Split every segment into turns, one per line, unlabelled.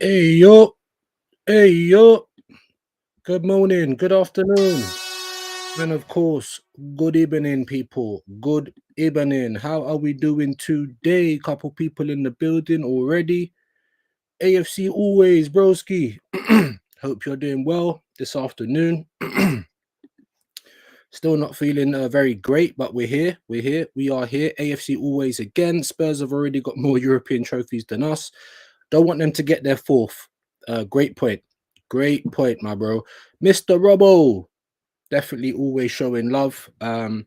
Hey yo, hey yo, good morning, good afternoon, and of course, good evening, people. Good evening. How are we doing today? Couple people in the building already. AFC always, broski. Hope you're doing well this afternoon. Still not feeling very great, but we're here. We're here. We are here. AFC always again. Spurs have already got more European trophies than us. Don't want them to get their fourth. Great point. Great point, my bro. Mr. Robbo, definitely always showing love. I'm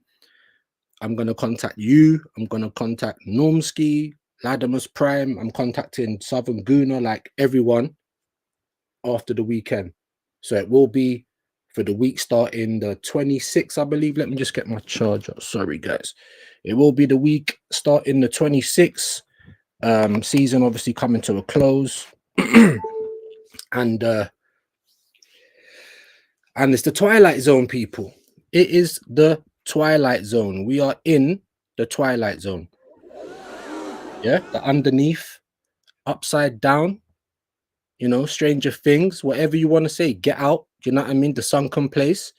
going to contact you. I'm going to contact Normski, Latimus Prime. I'm contacting Southern Guna, like everyone, after the weekend. So it will be for the week starting the 26th, I believe. Let me just get my charger. Sorry, guys. It will be the week starting the 26th. Season obviously coming to a close. And it's the Twilight Zone, people. It is the Twilight Zone. We are in the Twilight Zone. Yeah, the underneath, upside down, Stranger Things, whatever you want to say, Get Out, you know what I mean? The sunken place.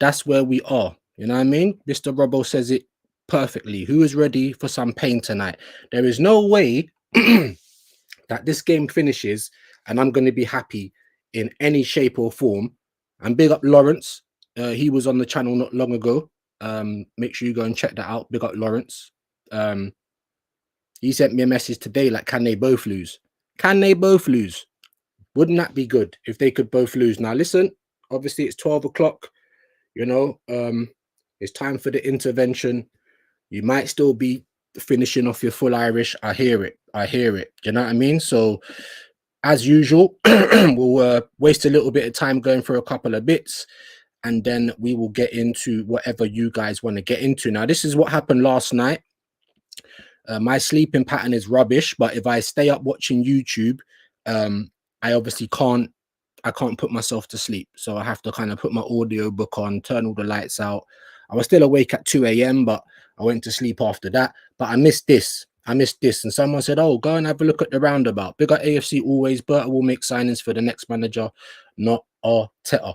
That's where we are. You know what I mean? Mr. Robbo says it perfectly. Who is ready for some pain tonight? There is no way that this game finishes and I'm going to be happy in any shape or form. And big up Lawrence. He was on the channel not long ago. Make sure you go and check that out. Big up Lawrence. He sent me a message today like, can they both lose? Can they both lose? Wouldn't that be good if they could both lose? Now, listen, obviously it's 12 o'clock. It's time for the intervention. You might still be finishing off your full Irish. I hear it. You know what I mean? So, as usual, we'll waste a little bit of time going through a couple of bits, and then we will get into whatever you guys want to get into. Now, this is what happened last night. My sleeping pattern is rubbish, but if I stay up watching YouTube, I obviously can't put myself to sleep. So I have to kind of put my audio book on, turn all the lights out. I was still awake at 2 a.m., but I went to sleep after that. But I missed this. And someone said, oh, go and have a look at the roundabout. Big up AFC always. Berta will make signings for the next manager, not Arteta.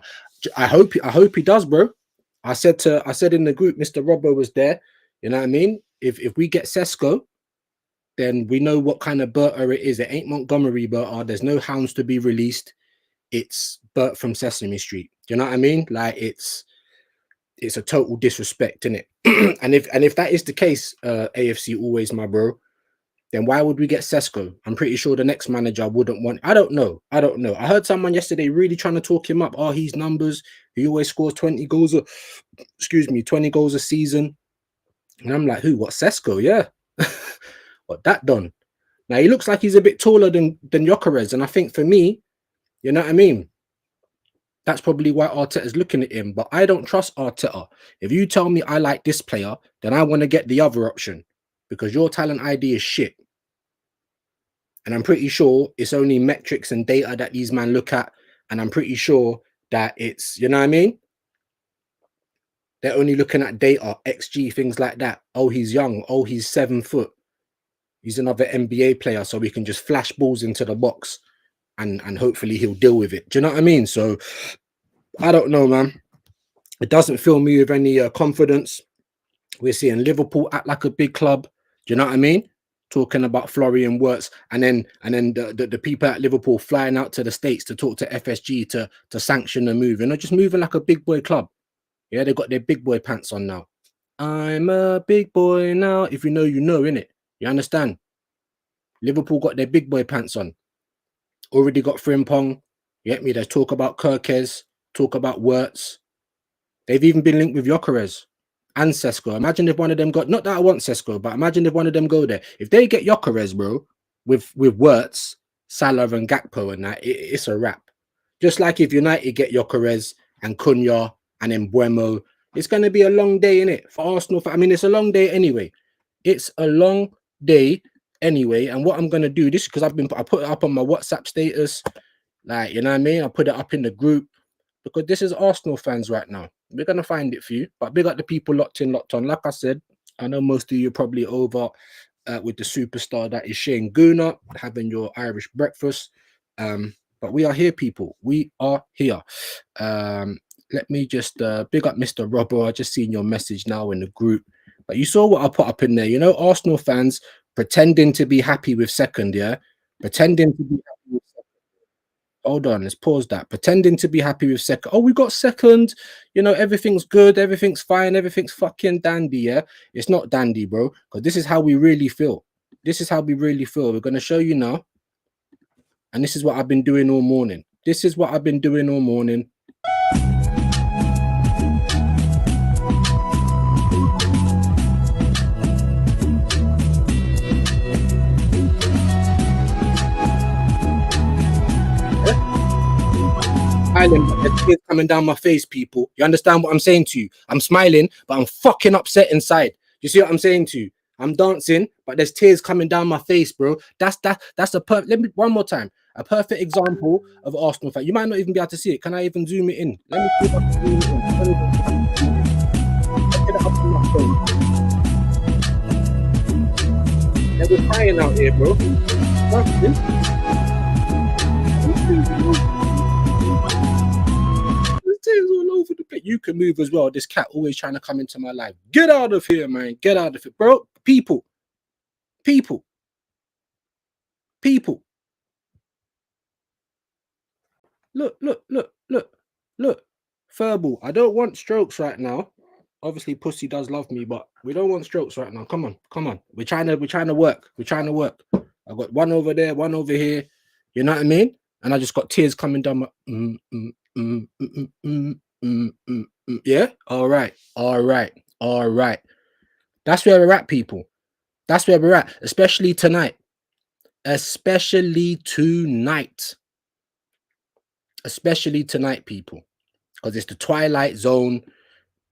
I hope he does, bro. I said in the group, Mr. Robbo was there. You know what I mean? If we get Sesko, then we know what kind of Berta it is. It ain't Montgomery Berta. There's no hounds to be released. it's Bert from Sesame Street. Do you know what I mean? Like it's a total disrespect, in it. and if that is the case, AFC always, my bro, then why would we get Sesko? I'm pretty sure the next manager wouldn't want. I don't know. I heard someone yesterday really trying to talk him up. Oh, his numbers. He always scores 20 goals. 20 goals a season. And I'm like, who? What, Sesko? Yeah. What that done? Now he looks like he's a bit taller than Gyökeres, and I think for me, you know what I mean, that's probably why Arteta's looking at him. But I don't trust Arteta. If you tell me I like this player, then I want to get the other option, because your talent ID is shit. And I'm pretty sure it's only metrics and data that these men look at, and I'm pretty sure that it's, you know what I mean, they're only looking at data, XG, things like that. Oh, he's young. Oh, he's 7 foot. He's another NBA player, so we can just flash balls into the box and hopefully he'll deal with it. Do you know what I mean? So I don't know, man. It doesn't fill me with any confidence. We're seeing Liverpool act like a big club. Do you know what I mean? Talking about Florian Wirtz, and then the people at Liverpool flying out to the States to talk to FSG to sanction the move. You know, just moving like a big boy club. Yeah, they got their big boy pants on now. I'm a big boy now. If you know, you know, innit? You understand? Liverpool got their big boy pants on. Already got Frimpong. You get me? There's talk about Kirkes, talk about Wirtz. They've even been linked with Gyökeres and Sesko. Imagine if one of them got, not that I want Sesko, but imagine if one of them go there. If they get Gyökeres, bro, with Wirtz, Salah and Gakpo and that, it's a wrap. Just like if United get Gyökeres and Cunha and then Mbeumo, it's going to be a long day, innit? For Arsenal. I mean, it's a long day anyway. It's a long day anyway. And what I'm going to do, this because I put it up on my WhatsApp status. Like, you know what I mean? I put it up in the group because this is Arsenal fans right now. We're going to find it for you. But big up the people locked in, locked on. Like I said, I know most of you are probably over with the superstar that is Shane Gooner, having your Irish breakfast. But we are here, people. We are here. Let me just big up Mr. Robbo. I just seen your message now in the group. But you saw what I put up in there. You know, Arsenal fans pretending to be happy with second, yeah? Pretending to be happy with second. Hold on, let's pause that. Pretending to be happy with second. Oh, we got second. You know, everything's good. Everything's fine. Everything's fucking dandy, yeah? It's not dandy, bro. Because this is how we really feel. This is how we really feel. We're going to show you now. And this is what I've been doing all morning. This is what I've been doing all morning. Tears coming down my face, people. You understand what I'm saying to you? I'm smiling, but I'm fucking upset inside. You see what I'm saying to you? I'm dancing, but there's tears coming down my face, bro. That's a perfect. Let me one more time. A perfect example of Arsenal fan. You might not even be able to see it. Can I even zoom it in? Let me see if I can zoom it in. Get it up on my phone. They were crying out here, bro. All over the place. You can move as well. This cat always trying to come into my life. Get out of here, man. Get out of it, bro. People. Look. Verbal. I don't want strokes right now. Obviously, pussy does love me, but we don't want strokes right now. Come on. We're trying to work. I got one over there, one over here. You know what I mean? And I just got tears coming down my. Yeah. All right. That's where we're at, people. That's where we're at, especially tonight. Especially tonight, people, because it's the twilight zone.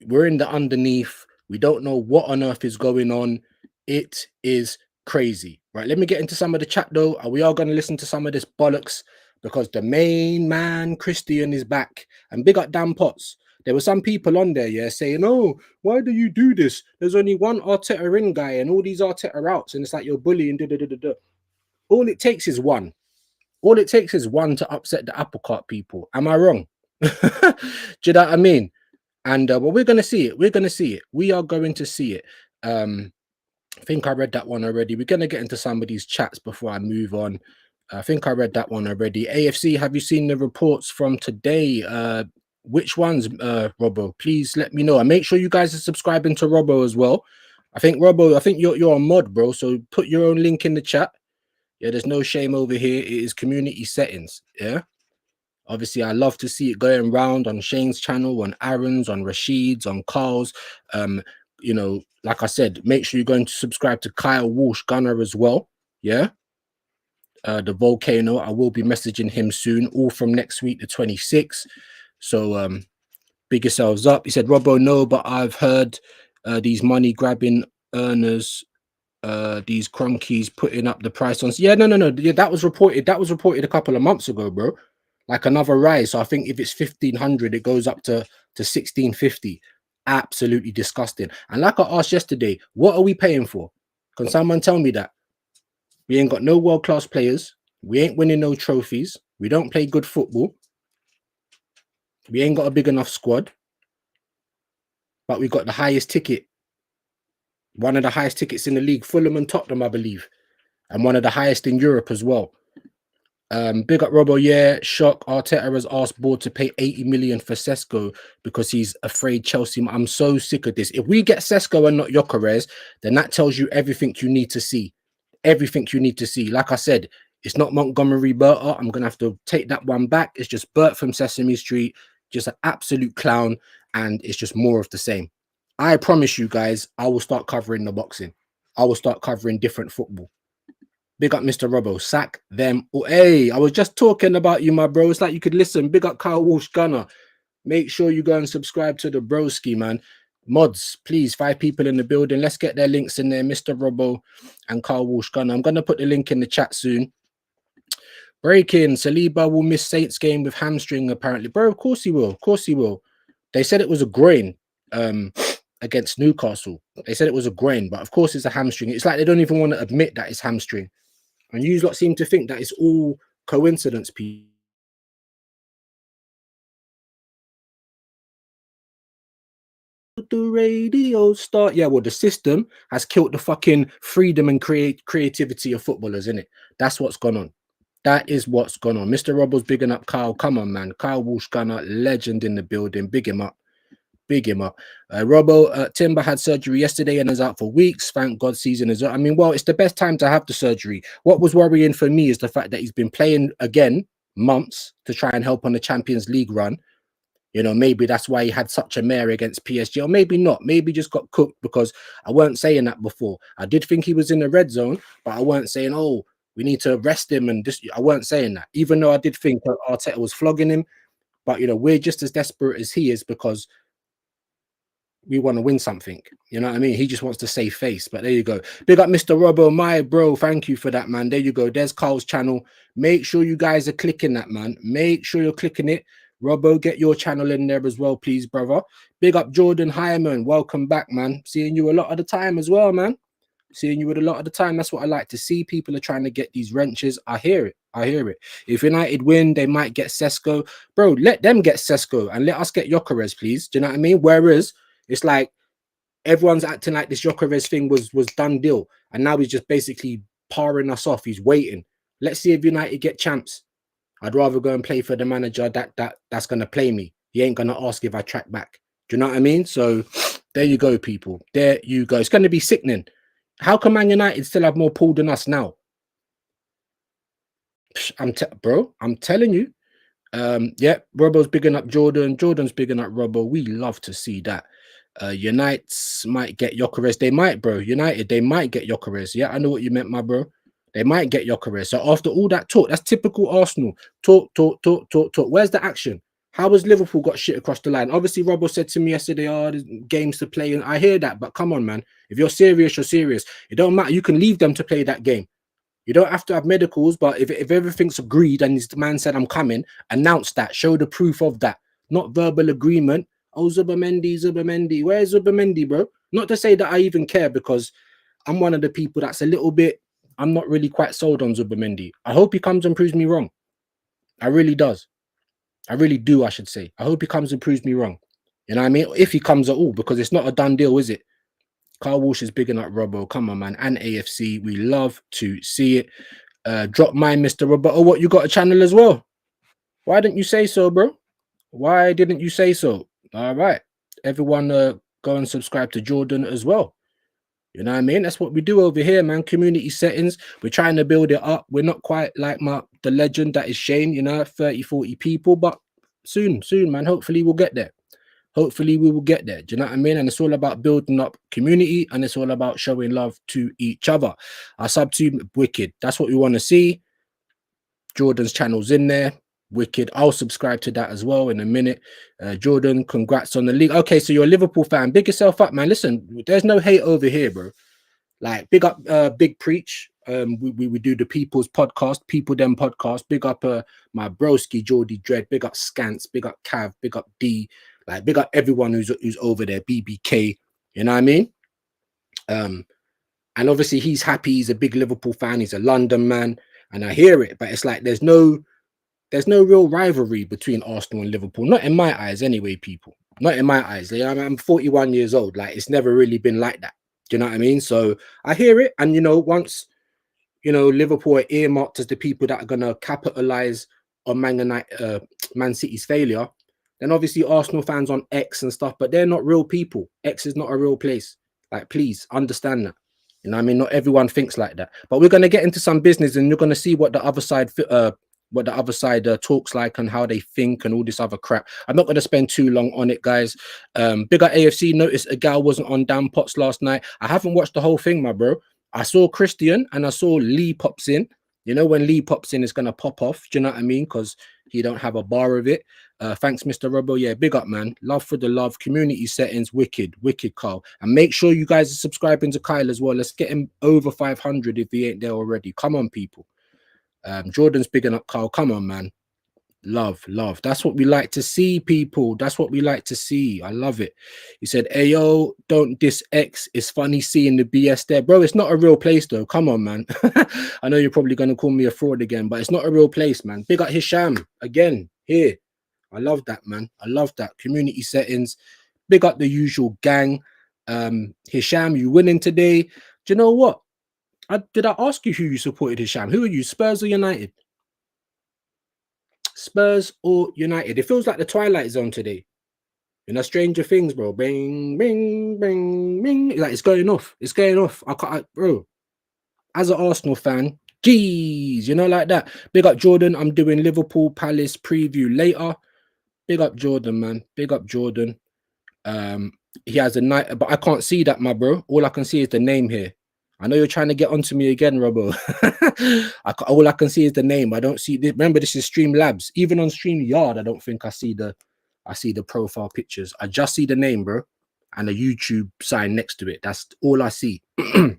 We're in the underneath. We don't know what on earth is going on. It is crazy. Right, let me get into some of the chat though. We are going to listen to some of this bollocks because the main man Christian is back. And big up Dan Potts. There were some people on there, yeah, saying, "Oh, why do you do this? There's only one Arteta in guy and all these Arteta outs, and it's like you're bullying." All it takes is one. All it takes is one to upset the apple cart, people. Am I wrong? Do you know what I mean? And well, we're going to see it. We are going to see it. I think I read that one already. We're going to get into some of these chats before I move on. I think I read that one already. AFC, have you seen the reports from today? Which ones, Robbo? Please let me know. And make sure you guys are subscribing to Robbo as well. I think Robbo, I think you're a mod, bro. So put your own link in the chat. Yeah, there's no shame over here. It is community settings. Yeah. Obviously, I love to see it going round on Shane's channel, on Aaron's, on Rashid's, on Carl's. You know, like I said, make sure you're going to subscribe to Kyle Walsh Gunner as well. Yeah. The volcano. I will be messaging him soon, all from next week, the 26th. So big yourselves up. He said, Robbo, no, but I've heard these money grabbing earners, these cronkies putting up the price on. Yeah, no. Yeah, that was reported. That was reported a couple of months ago, bro. Like another rise. So I think if it's 1500, it goes up to 1650. Absolutely disgusting. And like I asked yesterday, what are we paying for? Can someone tell me that? We ain't got no world-class players. We ain't winning no trophies. We don't play good football. We ain't got a big enough squad. But we got the highest ticket. One of the highest tickets in the league. Fulham and Tottenham, I believe. And one of the highest in Europe as well. Big up Robbo, yeah. Shock. Arteta has asked board to pay 80 million for Sesko because he's afraid Chelsea. I'm so sick of this. If we get Sesko and not Gyökeres, then that tells you everything you need to see. Everything you need to see. Like I said, it's not Montgomery Berta. I'm gonna have to take that one back. It's just Bert from Sesame Street, just an absolute clown, and it's just more of the same. I promise you guys, I will start covering the boxing. I will start covering different football. Big up Mr. Robbo, sack them. Oh, hey, I was just talking about you, my bro. It's like you could listen. Big up Kyle Walsh Gunner. Make sure you go and subscribe to the broski, man. Mods, please, 5 people in the building. Let's get their links in there, Mr. Robbo and Kyle Walsh Gunner. I'm going to put the link in the chat soon. Breaking, Saliba will miss Saints game with hamstring, apparently. Bro, of course he will. Of course he will. They said it was a groin against Newcastle. They said it was a groin, but of course it's a hamstring. It's like they don't even want to admit that it's hamstring. And you lot seem to think that it's all coincidence, people. The radio start. Yeah, well, the system has killed the fucking freedom and creativity of footballers, innit? That's what's gone on. That is what's gone on. Mr. Robbo's bigging up Kyle. Come on, man. Kyle Walsh Gunner, legend in the building. Big him up. Big him up. Robbo, Timber had surgery yesterday and is out for weeks. Thank God season is. I mean, well, it's the best time to have the surgery. What was worrying for me is the fact that he's been playing again months to try and help on the Champions League run. You know, maybe that's why he had such a mare against PSG, or maybe not. Maybe just got cooked, because I weren't saying that before. I did think he was in the red zone, but I weren't saying, oh, we need to arrest him. And just, I weren't saying that, even though I did think that Arteta was flogging him. But, you know, we're just as desperate as he is, because we want to win something. You know what I mean? He just wants to save face. But there you go. Big up Mr. Robbo, my bro. Thank you for that, man. There you go. There's Carl's channel. Make sure you guys are clicking that, man. Make sure you're clicking it. Robbo, get your channel in there as well, please, brother. Big up Jordan Hyman. Welcome back, man. Seeing you a lot of the time as well, man. Seeing you with a lot of the time. That's what I like to see. People are trying to get these wrenches. I hear it. I hear it. If United win, they might get Sesko. Bro, let them get Sesko and let us get Gyökeres, please. Do you know what I mean? Whereas it's like everyone's acting like this Gyökeres thing was done deal. And now he's just basically parring us off. He's waiting. Let's see if United get champs. I'd rather go and play for the manager that's going to play me. He ain't going to ask if I track back. Do you know what I mean? So there you go, people. There you go. It's going to be sickening. How can Man United still have more pull than us now? Bro, I'm telling you. Yeah, Robbo's bigging up Jordan. Jordan's bigging up Robbo. We love to see that. Unites might get Gyökeres. They might, bro. United, they might get Gyökeres. Yeah, I know what you meant, my bro. They might get Gyökeres. So after all that talk, that's typical Arsenal. Talk. Where's the action? How has Liverpool got shit across the line? Obviously, Robbo said to me yesterday, oh, there's games to play. And I hear that, but come on, man. If you're serious, you're serious. It don't matter. You can leave them to play that game. You don't have to have medicals, but if everything's agreed and this man said, I'm coming, announce that. Show the proof of that. Not verbal agreement. Oh, Zubimendi. Where's Zubimendi, bro? Not to say that I even care, because I'm one of the people that's a little bit, I'm not really quite sold on Zubimendi. I hope he comes and proves me wrong. I really does. I really do, I should say. I hope he comes and proves me wrong. You know what I mean? If he comes at all, because it's not a done deal, is it? Carl Walsh is bigging up Robbo. Come on, man. And AFC. We love to see it. Drop mine, Mr. Roberto. What, you got a channel as well? Why didn't you say so, bro? Why didn't you say so? All right, everyone, go and subscribe to Jordan as well. You know what I mean? That's what we do over here, man. Community settings. We're trying to build it up. We're not quite like the legend that is Shane, you know, 30, 40 people, but soon, man. Hopefully we'll get there. Hopefully we will get there. Do you know what I mean? And it's all about building up community, and it's all about showing love to each other. Our sub team, wicked. That's what we want to see. Jordan's channel's in there. Wicked. I'll subscribe to that as well in a minute. Jordan, congrats on the league. Okay, so you're a Liverpool fan. Big yourself up, man. Listen, there's no hate over here, bro. Like, big up Big Preach. We do the People's Podcast, People Them Podcast. Big up my broski Geordie Dread. Big up Scants. Big up Cav. Big up D. Like, big up everyone who's over there. BBK. You know what I mean? And obviously he's happy. He's a big Liverpool fan. He's a London man, and I hear it. But it's like there's no real rivalry between Arsenal and Liverpool. Not in my eyes, anyway. People. Not in my eyes. Like, I'm 41 years old. Like, it's never really been like that. Do you know what I mean? So I hear it, and you know, once Liverpool are earmarked as the people that are gonna capitalize on Man City's failure, then obviously Arsenal fans on X and stuff, but they're not real people. X is not a real place. Like, please understand that. You know what I mean? Not everyone thinks like that. But we're gonna get into some business, and you're gonna see what the other side talks like and how they think and all this other crap. I'm not going to spend too long on it, guys. Big up AFC. Noticed a gal wasn't on Dan Potts last night. I haven't watched the whole thing, my bro. I saw Christian and I saw Lee pops in. You know, when Lee pops in, it's going to pop off. Do you know what I mean? Because he don't have a bar of it. Thanks, Mr. Robo. Yeah, big up, man. Love for the love. Community settings. Wicked, Carl. And make sure you guys are subscribing to Kyle as well. Let's get him over 500 if he ain't there already. Come on, people. Jordan's bigging up Carl. Come on, man. Love. That's what we like to see, people. That's what we like to see. I love it. He said, Ayo, don't diss X. It's funny seeing the BS there. Bro, it's not a real place, though. Come on, man. I know you're probably going to call me a fraud again, but it's not a real place, man. Big up Hisham. Again, here. I love that, man. I love that. Community settings. Big up the usual gang. Hisham, you winning today. Do you know what? Did I ask you who you supported, Hisham? Who are you, Spurs or United? Spurs or United? It feels like the Twilight Zone today. You know, Stranger Things, bro. Bing, bing, bing, bing. Like, it's going off. It's going off. Bro. As an Arsenal fan, geez, you know, like that. Big up Jordan. I'm doing Liverpool Palace preview later. Big up Jordan, man. Big up Jordan. He has a night, but I can't see that, my bro. All I can see is the name here. I know you're trying to get onto me again, Robo. All I can see is the name. I don't see. Remember, this is Streamlabs. Even on StreamYard, I don't think I see the profile pictures. I just see the name, bro, and a YouTube sign next to it. That's all I see. He's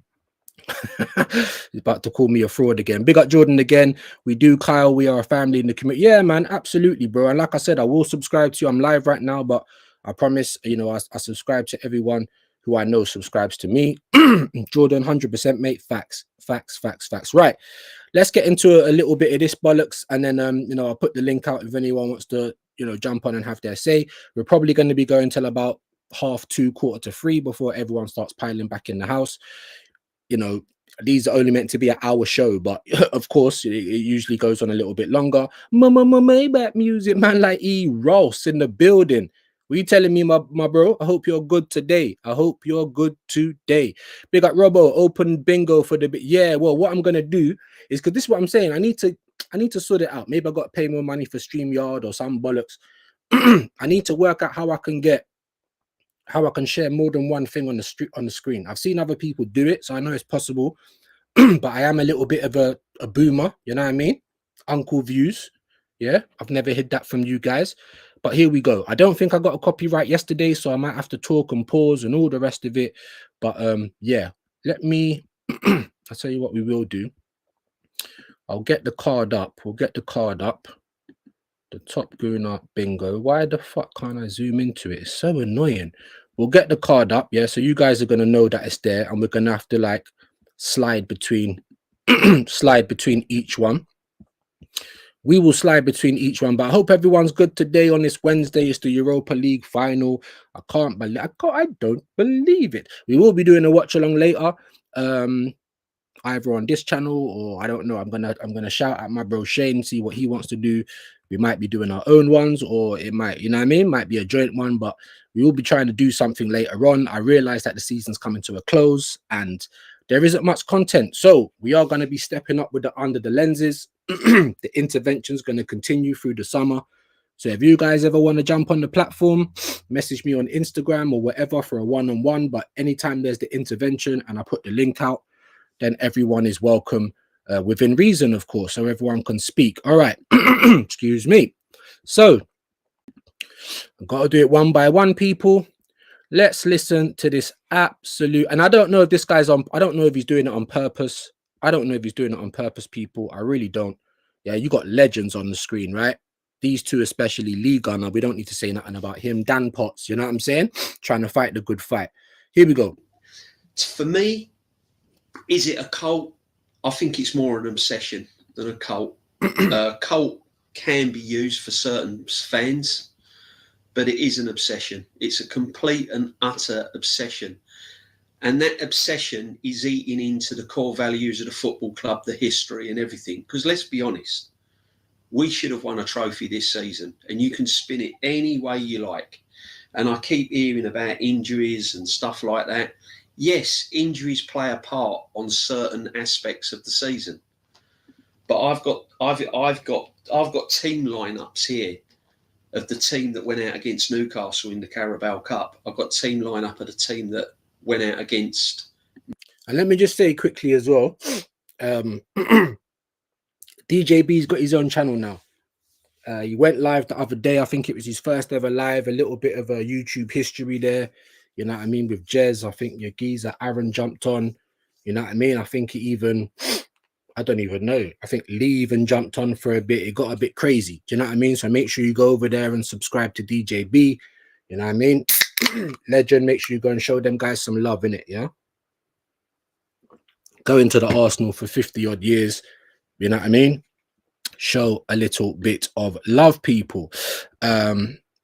about to call me a fraud again. Big up Jordan again. We do, Kyle. We are a family in the community. Yeah, man, absolutely, bro. And like I said, I will subscribe to you. I'm live right now, but I promise, you know, I subscribe to everyone who I know subscribes to me. Jordan, 100%, mate. Facts. Right. Let's get into a little bit of this bollocks, and then you know, I'll put the link out if anyone wants to, you know, jump on and have their say. We're probably going to be going till about 2:30, 2:45 before everyone starts piling back in the house. You know, these are only meant to be an hour show, but of course it usually goes on a little bit longer. Maybach music, man, like E. Ross in the building. What you telling me, my bro? I hope you're good today. Big up Robo, open bingo for the bit. Yeah, well, what I'm gonna do is, because this is what I'm saying, I need to sort it out. Maybe I got to pay more money for StreamYard or some bollocks. I need to work out how I can share more than one thing on the screen. I've seen other people do it, so I know it's possible. But I am a little bit of a boomer, you know what I mean? Uncle views. Yeah, I've never hid that from you guys. But here we go. I don't think I got a copyright yesterday, so I might have to talk and pause and all the rest of it. But yeah, let me I'll tell you what we will do. I'll get the card up. We'll get the card up. The top going up bingo. Why the fuck can't I zoom into it? It's so annoying. We'll get the card up, yeah. So you guys are gonna know that it's there, and we're gonna have to like slide between each one. We will slide between each one, but I hope everyone's good today on this Wednesday. It's the Europa League final. I don't believe it. We will be doing a watch along later. either on this channel, or I don't know. I'm gonna shout at my bro Shane, see what he wants to do. We might be doing our own ones, or it might, you know what I mean, might be a joint one, but we will be trying to do something later on. I realize that the season's coming to a close and there isn't much content, so we are going to be stepping up with the Under the Lenses. The intervention's going to continue through the summer. So if you guys ever want to jump on the platform, message me on Instagram or whatever for a one-on-one. But anytime there's the intervention and I put the link out, then everyone is welcome, within reason, of course, so everyone can speak. All right. Excuse me. So I've got to do it one by one, people. Let's listen to this absolute, and I don't know if this guy's on, I don't know if he's doing it on purpose. I don't know if he's doing it on purpose, people. I really don't. Yeah, you got legends on the screen, right? These two, especially Lee Gunner, we don't need to say nothing about him. Dan Potts, you know what I'm saying? Trying to fight the good fight. Here we go.
For me, is it a cult? I think it's more an obsession than a cult. Cult can be used for certain fans, but it is an obsession. It's a complete and utter obsession. And that obsession is eating into the core values of the football club, the history and everything. Because let's be honest, we should have won a trophy this season, and you can spin it any way you like. And I keep hearing about injuries and stuff like that. Yes, injuries play a part on certain aspects of the season, but I've got team lineups here of the team that went out against Newcastle in the Carabao Cup. I've got team lineup of the team that went out against.
And let me just say quickly as well, DJB's got his own channel now. He went live the other day. I think it was his first ever live. A little bit of a YouTube history there. You know what I mean? With Jez, I think your geezer Aaron jumped on. You know what I mean? I think he even, I don't even know. I think Lee even jumped on for a bit. It got a bit crazy. Do you know what I mean? So make sure you go over there and subscribe to DJB. You know what I mean? Legend. Make sure you go and show them guys some love in it. Yeah. Going to the Arsenal for 50 odd years. You know what I mean? Show a little bit of love, people.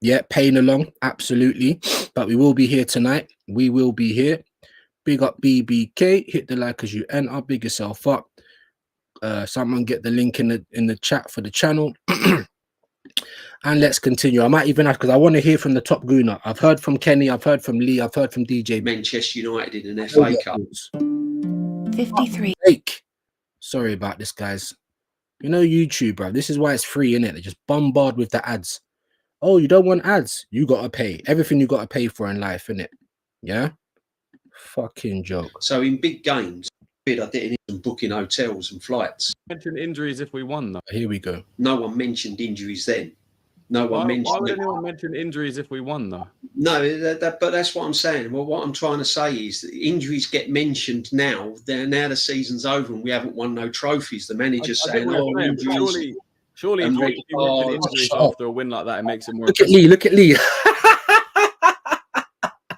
Yeah, paying along, absolutely. But we will be here tonight. We will be here. Big up BBK. Hit the like as you enter. Big yourself up. Someone get the link in the chat for the channel. And let's continue. I might even ask, because I want to hear from the top gooner. I've heard from Kenny. I've heard from Lee. I've heard from DJ.
Manchester United in an FA Cup.
53.
Sorry about this, guys. You know YouTube, bro. This is why it's free, innit? They just bombard with the ads. Oh, you don't want ads? You gotta pay. Everything you gotta pay for in life, innit? Yeah? Fucking joke.
So in big games, I didn't even book in hotels and flights.
Mention injuries if we won, though.
Here we go.
No one mentioned injuries then. No one mentioned.
Why would anyone mention injuries if we won, though?
No, but that's what I'm saying. Well, what I'm trying to say is that injuries get mentioned now. Now the season's over and we haven't won no trophies. The manager's saying, "Oh, injuries."
Surely, if you mention injuries after a win like that, it makes it more.
Look at Lee. Look at Lee.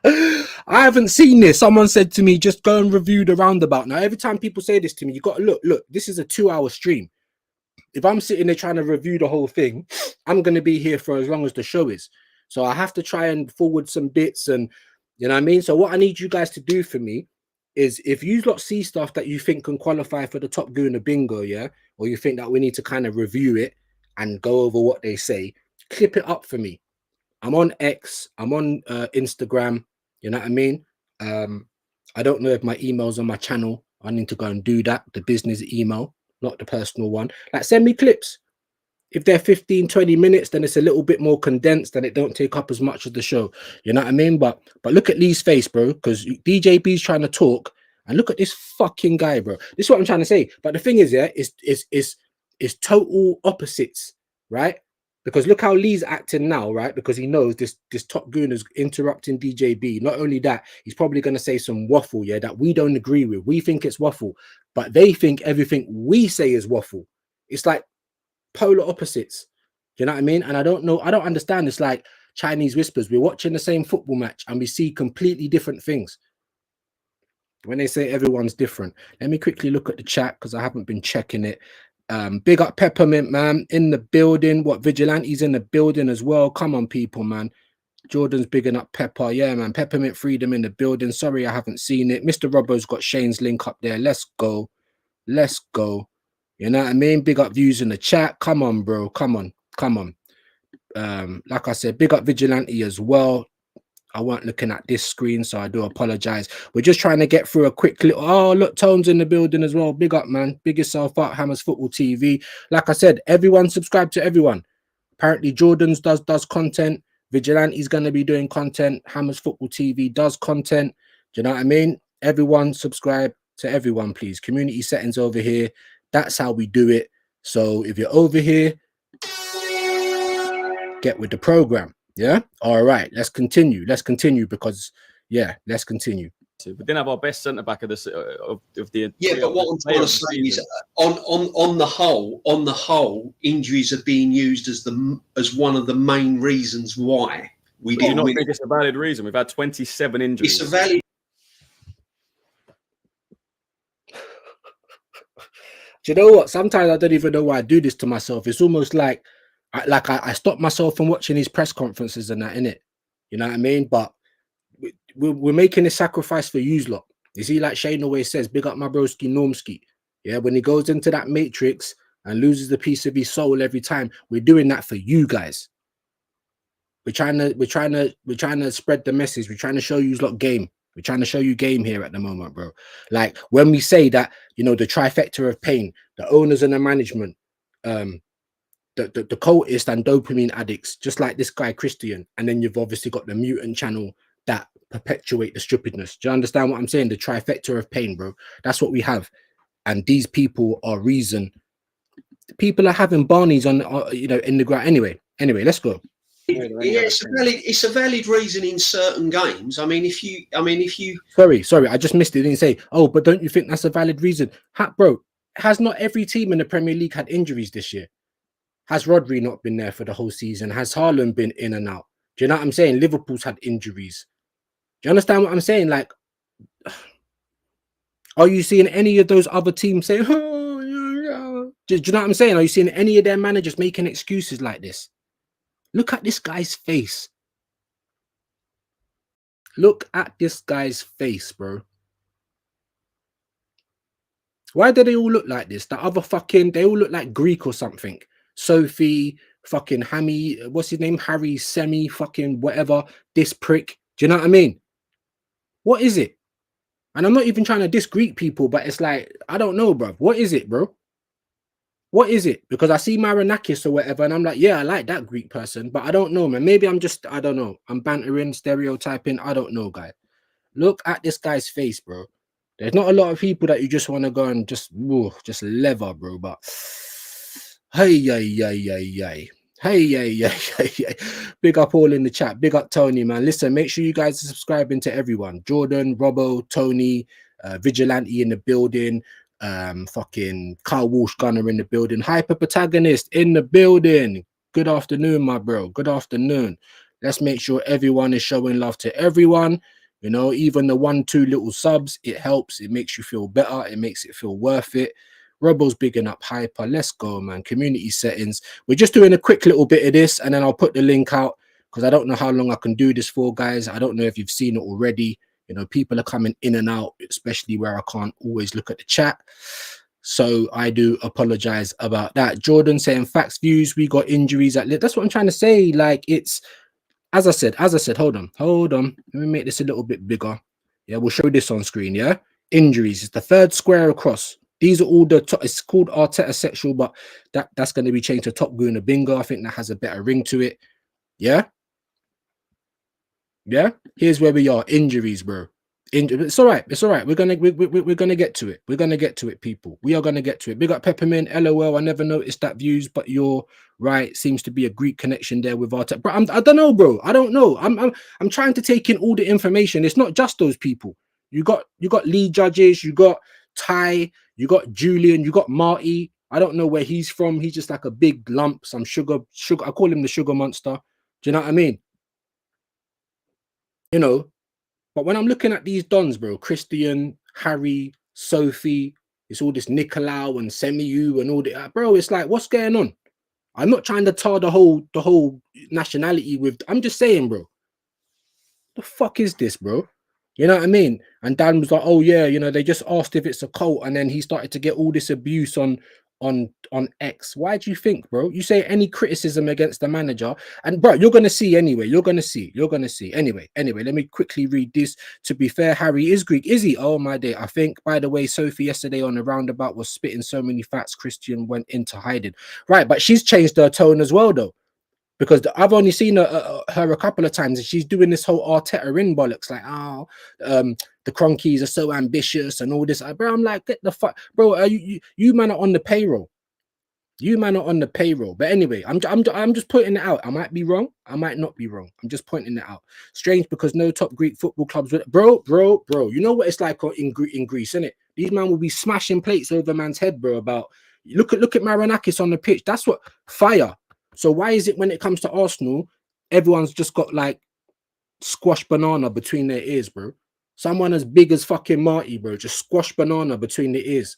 I haven't seen this. Someone said to me, just go and review the roundabout. Now, every time people say this to me, you got to look, this is a 2-hour stream. If I'm sitting there trying to review the whole thing, I'm going to be here for as long as the show is. So I have to try and forward some bits, and you know what I mean? So what I need you guys to do for me is, if you lot see stuff that you think can qualify for the Top Gooner bingo, yeah, or you think that we need to kind of review it and go over what they say, clip it up for me. I'm on X, I'm on Instagram, you know what I mean? I don't know if my email's on my channel. I need to go and do that, the business email, not the personal one. Like, send me clips. If they're 15, 20 minutes, then it's a little bit more condensed and it don't take up as much of the show. You know what I mean? But look at Lee's face, bro, because DJB's trying to talk, and look at this fucking guy, bro. This is what I'm trying to say. But the thing is, yeah, is total opposites, right? Because look how Lee's acting now, right? Because he knows this Top Gooner's interrupting DJB. Not only that, he's probably going to say some waffle, yeah, that we don't agree with. We think it's waffle, but they think everything we say is waffle. It's like polar opposites. Do you know what I mean? And I don't understand. It's like Chinese whispers. We're watching the same football match and we see completely different things. When they say everyone's different. Let me quickly look at the chat because I haven't been checking it. Big up Peppermint, man, in the building. What, Vigilante's in the building as well? Come on, people, man. Jordan's bigging up Pepper. Yeah, man. Peppermint Freedom in the building. Sorry, I haven't seen it. Mr. Robbo's got Shane's link up there. Let's go. Let's go. You know what I mean? Big up views in the chat. Come on, bro. Come on. Come on. Like I said, big up Vigilante as well. I weren't looking at this screen, so I do apologize. We're just trying to get through a quick little. Oh, look, Tone's in the building as well. Big up, man. Big yourself up. Hammers Football TV. Like I said, everyone subscribe to everyone. Apparently, Jordan's does content. Vigilante's going to be doing content. Hammers Football TV does content. Do you know what I mean? Everyone subscribe to everyone, please. Community settings over here. That's how we do it. So if you're over here, get with the program. Yeah. All right. Let's continue. Let's continue because let's continue.
We didn't have our best centre back of the
yeah. But what I'm trying to say is, on the whole, injuries are being used as one of the main reasons why we didn't win.
Think it's a valid reason? We've had 27 injuries.
It's a valid.
Do you know what? Sometimes I don't even know why I do this to myself. It's almost like I stop myself from watching these press conferences and that, innit? You know what I mean? But we're making a sacrifice for yous lot. You see, like Shane always says, big up my broski Normski. Yeah, when he goes into that matrix and loses a piece of his soul every time, we're doing that for you guys. We're trying to spread the message. We're trying to show you lot game. We're trying to show you game here at the moment, bro. Like when we say that, you know, the trifecta of pain, the owners and the management, the cultists and dopamine addicts, just like this guy Christian, and then you've obviously got the mutant channel that perpetuate the stupidness. Do you understand what I'm saying? The trifecta of pain, bro. That's what we have, and these people are reason. People are having Barneys on, you know, in the ground. Anyway, let's go.
Yeah, it's a valid reason in certain games. I mean, if you.
Sorry, I just missed it. Didn't say. Oh, but don't you think that's a valid reason, bro? Has not every team in the Premier League had injuries this year? Has Rodri not been there for the whole season? Has Haaland been in and out? Do you know what I'm saying? Liverpool's had injuries. Do you understand what I'm saying? Like, are you seeing any of those other teams saying, oh, yeah. Do you know what I'm saying? Are you seeing any of their managers making excuses like this? Look at this guy's face. Look at this guy's face, bro. Why do they all look like this? The other they all look like Greek or something. Sophie, fucking Hammy, what's his name? Harry, Semi, fucking whatever. This prick. Do you know what I mean? What is it? And I'm not even trying to diss Greek people, but it's like, I don't know, bro. What is it, bro? What is it? Because I see Marinakis or whatever, and I'm like, yeah, I like that Greek person, but I don't know, man. Maybe I'm just, I don't know. I'm bantering, stereotyping. I don't know, guy. Look at this guy's face, bro. There's not a lot of people that you just want to go and just lever, bro. But hey. Big up all in the chat. Big up Tony, man. Listen, make sure you guys are subscribing to everyone. Jordan, Robbo, Tony, Vigilante in the building. Fucking Carl Walsh Gunner in the building. Hyper Protagonist in the building. Good afternoon, my bro. Good afternoon. Let's make sure everyone is showing love to everyone. You know, even the 1-2 little subs, it helps. It makes you feel better. It makes it feel worth it. Robbo's bigging up Hyper. Let's go, man. Community settings. We're just doing a quick little bit of this, and then I'll put the link out because I don't know how long I can do this for, guys. I don't know if you've seen it already. You know, people are coming in and out, especially where I can't always look at the chat. So I do apologize about that. Jordan saying facts, views, we got injuries at that's what I'm trying to say. Like, it's as I said, hold on. Let me make this a little bit bigger. Yeah, we'll show this on screen. Yeah, injuries. It's the third square across. These are all the it's called Arteta sexual, but that's going to be changed to Top Guna Bingo. I think that has a better ring to it. Yeah. Yeah, here's where we are. Injuries, bro. It's all right. We're gonna get to it. We're gonna get to it, people. We are gonna get to it. Big up Peppermint. LOL. I never noticed that views, but you're right. Seems to be a Greek connection there with Arteta. Bro, I don't know, bro. I don't know. I'm trying to take in all the information. It's not just those people. You got Lee Judges. You got Ty. You got Julian. You got Marty. I don't know where he's from. He's just like a big lump. Some sugar. I call him the sugar monster. Do you know what I mean? You know, but when I'm looking at these dons, bro, Christian, Harry, Sophie, it's all this Nicolau and Semiu and all that, bro. It's like, what's going on? I'm not trying to tar the whole nationality with. I'm just saying, bro. The fuck is this, bro? You know what I mean? And Dan was like, "Oh yeah, you know, they just asked if it's a cult," and then he started to get all this abuse on X. Why do you think, bro? You say any criticism against the manager, and bro, you're gonna see anyway. You're gonna see anyway. Anyway, let me quickly read this. To be fair, Harry is Greek. Is he? Oh my day. I think. By the way, Sophie yesterday on the roundabout was spitting so many facts. Christian went into hiding. Right, but she's changed her tone as well, though. Because I've only seen her a couple of times, and she's doing this whole Arteta in bollocks, like, oh, the Cronkies are so ambitious and all this. Bro, I'm like, get the fuck, bro. You man are on the payroll. You man are on the payroll. But anyway, I'm just pointing it out. I might be wrong. I might not be wrong. I'm just pointing it out. Strange because no top Greek football clubs would, bro. You know what it's like in Greece, isn't it? These man will be smashing plates over man's head, bro. About look at Marinakis on the pitch. That's what fire. So why is it when it comes to Arsenal, everyone's just got like squash banana between their ears, bro? Someone as big as fucking Marty, bro, just squash banana between the ears.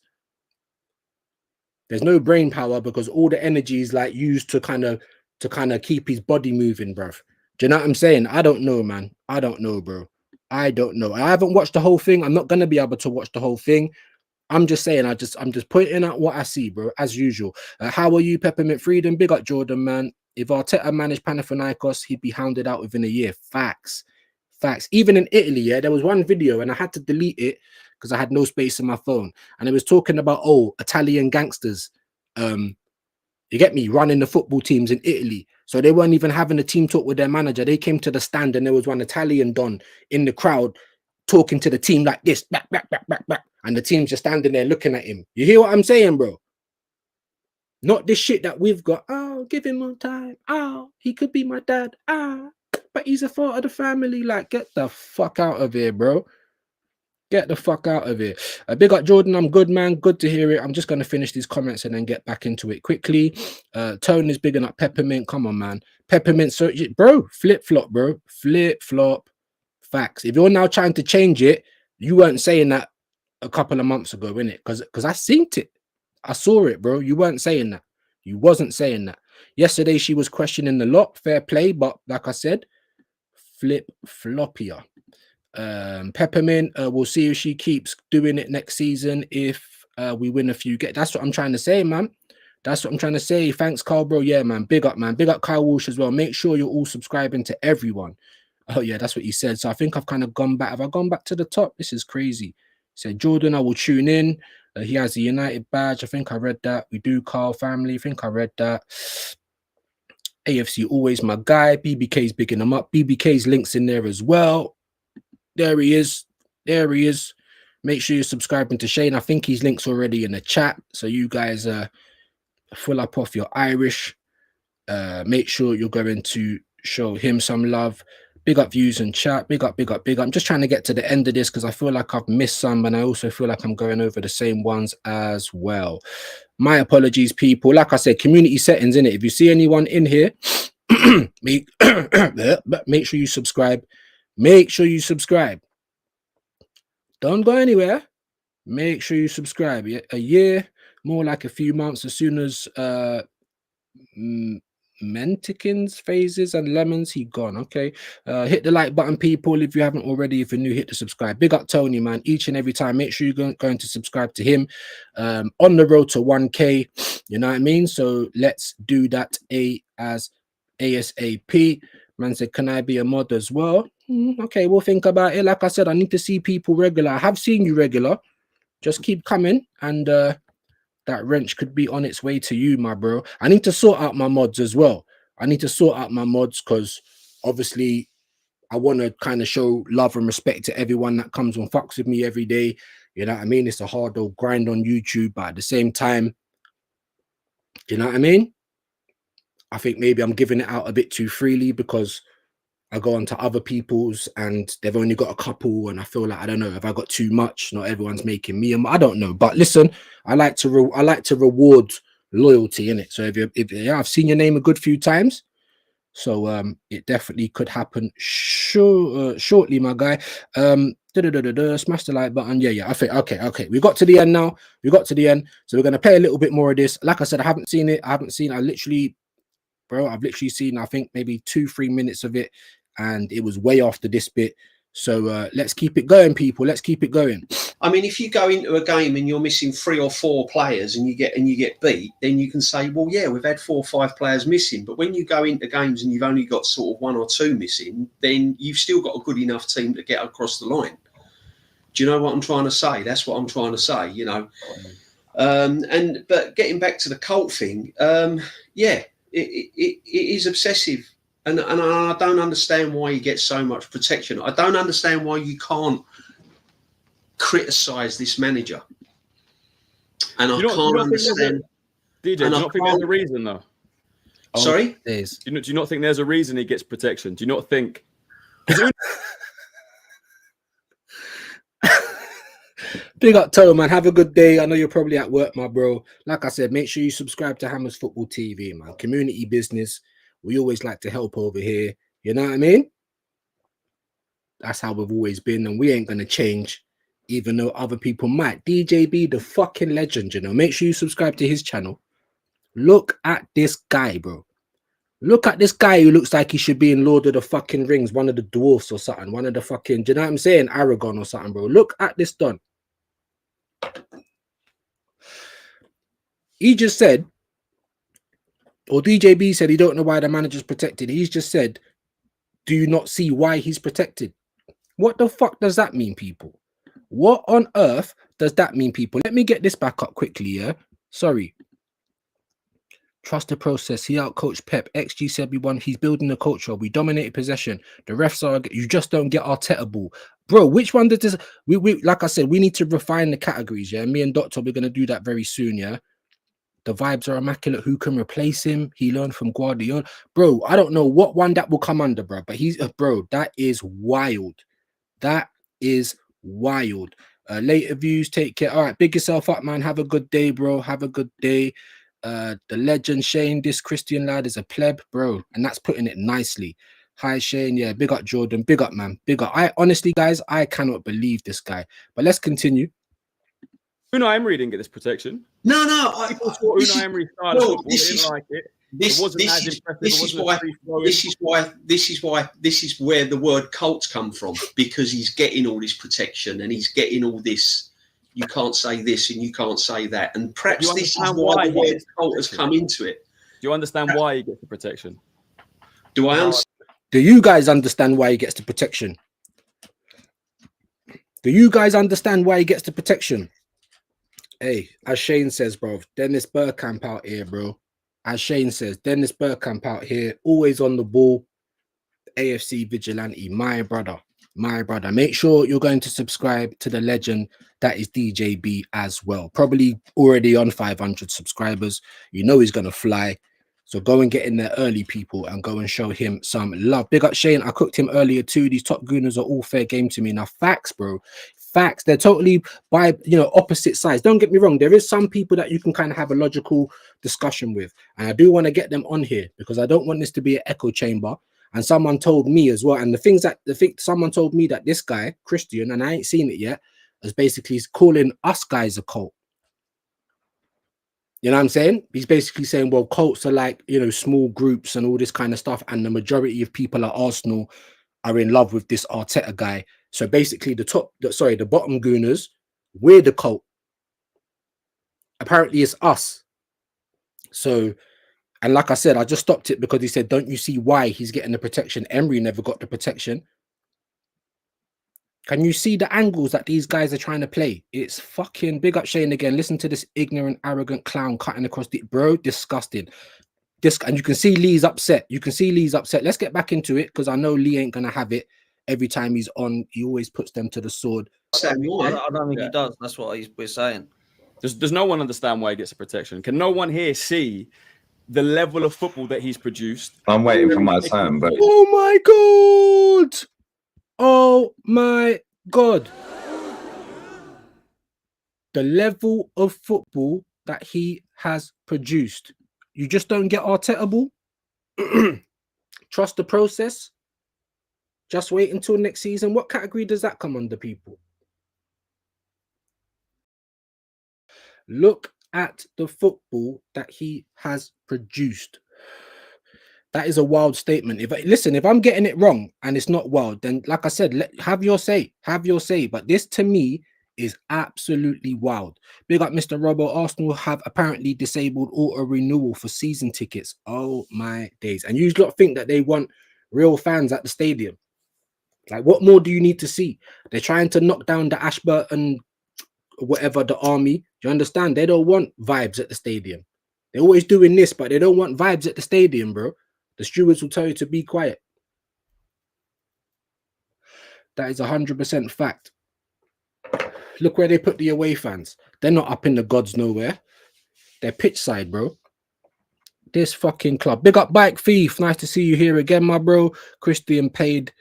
There's no brain power because all the energy is like used to kind of keep his body moving, bro. Do you know what I'm saying? I don't know, man. I don't know, bro. I don't know. I haven't watched the whole thing. I'm not gonna be able to watch the whole thing. I'm just saying, I'm just pointing out what I see, bro, as usual. How are you, Peppermint Freedom? Big up Jordan, man. If Arteta managed Panathinaikos, he'd be hounded out within a year. Facts. Even in Italy, yeah, there was one video and I had to delete it because I had no space in my phone. And it was talking about, oh, Italian gangsters, you get me, running the football teams in Italy. So they weren't even having a team talk with their manager. They came to the stand and there was one Italian don in the crowd talking to the team like this, back. And the team's just standing there looking at him. You hear what I'm saying, bro? Not this shit that we've got. Oh, give him more time. Oh, he could be my dad. But he's a part of the family. Like, get the fuck out of here, bro. Get the fuck out of here. Big up Jordan. I'm good, man. Good to hear it. I'm just going to finish these comments and then get back into it quickly. Tone is bigging up Peppermint. Come on, man. Peppermint. So, bro, flip-flop, bro. Flip-flop. Facts. If you're now trying to change it, you weren't saying that a couple of months ago, innit? Because I seen it. I saw it, bro. You weren't saying that. You wasn't saying that. Yesterday, she was questioning the lot. Fair play. But like I said, flip-floppier. Peppermint, we'll see if she keeps doing it next season if we win a few games. That's what I'm trying to say, man. That's what I'm trying to say. Thanks, Carl, bro. Yeah, man. Big up, man. Big up Kyle Walsh as well. Make sure you're all subscribing to everyone. Oh, yeah, that's what he said. So I think I've kind of gone back. Have I gone back to the top? This is crazy. He said, Jordan, I will tune in. He has a United badge. I think I read that. We do, Carl family. I think I read that. AFC, always my guy. BBK's bigging him up. BBK's links in there as well. There he is. There he is. Make sure you're subscribing to Shane. I think his link's already in the chat. So you guys full up off your Irish. Make sure you're going to show him some love. Big up views and chat. Big up. I'm just trying to get to the end of this because I feel like I've missed some, and I also feel like I'm going over the same ones as well. My apologies, people. Like I said, community settings, in it. If you see anyone in here, make sure you subscribe. Make sure you subscribe. Don't go anywhere. Make sure you subscribe. A year, more like a few months. As soon as Mentikins, phases, and lemons, he gone. Okay. Hit the like button, people, if you haven't already. If you're new, hit the subscribe. Big up Tony, man. Each and every time, make sure you're going to subscribe to him. On the road to 1K. You know what I mean? So let's do that ASAP. Man said, can I be a mod as well? Okay, we'll think about it. Like I said, I need to see people regular. I have seen you regular. Just keep coming, and that wrench could be on its way to you, my bro. I need to sort out my mods as well. I need to sort out my mods because obviously I want to kind of show love and respect to everyone that comes and fucks with me every day. You know what I mean? It's a hard old grind on YouTube, but at the same time, you know what I mean? I think maybe I'm giving it out a bit too freely because I go on to other people's and they've only got a couple, and I feel like, I don't know, if I got too much, not everyone's making me. I don't know, but listen, I like to reward loyalty in it. So if I've seen your name a good few times, so it definitely could happen shortly, my guy. Smash the like button. Yeah. I think okay. We got to the end now. So we're gonna play a little bit more of this. Like I said, I haven't seen it. I've literally seen, I think, maybe 2-3 minutes of it, and it was way after this bit. So let's keep it going, people. Let's keep it going.
I mean, if you go into a game and you're missing 3 or 4 players and you get beat, then you can say, well, yeah, we've had 4 or 5 players missing. But when you go into games and you've only got sort of 1 or 2 missing, then you've still got a good enough team to get across the line. Do you know what I'm trying to say? That's what I'm trying to say, you know. But getting back to the cult thing, yeah, it is obsessive. And I don't understand why he gets so much protection. I don't understand why you can't criticise this manager. And I can't understand.
DJ, do you not think there's a reason, though?
Sorry?
Do
you not think there's a reason he gets protection? Do you not think...
Big up, Toe, man. Have a good day. I know you're probably at work, my bro. Like I said, make sure you subscribe to Hammers Football TV, man. Community business. We always like to help over here. You know what I mean? That's how we've always been, and we ain't going to change, even though other people might. DJB, the fucking legend, you know. Make sure you subscribe to his channel. Look at this guy, bro. Look at this guy who looks like he should be in Lord of the fucking Rings, one of the dwarfs or something, one of the fucking, do you know what I'm saying? Aragorn or something, bro. Look at this done. He just said, or DJB said he don't know why the manager's protected. He's just said, do you not see why he's protected? What the fuck does that mean, people? What on earth does that mean, people? Let me get this back up quickly, yeah? Sorry. Trust the process. He outcoached Pep. XG said we won. He's building the culture. We dominated possession. The refs are... You just don't get Arteta ball. Bro, which one does this... We like I said, we need to refine the categories, yeah? Me and Doctor, we're going to do that very soon, yeah? The vibes are immaculate. Who can replace him? He learned from Guardiola. Bro, I don't know what one that will come under, bro. But he's... bro, that is wild. That is wild. Later views, take care. All right, big yourself up, man. Have a good day, bro. Have a good day. The legend Shane, this Christian lad is a pleb, bro, and that's putting it nicely. Hi Shane, yeah, big up Jordan, big up, man, big up. I honestly, guys, I cannot believe this guy. But let's continue.
Unai Emery didn't get this protection.
No.
People thought Unai Emery started football, didn't like it. This
is where the word cults come from, because he's getting all this protection and he's getting all this. You can't say this and you can't say that, and perhaps this is why the word cult has come into it.
Do you understand why he gets the protection?
Do I understand?
Do you guys understand why he gets the protection? Do you guys understand why he gets the protection? Hey, as Shane says, bro, Dennis Bergkamp out here, bro. As Shane says, Dennis Bergkamp out here, always on the ball. AFC vigilante, my brother. My brother. Make sure you're going to subscribe to the legend that is DJB as well. Probably already on 500 subscribers. You know he's going to fly. So go and get in there early, people, and go and show him some love. Big up Shane. I cooked him earlier too. These top gooners are all fair game to me. Now, facts, bro. Facts. They're totally by, you know, opposite sides. Don't get me wrong. There is some people that you can kind of have a logical discussion with. And I do want to get them on here because I don't want this to be an echo chamber. And someone told me as well. And someone told me that this guy, Christian, and I ain't seen it yet, is basically calling us guys a cult. You know what I'm saying? He's basically saying, well, cults are like, you know, small groups and all this kind of stuff. And the majority of people at Arsenal are in love with this Arteta guy. So basically the bottom gooners, we're the cult. Apparently it's us. So, and like I said, I just stopped it because he said, don't you see why he's getting the protection? Emery never got the protection. Can you see the angles that these guys are trying to play? It's fucking big up Shane again. Listen to this ignorant, arrogant clown cutting across the bro. Disgusting. And you can see Lee's upset. Let's get back into it because I know Lee ain't gonna have it every time he's on. He always puts them to the sword.
I don't think he does. That's what we're saying.
Does no one understand why he gets the protection? Can no one here see the level of football that he's produced?
I'm waiting for my turn, but
oh my god! Oh my god! The level of football that he has produced. You just don't get Arteta ball. Trust the process. Just wait until next season. What category does that come under, people? Look at the football that he has produced. That is a wild statement. If I'm getting it wrong and it's not wild, then like I said, have your say. But this to me is absolutely wild. Big up Mr. Robbo. Arsenal have apparently disabled auto renewal for season tickets. Oh my days. And you lot think that they want real fans at the stadium. Like, what more do you need to see? They're trying to knock down the Ashburton, whatever, the army. Do you understand? They don't want vibes at the stadium. They're always doing this, but they don't want vibes at the stadium, bro. The stewards will tell you to be quiet. That is 100% fact. Look where they put the away fans. They're not up in the gods nowhere. They're pitch side, bro. This fucking club. Big up Bike Thief. Nice to see you here again, my bro. Christian paid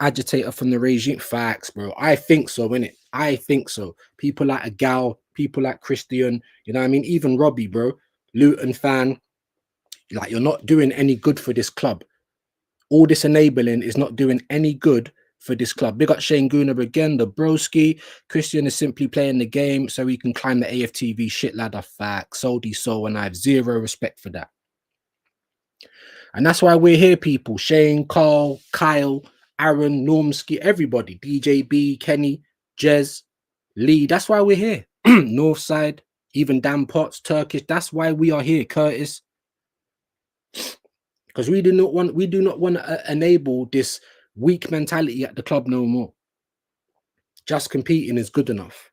agitator from the regime. Facts, bro. I think so, innit? I think so. People like a gal, people like Christian, you know what I mean? Even Robbie, bro. Luton fan. Like, you're not doing any good for this club. All this enabling is not doing any good for this club. Big up Shane Gooner again, the broski. Christian is simply playing the game so he can climb the AFTV shit ladder. Facts. Soldy so, and I have zero respect for that. And that's why we're here, people. Shane, Carl, Kyle, Aaron, Normski, everybody. DJB, Kenny, Jez, Lee. That's why we're here. Northside, even Dan Potts, Turkish. That's why we are here, Curtis. Because we do not want to enable this weak mentality at the club no more. Just competing is good enough.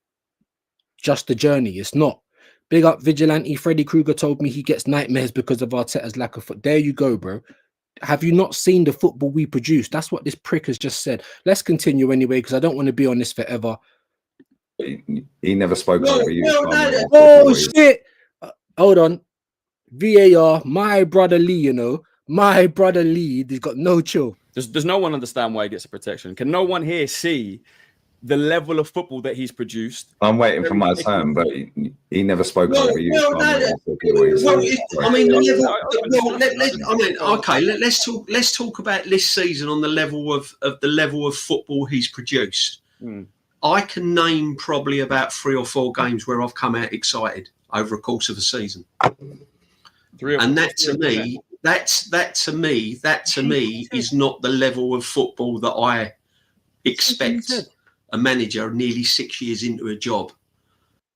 Just the journey. It's not. Big up Vigilante. Freddy Krueger told me he gets nightmares because of Arteta's lack of foot. There you go, bro. Have you not seen the football we produce? That's what this prick has just said. Let's continue anyway, because I don't want to be on this forever.
He never spoke over you.
Oh, shit. Hold on. VAR, my brother Lee, you know. My brother Lee, he's got no chill.
Does no one understand why he gets a protection? Can no one here see the level of football that he's produced?
I'm waiting for my turn, but he never spoke over you.
Let's talk about this season on the level of football he's produced. I can name probably about 3 or 4 games where I've come out excited over a course of a season. And that to me is not the level of football that I expect a manager nearly 6 years into a job.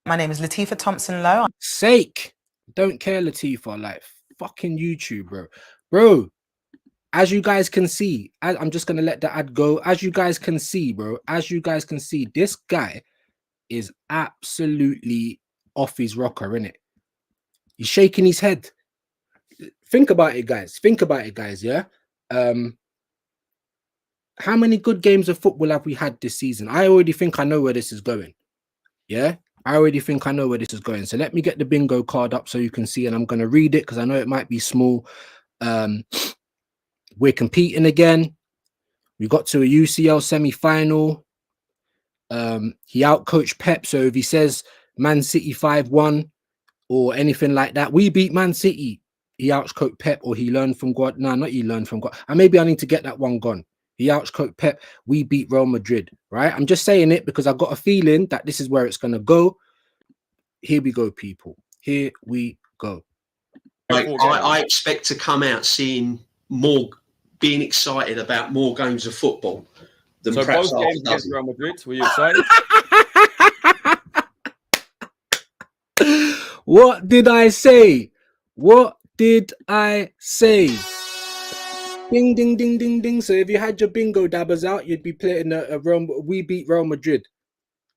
My name is Latifa Thompson-Lowe.
Sake. Don't care, Latifa. Like, fucking YouTube, bro. As you guys can see, I'm just going to let the ad go. As you guys can see, bro, this guy is absolutely off his rocker, innit? He's shaking his head. Think about it, guys. Yeah. How many good games of football have we had this season? I already think I know where this is going. Yeah. So let me get the bingo card up so you can see, and I'm going to read it because I know it might be small. We're competing again. We got to a UCL semi-final. He outcoached Pep. So if he says Man City 5-1 or anything like that, we beat Man City. He outcoached Pep, or he learned from God. No, not he learned from God. And maybe I need to get that one gone. He outcoached Pep. We beat Real Madrid, right? I'm just saying it because I got a feeling that this is where it's going to go. Here we go, people. Here we go.
I expect to come out seeing more, being excited about more games of football than
so
perhaps
both games against Real Madrid. Were you excited?
What did I say? Ding, ding, ding, ding, ding. So if you had your bingo dabbers out, you'd be playing we beat Real Madrid.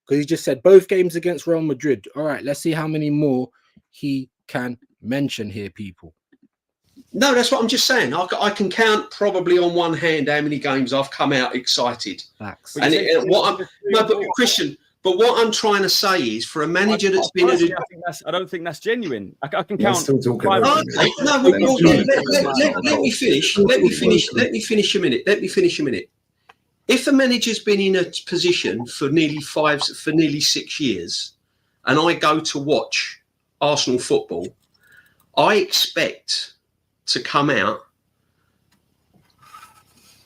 Because he just said both games against Real Madrid. All right, let's see how many more he can mention here, people.
No, that's what I'm just saying. I can count probably on one hand how many games I've come out excited.
Facts.
Christian, but what I'm trying to say is, for a manager that's been,
I don't think that's genuine. I can count.
Let me finish a minute. If a manager's been in a position for nearly 6 years, and I go to watch Arsenal football, I expect to come out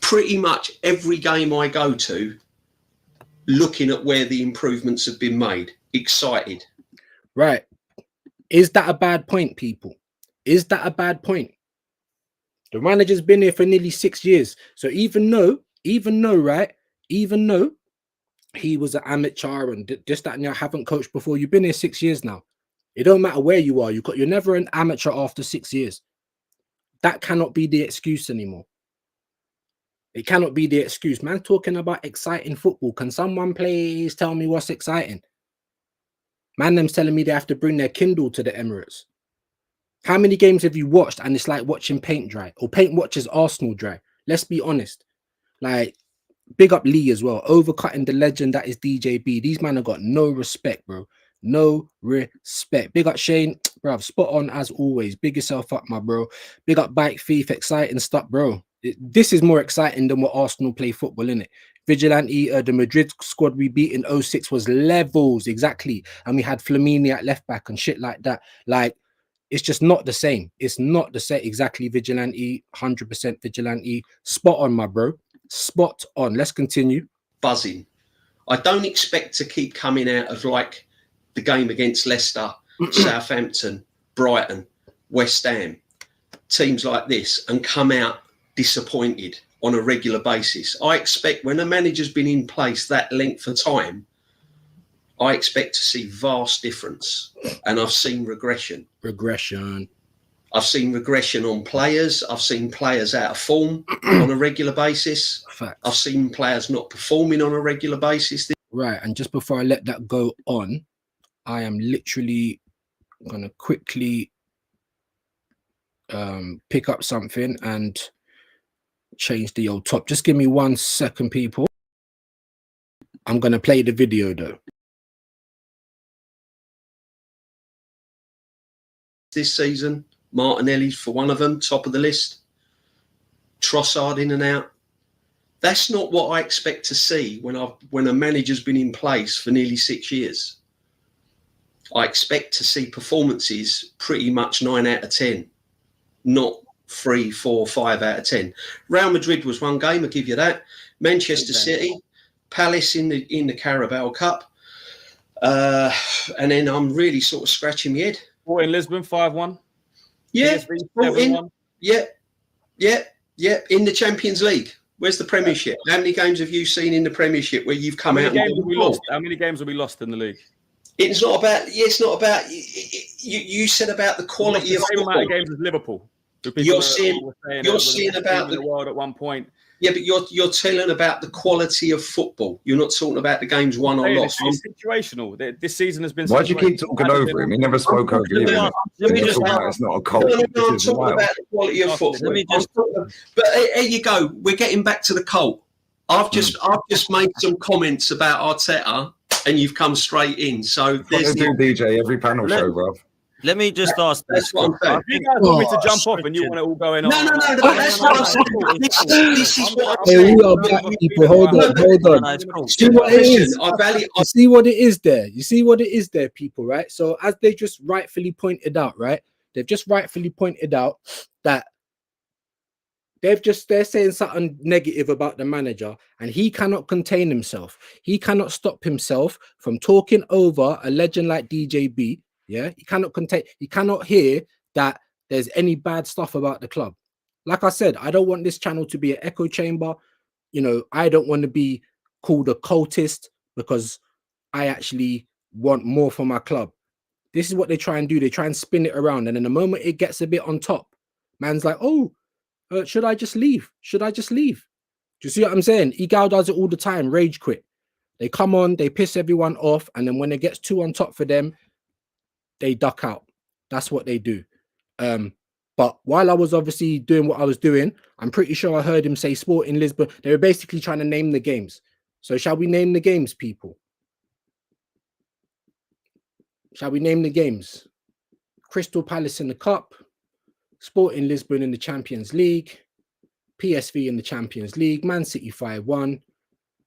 pretty much every game I go to looking at where the improvements have been made, excited.
Right. Is that a bad point, people? Is that a bad point? The manager's been here for nearly 6 years. So even though, right, even though he was an amateur and this, that, and you haven't coached before, you've been here 6 years now. It don't matter where you are. You're never an amateur after 6 years. That cannot be the excuse anymore. It cannot be the excuse. Man, talking about exciting football. Can someone please tell me what's exciting? Man, them's telling me they have to bring their Kindle to the Emirates. How many games have you watched and it's like watching paint dry, or paint watches Arsenal dry? Let's be honest. Like, big up Lee as well, overcutting the legend that is DJB. These men have got no respect, bro. No respect. Big up Shane, bro. Spot on as always. Big yourself up, my bro. Big up Bike Thief. Exciting stuff, bro. This is more exciting than what Arsenal play football, innit? Vigilante, the Madrid squad we beat in 06 was levels, exactly. And we had Flamini at left back and shit like that. Like, it's just not the same. It's not the same. Exactly, Vigilante, 100% Vigilante. Spot on, my bro. Spot on. Let's continue.
Buzzing. I don't expect to keep coming out of like the game against Leicester, Southampton, Brighton, West Ham, teams like this, and come out disappointed on a regular basis. I expect when a manager's been in place that length of time, I expect to see vast difference. And I've seen regression. I've seen regression on players. I've seen players out of form on a regular basis.
Facts.
I've seen players not performing on a regular basis.
Right. And just before I let that go on, I am literally going to quickly pick up something and change the old top. Just give me 1 second, people. I'm going to play the video though.
This season, Martinelli for one of them, top of the list. Trossard in and out. That's not what I expect to see when a manager's been in place for nearly 6 years. I expect to see performances pretty much 9 out of 10, not 3, 4, 5 out of 10. Real Madrid was one game, I'll give you that. Manchester City, Palace in the Carabao Cup. And then I'm really sort of scratching my head.
In Lisbon, 5-1.
Yeah,
PSV, 7-1.
Yeah. In the Champions League. Where's the Premiership? How many games have you seen in the Premiership where you've come out?
How many games have we lost in the league?
It's not about. You said about the quality of
the same
football.
amount of games as Liverpool.
You're seeing about
the world at one point.
Yeah, but you're telling about the quality of football. You're not talking about the games won or lost.
It's situational. This season has been.
Why'd you keep talking over him? He never spoke over you. It's not a cult.
No, I'm talking about the quality of football. But there you go. We're getting back to the cult. I've just made some comments about Arteta, and you've come straight in. So there's
DJ every panel show, bro.
Let me just ask this.
That's what I'm saying.
You guys want me to jump off and you want it all going on?
No, that's what I'm saying. This is what I'm
Hey,
saying.
we are back, people. Hold on. See what it is? You see what it is there? You see what it is there, people, right? So as they just rightfully pointed out, right? They've just rightfully pointed out that they're saying something negative about the manager, and he cannot contain himself. He cannot stop himself from talking over a legend like DJB. Yeah, he cannot hear that there's any bad stuff about the club. Like I said, I don't want this channel to be an echo chamber. You know, I don't want to be called a cultist because I actually want more for my club. This is what they try and do. They try and spin it around. And then the moment it gets a bit on top, man's like, oh, should I just leave? Should I just leave? Do you see what I'm saying? Egal does it all the time, rage quit. They come on, they piss everyone off. And then when it gets too on top for them, they duck out. That's what they do. But while I was obviously doing what I was doing, I'm pretty sure I heard him say Sporting Lisbon. They were basically trying to name the games. So shall we name the games, people? Shall we name the games? Crystal Palace in the Cup, Sporting Lisbon in the Champions League, PSV in the Champions League, Man City 5-1,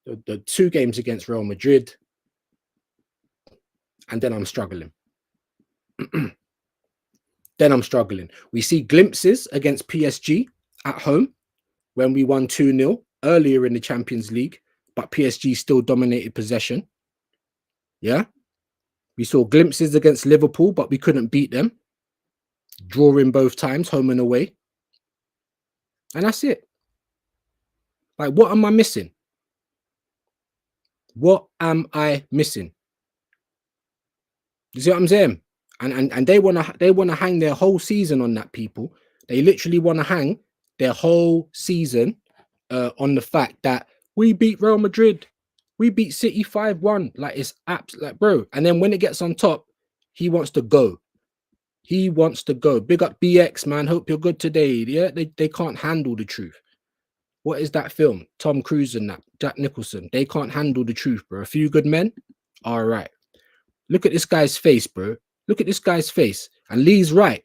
the 2 games against Real Madrid, and then I'm struggling. We see glimpses against PSG at home when we won 2-0 earlier in the Champions League, but PSG still dominated possession. Yeah. We saw glimpses against Liverpool, but we couldn't beat them. Drawing both times, home and away. And that's it. Like, what am I missing? What am I missing? You see what I'm saying? And they wanna hang their whole season on that, people. They literally want to hang their whole season on the fact that we beat Real Madrid, we beat City 5-1. Like, it's like, bro. And then when it gets on top, he wants to go. He wants to go. Big up BX, man. Hope you're good today. Yeah, they can't handle the truth. What is that film? Tom Cruise and that, Jack Nicholson. They can't handle the truth, bro. A Few Good Men. All right. Look at this guy's face, bro. Look at this guy's face. And Lee's right.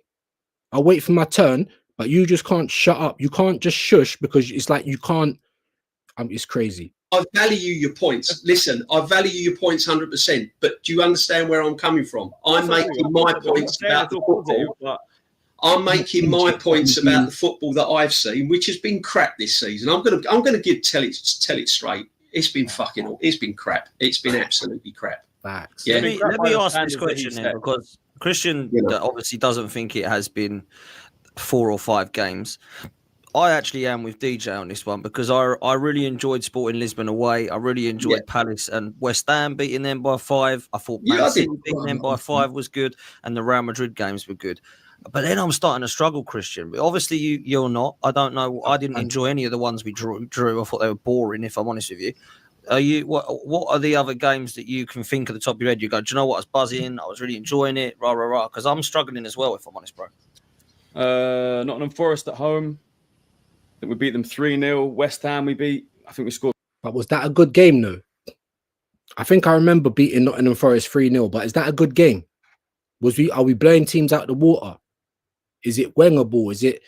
I'll wait for my turn, but you just can't shut up. You can't just shush because it's like you can't. It's crazy.
I value your points. Listen, I value your points 100%. But do you understand where I'm coming from? I'm making my points about the football. I'm making my points about the football that I've seen, which has been crap this season. I'm gonna tell it straight. It's been crap. It's been absolutely crap.
Facts.
Yeah.
Let me ask this question then, because Christian obviously doesn't think it has been 4 or 5 games. I actually am with DJ on this one because I really enjoyed Sporting Lisbon away. I really enjoyed Palace and West Ham beating them by 5. I thought Man City beating them by 5 was good, and the Real Madrid games were good. But then I'm starting to struggle, Christian. But obviously, you're not. I don't know. I didn't enjoy any of the ones we drew. I thought they were boring, if I'm honest with you. Are you? What are the other games that you can think at the top of your head? You go, do you know what? I was buzzing. I was really enjoying it. Rah, rah, rah. Because I'm struggling as well, if I'm honest, bro.
Nottingham Forest at home. I think we beat them 3-0. West Ham we beat. I think we scored.
But was that a good game, though? I think I remember beating Nottingham Forest 3-0. But is that a good game? Are we blowing teams out the water? Is it Wenger ball? Is it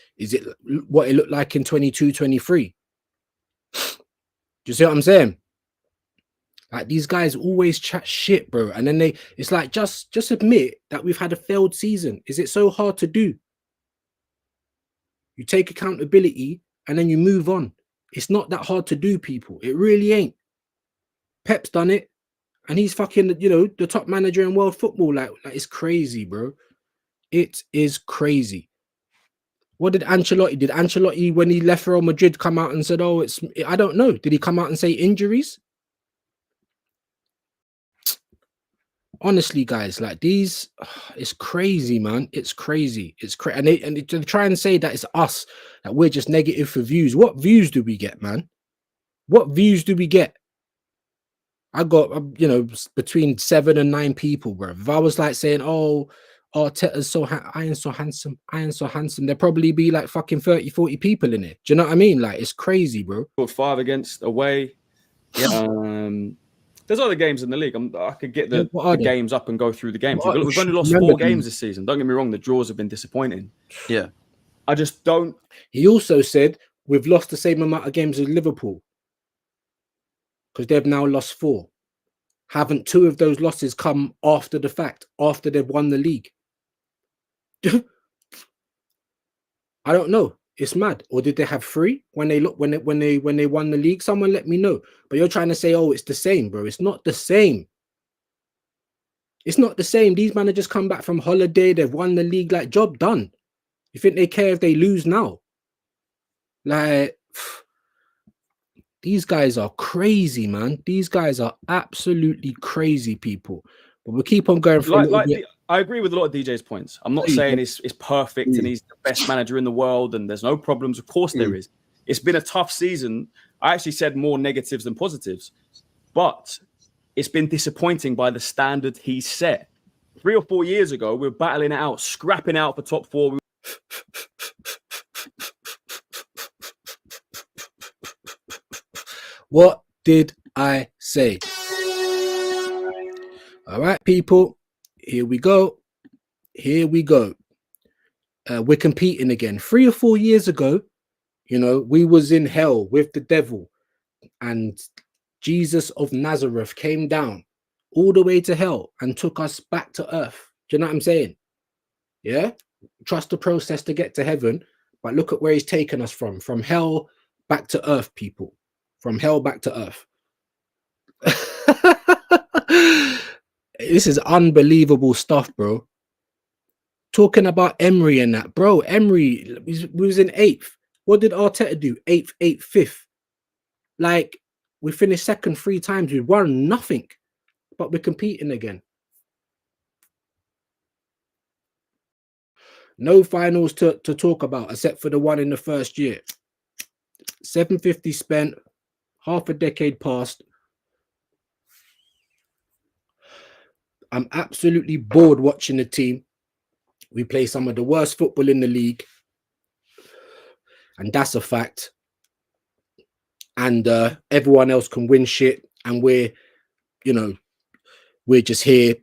what it looked like in 22-23? Do you see what I'm saying? Like, these guys always chat shit, bro. And then it's like, just admit that we've had a failed season. Is it so hard to do? You take accountability and then you move on. It's not that hard to do, people. It really ain't. Pep's done it. And he's fucking, the top manager in world football. Like it's crazy, bro. It is crazy. What did Ancelotti? Did Ancelotti, when he left Real Madrid, come out and said, "Oh, I don't know." Did he come out and say injuries? Honestly, guys, like these, it's crazy, man. It's crazy. It's crazy. And they try and say that it's us, that we're just negative for views. What views do we get, man? What views do we get? I got, between 7 and 9 people, bro. If I was like saying, "Oh, Arteta's Iron's so handsome," there'd probably be like fucking 30, 40 people in it. Do you know what I mean? Like, it's crazy, bro.
Scored 5 against away. Yeah. There's other games in the league. I could get the games up and go through the games. We've only lost 4 games this season. Don't get me wrong, the draws have been disappointing.
Yeah.
I just don't.
He also said we've lost the same amount of games as Liverpool because they've now lost 4. Haven't 2 of those losses come after the fact, after they've won the league? I don't know. It's mad. Or did they have 3 when they won the league? Someone let me know. But you're trying to say, "Oh, it's the same, bro." It's not the same. It's not the same. These managers come back from holiday. They've won the league. Like, job done. You think they care if they lose now? Like, these guys are crazy, man. These guys are absolutely crazy, people. But we'll keep on going for
I agree with a lot of DJ's points. I'm not saying it's perfect and he's the best manager in the world and there's no problems. Of course there is. It's been a tough season. I actually said more negatives than positives, but it's been disappointing by the standard he set. 3 or 4 years ago, we were battling it out, scrapping out for top 4.
What did I say? All right, people. Here we go. We're competing again. 3 or 4 years ago, we was in hell with the devil, and Jesus of Nazareth came down all the way to hell and took us back to earth. Do you know what I'm saying? Yeah. Trust the process to get to heaven, but look at where he's taken us from hell back to earth, people. From hell back to earth. This is unbelievable stuff, bro. Talking about Emery and that, bro. Emery was in 8th, What did Arteta do? 8th, 8th, 5th. Like, we finished second 3 times. We won nothing, but we're competing again. No finals to talk about except for the one in the first year. 750 spent, half a decade passed. I'm absolutely bored watching the team. We play some of the worst football in the league, and that's a fact. And everyone else can win shit, and we're just here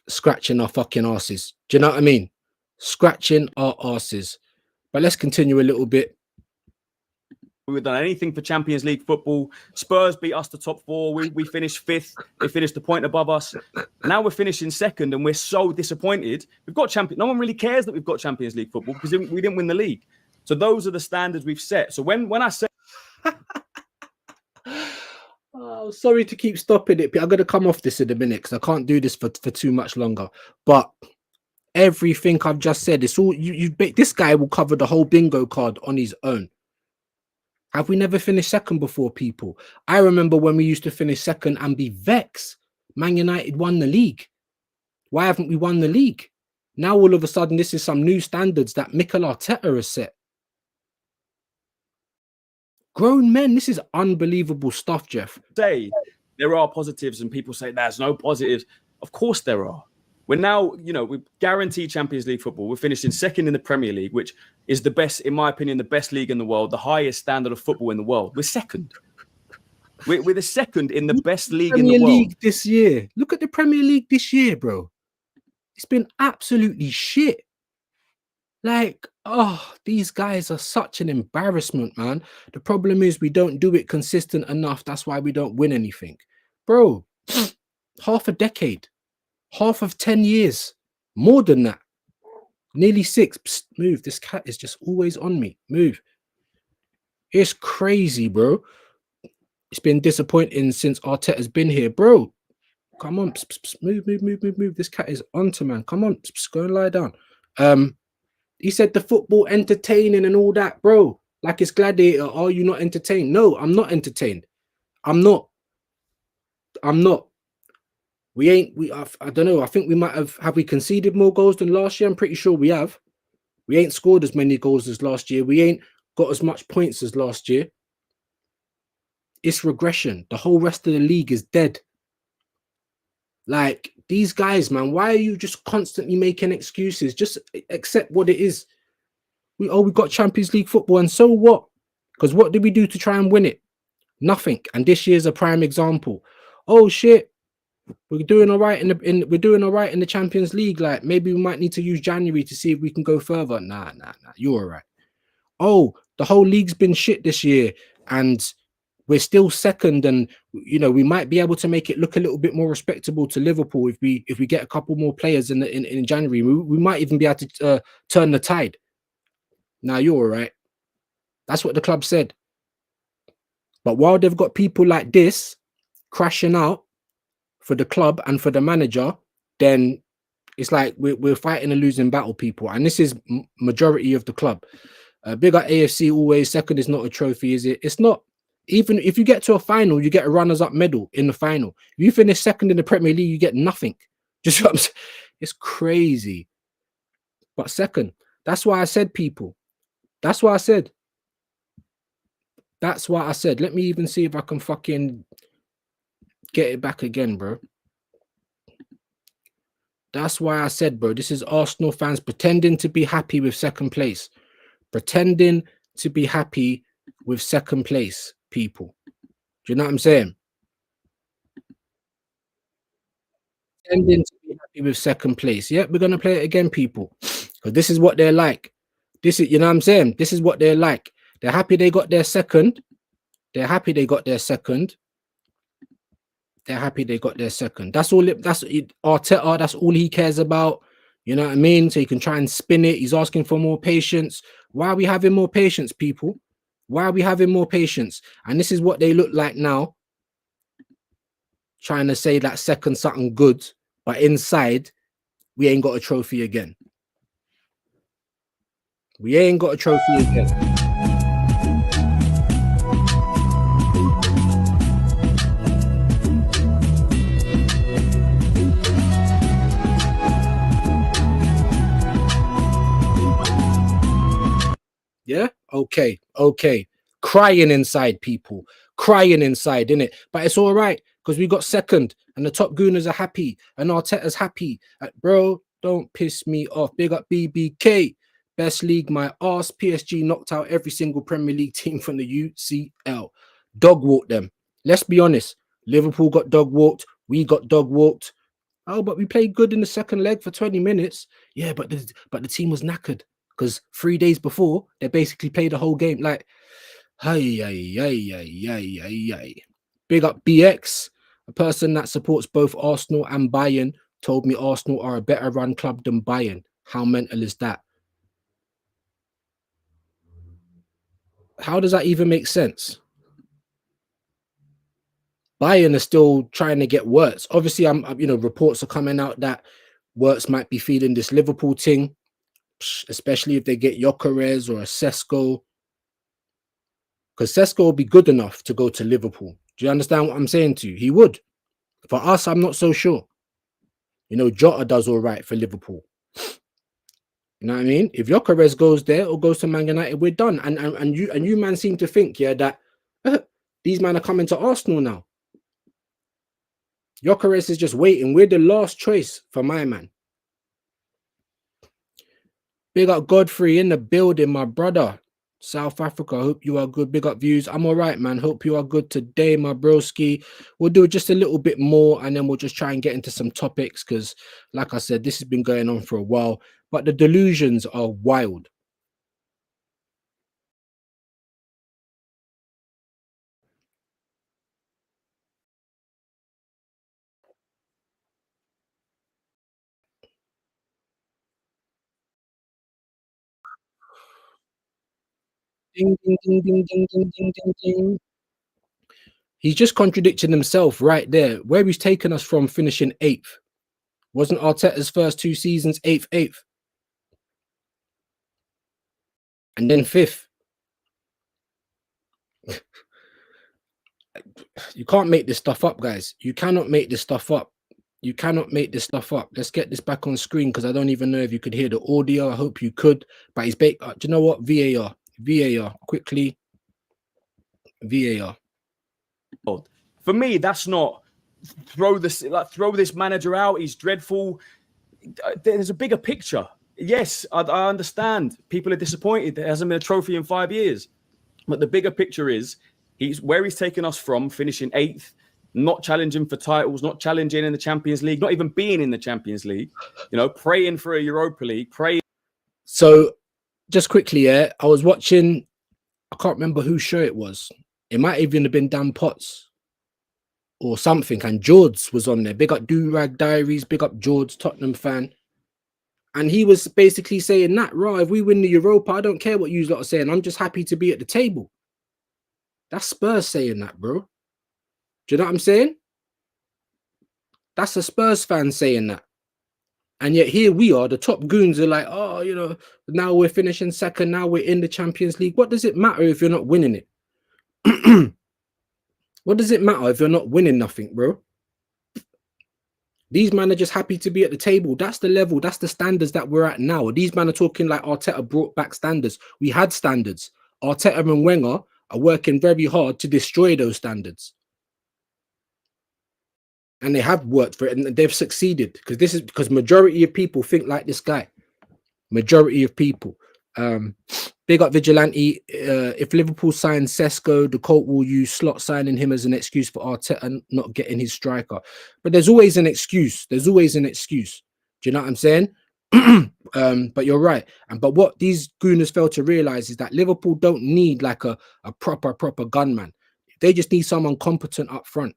scratching our fucking asses. Do you know what I mean? Scratching our asses. But let's continue a little bit.
We've done anything for Champions League football. Spurs beat us to top 4. We finished 5th. They finished a point above us. Now we're finishing 2nd, and we're so disappointed. We've got no one really cares that we've got Champions League football because we didn't win the league. So those are the standards we've set. So when I say,
oh, sorry to keep stopping it, but I'm gonna come off this in a minute because I can't do this for too much longer. But everything I've just said, it's all this guy will cover the whole bingo card on his own. Have we never finished second before, people? I remember when we used to finish second and be vexed. Man United won the league. Why haven't we won the league? Now all of a sudden, this is some new standards that Mikel Arteta has set. Grown men, this is unbelievable stuff, Jeff.
Say there are positives and people say there's no positives. Of course there are. We're now, we guarantee Champions League football. We're finishing 2nd in the Premier League, which is the best, in my opinion, the best league in the world, the highest standard of football in the world. We're 2nd. We're the 2nd in the best league in the world.
League this year. Look at the Premier League this year, bro. It's been absolutely shit. Like, oh, these guys are such an embarrassment, man. The problem is we don't do it consistent enough. That's why we don't win anything. Bro, half a decade. Half of 10 years, more than that, nearly 6. Psst, move. This cat is just always on me. Move. It's crazy, bro. It's been disappointing since Arteta's been here, bro. Come on, psst, psst, psst. Move. This cat is onto, man. Come on, psst, psst, go and lie down. He said the football entertaining and all that, bro. Like it's Gladiator. Are you not entertained? No, I'm not entertained. I'm not. I don't know. I think we might have we conceded more goals than last year? I'm pretty sure we have. We ain't scored as many goals as last year. We ain't got as much points as last year. It's regression. The whole rest of the league is dead. Like, these guys, man, why are you just constantly making excuses? Just accept what it is. We got Champions League football, and so what? Because what did we do to try and win it? Nothing. And this year's a prime example. Oh shit. We're doing all right we're doing all right in the Champions League. Like, maybe we might need to use January to see if we can go further. Nah. You're all right. Oh, the whole league's been shit this year, and we're still 2nd, and we might be able to make it look a little bit more respectable to Liverpool if we get a couple more players in January. We might even be able to turn the tide. Nah, you're all right. That's what the club said. But while they've got people like this crashing out for the club and for the manager, then it's like we're fighting a losing battle, people. And this is majority of the club. Big up AFC always. 2nd is not a trophy, is it? It's not. Even if you get to a final, you get a runners-up medal in the final. If you finish 2nd in the Premier League, you get nothing. Just what I'm saying. It's crazy. But 2nd, that's why I said, people. That's why I said. Let me even see if I can fucking get it back again, bro. That's why I said, bro, this is Arsenal fans pretending to be happy with 2nd place. Pretending to be happy with 2nd place, people. Do you know what I'm saying? Pretending to be happy with 2nd place. Yeah, we're going to play it again, people. Because this is what they're like. This is, you know what I'm saying? This is what they're like. They're happy they got their 2nd. They're happy they got their 2nd. They're happy they got their 2nd. That's all. That's Arteta. That's all he cares about. You know what I mean? So he can try and spin it. He's asking for more patience. Why are we having more patience, people? Why are we having more patience? And this is what they look like now. Trying to say that 2nd something good, but inside we ain't got a trophy again. We ain't got a trophy again. Okay. Crying inside, people. Crying inside, innit? But it's all right because we got second and the top gooners are happy and Arteta's happy. Bro, don't piss me off. Big up BBK. Best league, my arse. PSG knocked out every single Premier League team from the UCL. Dog walked them. Let's be honest. Liverpool got dog walked. We got dog walked. Oh, but we played good in the second leg for 20 minutes. Yeah, but the team was knackered because 3 days before they basically played the whole game. Like, hey. Big up BX, a person that supports both Arsenal and Bayern, told me Arsenal are a better run club than Bayern. How mental is that? How does that even make sense? Bayern are still trying to get Wirtz. Obviously, reports are coming out that Wirtz might be feeding this Liverpool thing, especially if they get Gyökeres or a Sesko. Because Sesko will be good enough to go to Liverpool. Do you understand what I'm saying to you? He would. For us, I'm not so sure. Jota does all right for Liverpool. You know what I mean? If Gyökeres goes there or goes to Man United, we're done. And you man seem to think, yeah, that these men are coming to Arsenal now. Gyökeres is just waiting. We're the last choice for my man. Big up Godfrey in the building, my brother. South Africa, hope you are good. Big up Views. I'm all right, man. Hope you are good today, my broski. We'll do just a little bit more and then we'll just try and get into some topics because, like I said, this has been going on for a while. But the delusions are wild. Ding, ding, ding, ding, ding, ding, ding, ding, ding. He's just contradicting himself right there. Where he's taken us from finishing 8th. Wasn't Arteta's first 2 seasons 8th? And then 5th. You can't make this stuff up, guys. You cannot make this stuff up. You cannot make this stuff up. Let's get this back on screen because I don't even know if you could hear the audio. I hope you could. But he's baked. Do you know what? VAR. Quickly. VAR.
For me, that's not throw this manager out. He's dreadful. There's a bigger picture. Yes, I understand. People are disappointed. There hasn't been a trophy in 5 years. But the bigger picture is he's taken us from finishing 8th, not challenging for titles, not challenging in the Champions League, not even being in the Champions League, praying for a Europa League,
So just quickly, I was watching, I can't remember whose show it was. It might even have been Dan Potts or something. And George was on there. Big up Do-Rag Diaries, big up George, Tottenham fan. And he was basically saying that, right, if we win the Europa, I don't care what you lot are saying. I'm just happy to be at the table. That's Spurs saying that, bro. Do you know what I'm saying? That's a Spurs fan saying that. And yet here we are, the top goons are like, oh, now we're finishing second, now we're in the Champions League. What does it matter if you're not winning it? What does it matter if you're not winning nothing, bro? These men are just happy to be at the table. That's the level. That's the standards that we're at now. These men are talking like Arteta brought back standards. We had standards. Arteta and Wenger are working very hard to destroy those standards. And they have worked for it and they've succeeded because majority of people think like this guy. Majority of people. Big up Vigilante. If Liverpool signs Sesko, the Colt will use slot signing him as an excuse for Arteta not getting his striker. But there's always an excuse. Do you know what I'm saying? But you're right. But what these gooners fail to realize is that Liverpool don't need like a proper gunman. They just need someone competent up front.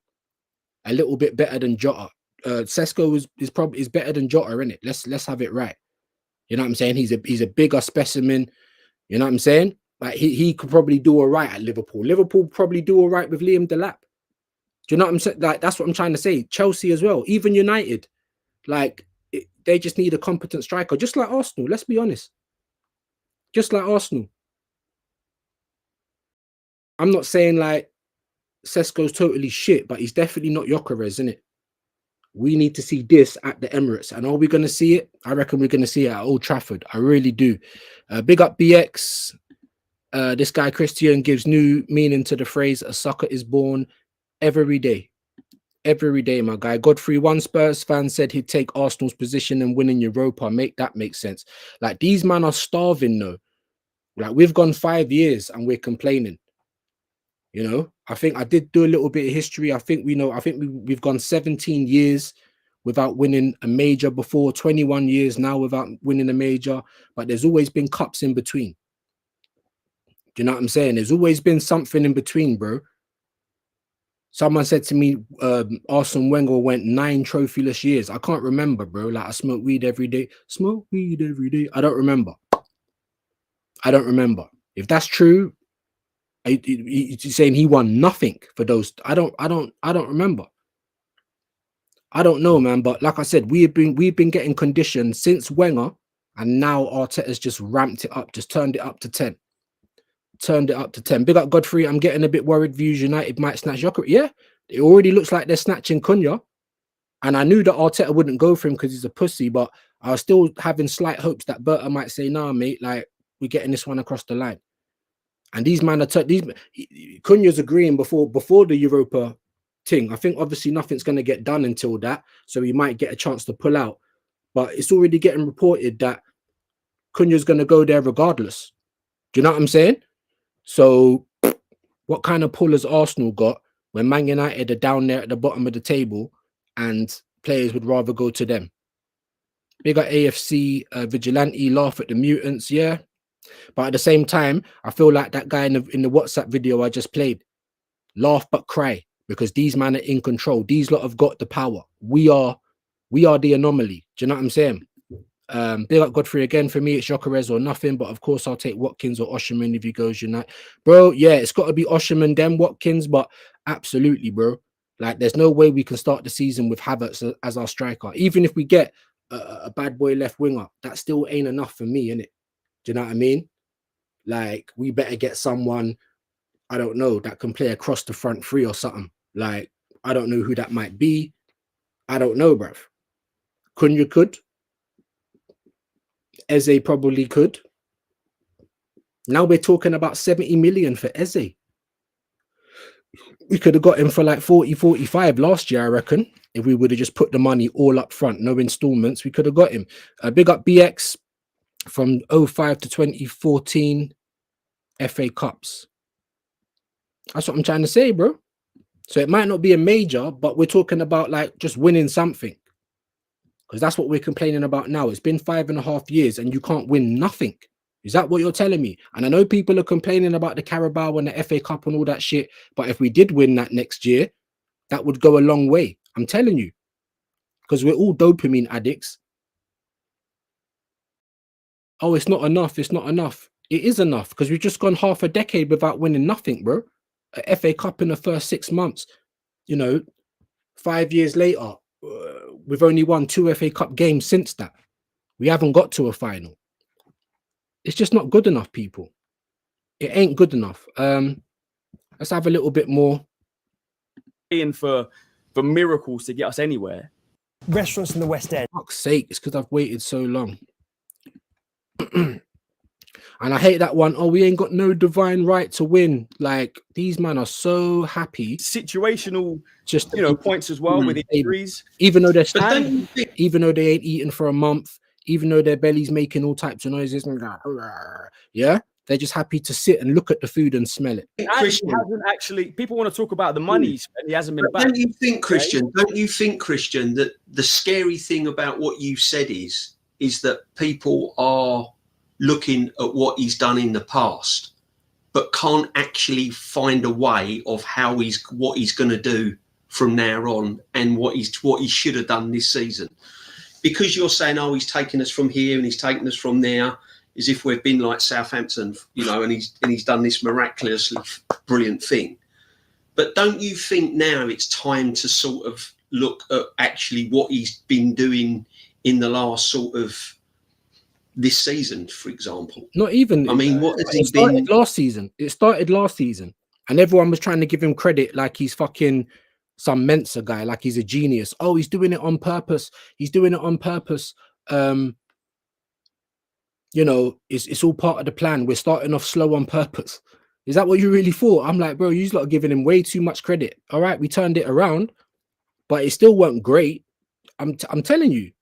A little bit better than Jota. Sesko is better than Jota, innit? Let's have it right. You know what I'm saying? He's a bigger specimen. You know what I'm saying? Like he could probably do all right at Liverpool. Liverpool probably do all right with Liam Delap. Do you know what I'm saying? Like that's what I'm trying to say. Chelsea as well. Even United, they just need a competent striker, just like Arsenal. Let's be honest. Just like Arsenal. I'm not saying like Sesko's totally shit, but he's definitely not Gyökeres, isn't it? We need to see this at the Emirates. And are we going to see it? I reckon we're going to see it at Old Trafford. I really do. Big up BX. This guy Christian gives new meaning to the phrase "a sucker is born every day." Every day, my guy. Godfrey, one Spurs fan, said he'd take Arsenal's position and win in Europa. That makes sense. Like, these men are starving though. Like, we've gone 5 years and we're complaining. You know, I think I did do a little bit of history. I think we've gone 17 years without winning a major before, 21 years now without winning a major, but there's always been cups in between. Do you know what I'm saying? There's always been something in between, bro. Someone said to me, Arsene Wenger went 9 trophyless years. I can't remember, bro. Like, I smoke weed every day. Smoke weed every day. I don't remember. If that's true, you're saying he won nothing for those. I don't remember. I don't know, man. But like I said, we've been getting conditioned since Wenger, and now Arteta's just ramped it up, just turned it up to 10. Big up Godfrey. I'm getting a bit worried. Views United might snatch Joker. Yeah, it already looks like they're snatching Cunha. And I knew that Arteta wouldn't go for him because he's a pussy, but I was still having slight hopes that Berta might say, nah, mate, like, we're getting this one across the line. And these men are Cunha's agreeing before the Europa thing. I think obviously nothing's going to get done until that, so he might get a chance to pull out. But it's already getting reported that Cunha's going to go there regardless. Do you know what I'm saying? So what kind of pull has Arsenal got when Man United are down there at the bottom of the table and players would rather go to them? Big up AFC Vigilante, laugh at the mutants, yeah. But at the same time, I feel like that guy in the WhatsApp video I just played, laugh but cry, because these men are in control. These lot have got the power. We are the anomaly. Do you know what I'm saying? Big up Godfrey again. For me, it's Jokeres or nothing, but of course I'll take Watkins or Osherman if he goes United. Bro, yeah, it's got to be Osherman then Watkins, but absolutely, bro. Like, there's no way we can start the season with Havertz as our striker. Even if we get a bad boy left winger, that still ain't enough for me, innit? Do you know what I mean? Like, we better get someone, I don't know, that can play across the front three or something. Like, I don't know who that might be. I don't know, bruv. Cunha could. Eze probably could. Now we're talking about 70 million for Eze. We could have got him for like 40, 45 last year, I reckon. If we would have just put the money all up front, no installments, we could have got him. Big up BX from 05 to 2014 FA Cups. That's what I'm trying to say, bro. So it might not be a major, but we're talking about like just winning something. Because that's what we're complaining about now. It's been 5.5 years and you can't win nothing. Is that what you're telling me? And I know people are complaining about the Carabao and the FA Cup and all that shit. But if we did win that next year, that would go a long way. I'm telling you. Because we're all dopamine addicts. Oh, it's not enough. It's not enough. It is enough because we've just gone half a decade without winning nothing, bro. A FA Cup in the first 6 months. You know, 5 years later, we've only won 2 FA Cup games since that. We haven't got to a final. It's just not good enough, people. It ain't good enough. Let's have a little bit more.
For miracles to get us anywhere.
Restaurants in the West End.
For fuck's sake, it's because I've waited so long. And I hate that one. Oh, we ain't got no divine right to win. Like, these men are so happy.
Situational,
just
points as well with injuries.
Even though they're standing, even though they ain't eaten for a month, even though their belly's making all types of noises, yeah, they're just happy to sit and look at the food and smell it.
Christian
hasn't actually. People want to talk about the money, and he hasn't been back.
Don't you think, Christian? Don't you think, Christian, that the scary thing about what you said is that people are looking at what he's done in the past, but can't actually find a way of what he's going to do from now on and what he should have done this season. Because you're saying, oh, he's taken us from here and he's taken us from there, as if we've been like Southampton, and he's done this miraculously brilliant thing. But don't you think now it's time to sort of look at actually what he's been doing in the last sort of this season, for example?
Not even.
I mean, what has he
been?
Last
season. It started last season, and everyone was trying to give him credit like he's fucking some Mensa guy, like he's a genius. Oh, he's doing it on purpose. He's doing it on purpose. you know, it's all part of the plan. We're starting off slow on purpose. Is that what you really thought? I'm like, bro, you lot are giving him way too much credit. All right, we turned it around, but it still wasn't great. I'm telling you.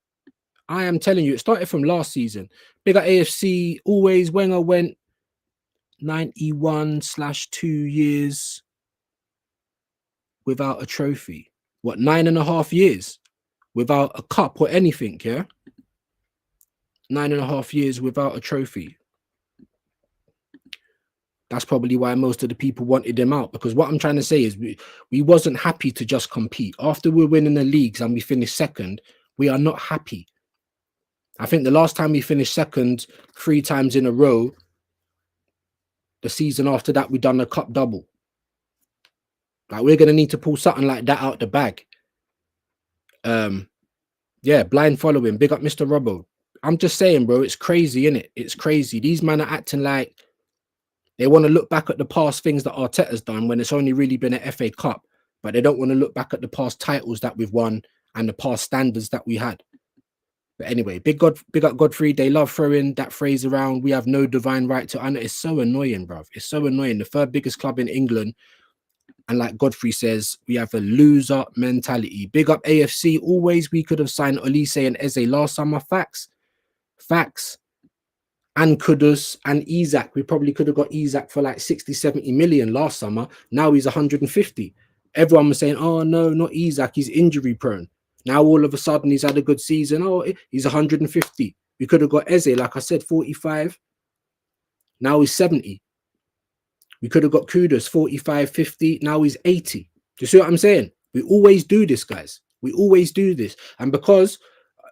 I am telling you, it started from last season. Big at AFC, always Wenger went 91/2 years without a trophy. What, 9.5 years without a cup or anything, yeah? 9.5 years without a trophy. That's probably why most of the people wanted him out, because what I'm trying to say is we wasn't happy to just compete. After we're winning the leagues and we finished second, we are not happy. I think the last time we finished second 3 times in a row, the season after that, we done a cup double. Like, we're going to need to pull something like that out the bag. Yeah, blind following. Big up Mr. Robbo. I'm just saying, bro, it's crazy, innit? It's crazy. These men are acting like they want to look back at the past things that Arteta's done when it's only really been an FA Cup, but they don't want to look back at the past titles that we've won and the past standards that we had. But anyway, big up Godfrey. They love throwing that phrase around. We have no divine right to honor. It's so annoying, bruv. It's so annoying. The third biggest club in England. And like Godfrey says, we have a loser mentality. Big up AFC. Always, we could have signed Olise and Eze last summer. Facts. And Kudus and Isak. We probably could have got Isak for like 60, 70 million last summer. Now he's 150. Everyone was saying, oh no, not Isak. He's injury prone. Now all of a sudden he's had a good season. Oh, he's 150. We could have got Eze, like I said, 45. Now he's 70. We could have got Kudus, 45, 50. Now he's 80. Do you see what I'm saying? We always do this, guys. We always do this. And because,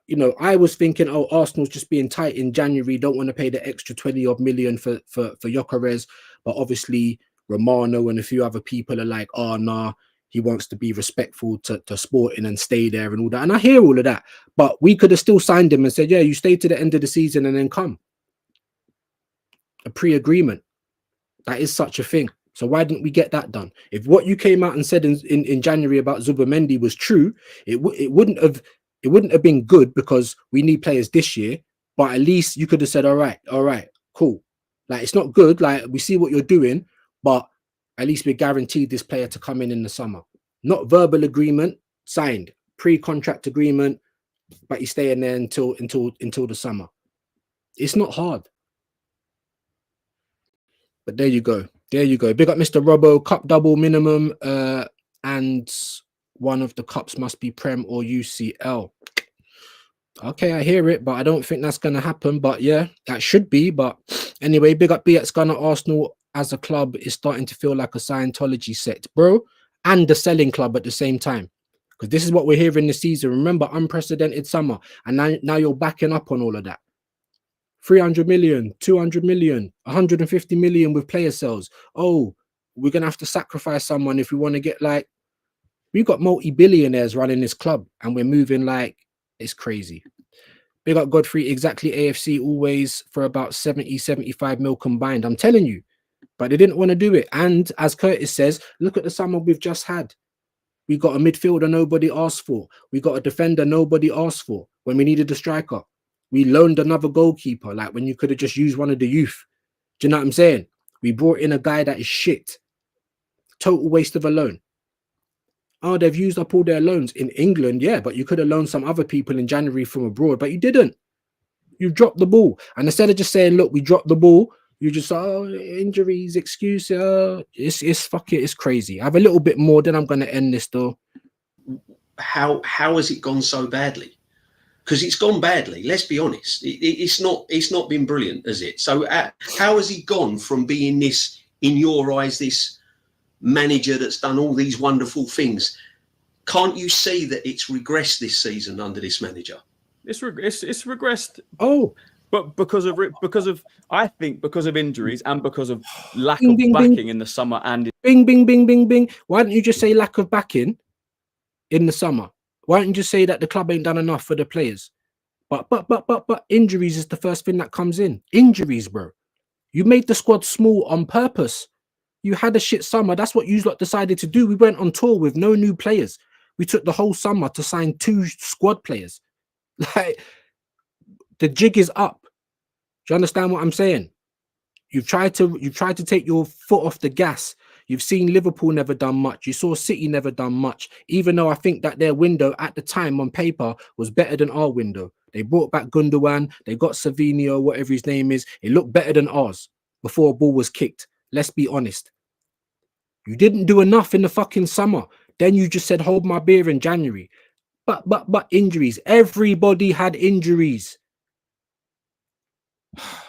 you know, I was thinking, oh, Arsenal's just being tight in January, don't want to pay the extra 20 odd million for Gyökeres. But obviously Romano and a few other people are like, oh, nah, he wants to be respectful to Sporting and stay there and all that. And I hear all of that. But we could have still signed him and said, yeah, you stay to the end of the season and then come. A pre-agreement. That is such a thing. So why didn't we get that done? If what you came out and said in January about Zubimendi was true, it wouldn't have been good because we need players this year. But at least you could have said, all right, cool. Like, it's not good. Like, we see what you're doing, but at least we're guaranteed this player to come in the summer. Not verbal agreement, signed. Pre-contract agreement, but he's staying there until the summer. It's not hard. But there you go. There you go. Big up Mr. Robbo. Cup double minimum. And one of the cups must be Prem or UCL. Okay, I hear it, but I don't think that's going to happen. But yeah, that should be. But anyway, big up BX Gunner. Arsenal as a club is starting to feel like a Scientology sect, bro. And the selling club at the same time. Because this is what we're hearing this season. Remember, unprecedented summer. And now you're backing up on all of that. 300 million, 200 million, 150 million with player sales. Oh, we're going to have to sacrifice someone if we want to get like... We've got multi-billionaires running this club and we're moving like... It's crazy. Big up Godfrey. Exactly. AFC always for about 70, 75 mil combined. I'm telling you. But they didn't want to do it. And as Curtis says, look at the summer we've just had. We got a midfielder nobody asked for. We got a defender nobody asked for when we needed a striker. We loaned another goalkeeper, like when you could have just used one of the youth. Do you know what I'm saying? We brought in a guy that is shit. Total waste of a loan. Oh, they've used up all their loans in England. Yeah, but you could have loaned some other people in January from abroad, but you didn't. You dropped the ball. And instead of just saying, look, we dropped the ball, you just, oh, injuries, excuse. It's fuck it. It's crazy. I have a little bit more, then I'm going to end this though.
How has it gone so badly? Because it's gone badly. Let's be honest. It's not been brilliant, has it? So how has he gone from being this, in your eyes, this manager that's done all these wonderful things? Can't you see that it's regressed this season under this manager?
It's regressed.
Oh,
but because of injuries and because of lack of backing in the summer and
bing. Why don't you just say lack of backing in the summer? Why don't you just say that the club ain't done enough for the players? But injuries is the first thing that comes in. Injuries, bro. You made the squad small on purpose. You had a shit summer. That's what you lot decided to do. We went on tour with no new players. We took the whole summer to sign 2 squad players. Like, the jig is up. you understand what I'm saying? You've tried to take your foot off the gas. You've seen Liverpool never done much. You saw City never done much, even though I think that their window at the time on paper was better than our window. They brought back Gundogan. They got Savinho, whatever his name is. It looked better than ours before a ball was kicked. Let's be honest. You didn't do enough in the fucking summer. Then you just said, hold my beer in January. But injuries. Everybody had injuries.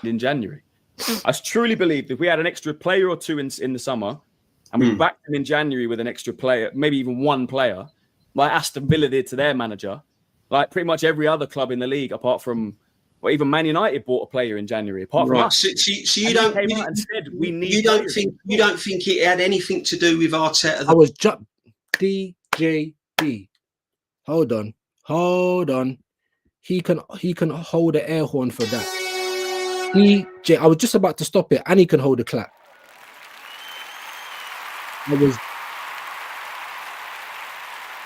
In January. I truly believe if we had an extra player or two in the summer and we backed them in January with an extra player, maybe even one player, like Aston Villa did to their manager, like pretty much every other club in the league, apart from, well, even Man United bought a player in January. Apart from us.
So you don't think it had anything to do with Arteta?
I was just DJB. Hold on. He can hold an air horn for that. DJ, I was just about to stop it, and he can hold a clap. I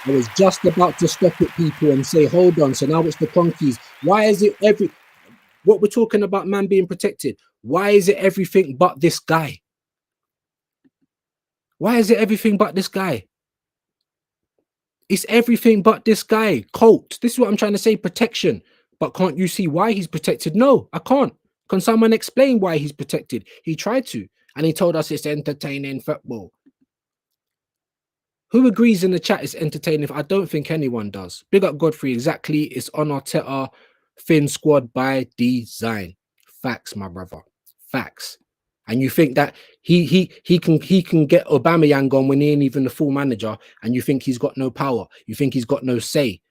was just about to stop it, people, and say, hold on. So now it's the Conkeys. Why is it what we're talking about, man being protected? Why is it everything but this guy? Why is it everything but this guy? It's everything but this guy. Colt. This is what I'm trying to say. Protection. But can't you see why he's protected? No, I can't. Can someone explain why he's protected? He tried to, and he told us it's entertaining football. Who agrees in the chat it's entertaining? I don't think anyone does. Big up Godfrey. Exactly. It's on Arteta Finn squad by design. Facts, my brother. Facts. And you think that he can get Aubameyang on when he ain't even the full manager, and you think he's got no power. You think he's got no say.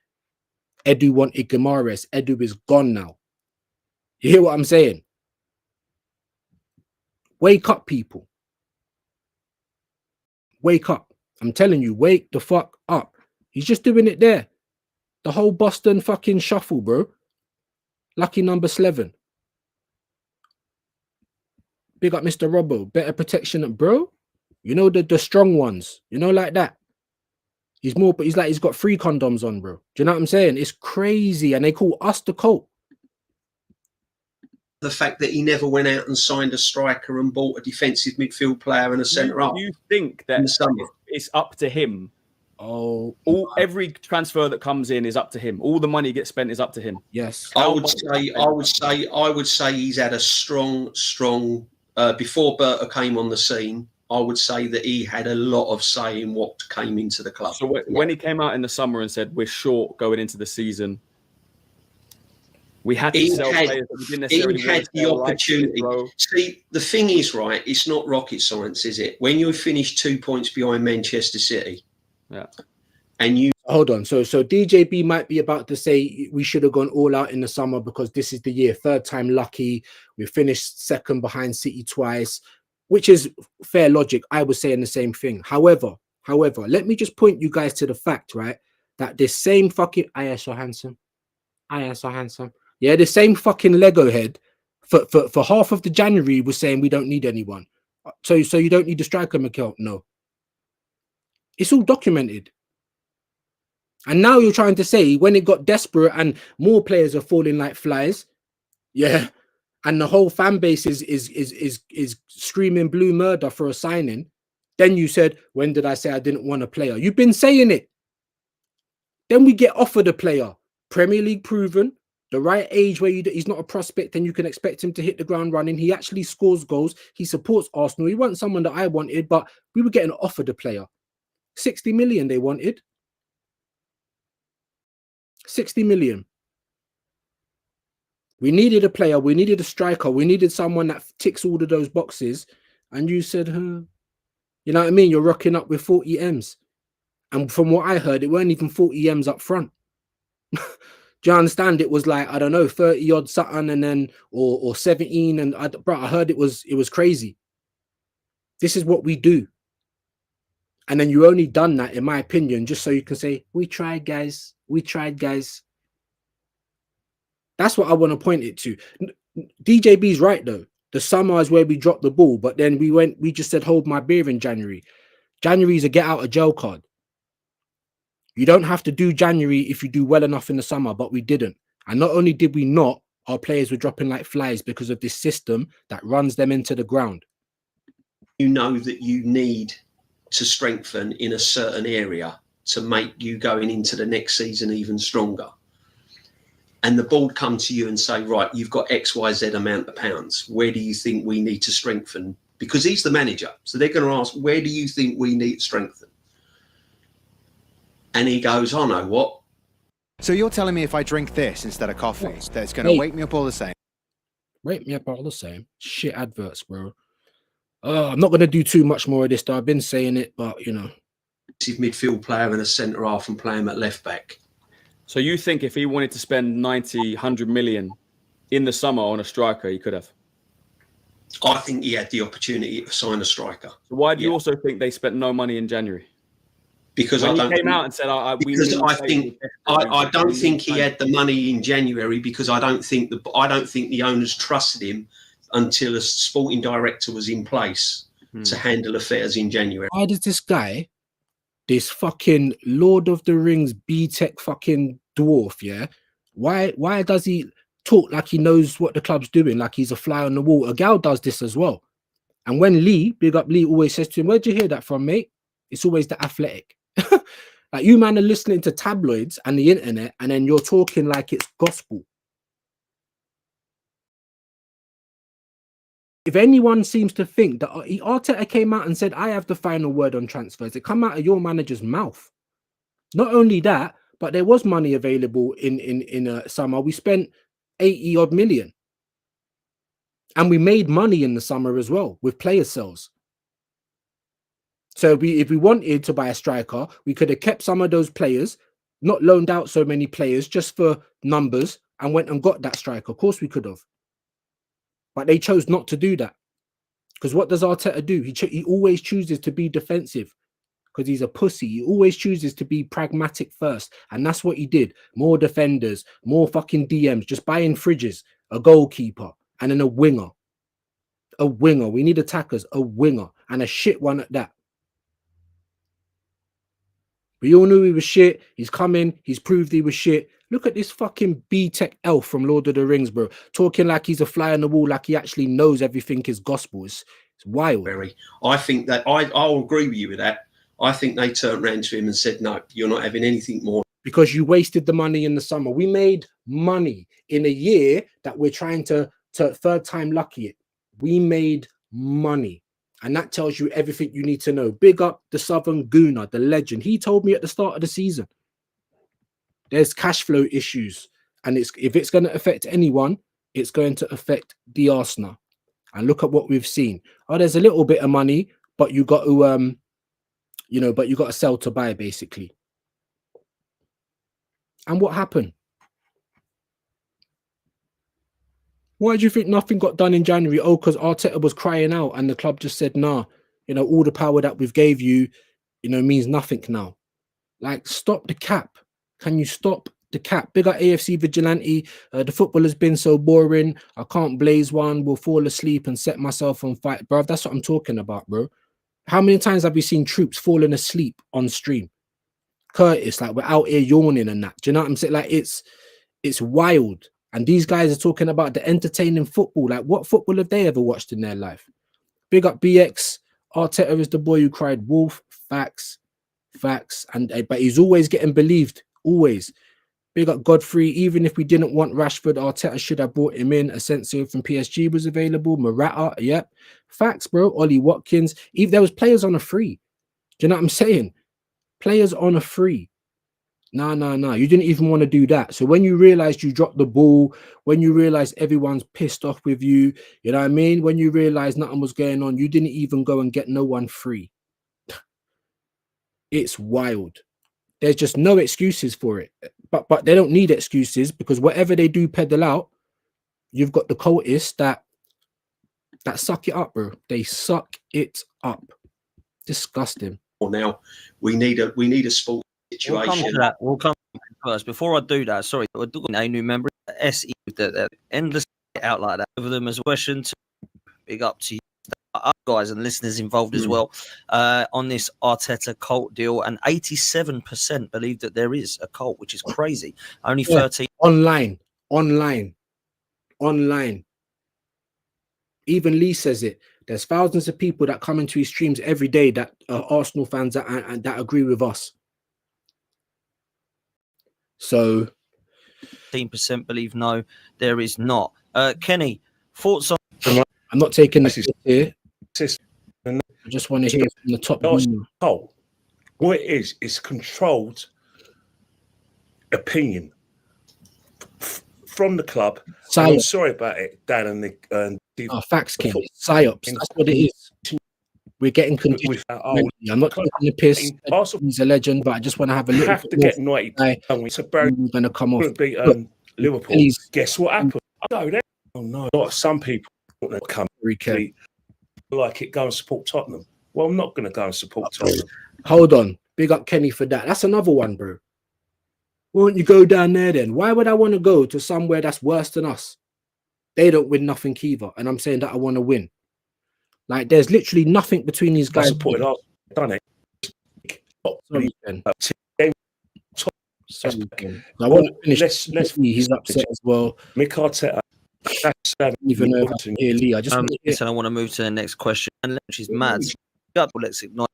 Edu wanted Guimaraes. Edu is gone now. You hear what I'm saying? Wake up, people. Wake up. I'm telling you, wake the fuck up. He's just doing it there. The whole Boston fucking shuffle, bro. Lucky number 11. Big up Mr. Robbo. Better protection, bro. You know the strong ones. You know, like that. He's like he's got 3 condoms on, bro. Do you know what I'm saying? It's crazy. And they call us the cult.
The fact that he never went out and signed a striker and bought a defensive midfield player and a centre half.
You think that it's up to him? Every transfer that comes in is up to him. All the money gets spent is up to him.
Yes.
I would say he's had a strong before Berta came on the scene. I would say that he had a lot of say in what came into the club.
So when he came out in the summer and said we're short going into the season, we had to sell players that we didn't necessarily
had the opportunity. See, the thing is, right, it's not rocket science, is it? When you finish 2 points behind Manchester City, and you
hold on. So DJB might be about to say we should have gone all out in the summer because this is the year. 3rd time lucky. We finished 2nd behind City twice, which is fair logic. I was saying the same thing. However, let me just point you guys to the fact, right, that this same fucking I am so handsome. Yeah, the same fucking Lego head for half of the January was saying we don't need anyone. So you don't need the striker, Mikel? No. It's all documented. And now you're trying to say when it got desperate and more players are falling like flies, yeah, and the whole fan base is screaming blue murder for a signing, then you said, when did I say I didn't want a player? You've been saying it. Then we get offered a player, Premier League proven, the right age where he's not a prospect and you can expect him to hit the ground running. He actually scores goals. He supports Arsenal. He wasn't someone that I wanted, but we were getting offered a player. 60 million they wanted. 60 million. We needed a player. We needed a striker. We needed someone that ticks all of those boxes. And you said, you know what I mean? You're rocking up with 40 M's. And from what I heard, it weren't even 40 M's up front. Do you understand? It was like, I don't know, 30 odd something and then, or 17. And I heard it was crazy. This is what we do. And then you only done that, in my opinion, just so you can say, we tried, guys. We tried, guys. That's what I want to point it to. DJB's right, though. The summer is where we dropped the ball, but then we just said, hold my beer in January. January's a get out of jail card. You don't have to do January if you do well enough in the summer, but we didn't. And not only did we not, our players were dropping like flies because of this system that runs them into the ground.
You know that you need to strengthen in a certain area to make you going into the next season even stronger. And the board come to you and say, right, you've got XYZ amount of pounds. Where do you think we need to strengthen? Because he's the manager. So they're going to ask, where do you think we need to strengthen? And he goes, I know what.
So you're telling me if I drink this instead of coffee, that it's going to wake me up all the same?
Wake me up all the same. Shit adverts, bro. I'm not going to do too much more of this, though. I've been saying it, but, you know.
Midfield player and a centre half and play him at left back.
So you think if he wanted to spend 90, 100 million in the summer on a striker, he could have?
I think he had the opportunity to sign a striker.
So why do you also think they spent no money in January?
Because
when
I don't
he came out and said, I
don't think he had the money in January because I don't think the owners trusted him until a sporting director was in place to handle affairs in January.
Why does this guy, this fucking Lord of the Rings B-Tech fucking dwarf, yeah? Why does he talk like he knows what the club's doing, like he's a fly on the wall? A gal does this as well. And when Lee, big up Lee, always says to him, where'd you hear that from, mate? It's always the Athletic. Like, you man are listening to tabloids and the internet, and then you're talking like it's gospel. If anyone seems to think that Arteta came out and said, I have the final word on transfers, it come out of your manager's mouth. Not only that, but there was money available in summer. We spent 80 odd million. And we made money in the summer as well with player sales. So if we wanted to buy a striker, we could have kept some of those players, not loaned out so many players just for numbers, and went and got that striker. Of course we could have. But they chose not to do that. Because what does Arteta do? He always chooses to be defensive because he's a pussy. He always chooses to be pragmatic first. And that's what he did. More defenders, more fucking DMs, just buying fridges, a goalkeeper, and then a winger. A winger. We need attackers, a winger, and a shit one at that. We all knew he was shit. He's coming. He's proved he was shit. Look at this fucking B-Tech elf from Lord of the Rings, bro. Talking like he's a fly on the wall, like he actually knows everything is gospel. It's wild.
I think that I'll agree with you with that. I think they turned around to him and said, no, you're not having anything more.
Because you wasted the money in the summer. We made money in a year that we're trying to third time lucky it. We made money. And that tells you everything you need to know. Big up the Southern Gooner, the legend. He told me at the start of the season, there's cash flow issues. And if it's going to affect anyone, it's going to affect the Arsenal. And look at what we've seen. Oh, there's a little bit of money, but you got to, but you got to sell to buy, basically. And what happened? Why do you think nothing got done in January? Oh, because Arteta was crying out and the club just said, nah, all the power that we've gave you, means nothing now. Like, stop the cap. Can you stop the cap? Big up AFC Vigilante. The football has been so boring. I can't blaze one. Will fall asleep and set myself on fire. Bro, that's what I'm talking about, bro. How many times have we seen troops falling asleep on stream? Curtis, like, we're out here yawning and that. Do you know what I'm saying? Like, it's wild. And these guys are talking about the entertaining football. Like, what football have they ever watched in their life? Big up BX. Arteta is the boy who cried wolf. Facts. But he's always getting believed. Always. Big up Godfrey. Even if we didn't want Rashford, Arteta should have brought him in. Asensio from PSG was available. Morata, yep. Facts, bro. Ollie Watkins. Even there was players on a free. Do you know what I'm saying? Players on a free. No. You didn't even want to do that. So when you realized you dropped the ball, when you realized everyone's pissed off with you, you know what I mean? When you realized nothing was going on, you didn't even go and get no one free. It's wild. There's just no excuses for it. But they don't need excuses because whatever they do peddle out, you've got the cultists that suck it up, bro. They suck it up. Disgusting.
Now we need a sport situation.
We'll come to that. We'll come first. Before I do that, sorry, we're doing a new member, SE, that endless out like that over them as a question. To big up to you guys and listeners involved as well on this Arteta cult deal, and 87% believe that there is a cult, which is crazy. Only 13
online. online. Even Lee says it. There's thousands of people that come into his streams every day that are Arsenal fans and that agree with us. So
15% believe no, there is not. Kenny, thoughts on?
I'm not taking this here. I just want to hear from the top.
What it is, it's controlled opinion from the club. I'm sorry about it, Dan and Nick.
Facts, King. Psyops. That's what it is. We're getting conditioned. I'm not taking the piss. He's a legend, but I just want to have a little.
Have to get 90. It's going
to come off.
Beat Liverpool. Guess what happened? Oh no! Some people come like it. Go and support Tottenham. Well, I'm not going to go and support Tottenham.
Hold on. Big up Kenny for that. That's another one, bro. Why don't you go down there then? Why would I want to go to somewhere that's worse than us? They don't win nothing either. And I'm saying that I want to win. Like, there's literally nothing between these guys.
I've done it.
Sorry, Ben. Sorry, Ben. I want to finish. He's upset as well.
Mick Arteta.
Even though I can hear Lee. I just
I want to move to the next question. And she's mad. Let's ignite.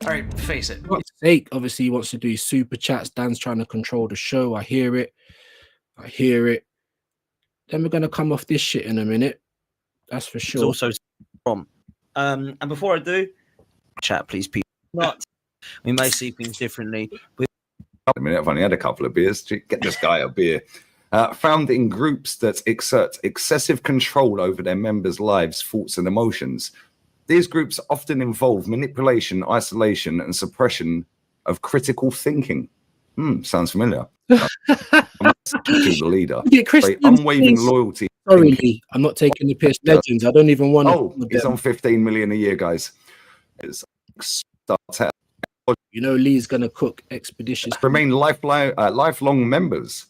Sorry, face it.
For God's sake, obviously he wants to do his super chats. Dan's trying to control the show. I hear it. Then we're gonna come off this shit in a minute. That's for sure.
It's also from. And before I do, chat, please, people. We may see things differently.
A minute, I've only had a couple of beers. Get this guy a beer. Found in groups that exert excessive control over their members' lives, thoughts, and emotions. These groups often involve manipulation, isolation, and suppression of critical thinking. Sounds familiar. To the leader. Unwavering loyalty.
Sorry, Lee. I'm not taking the piss. Legends. I don't even want to.
Oh, he's on 15 million a year, guys. It's
you know, Lee's gonna cook expeditious.
Remain lifelong members.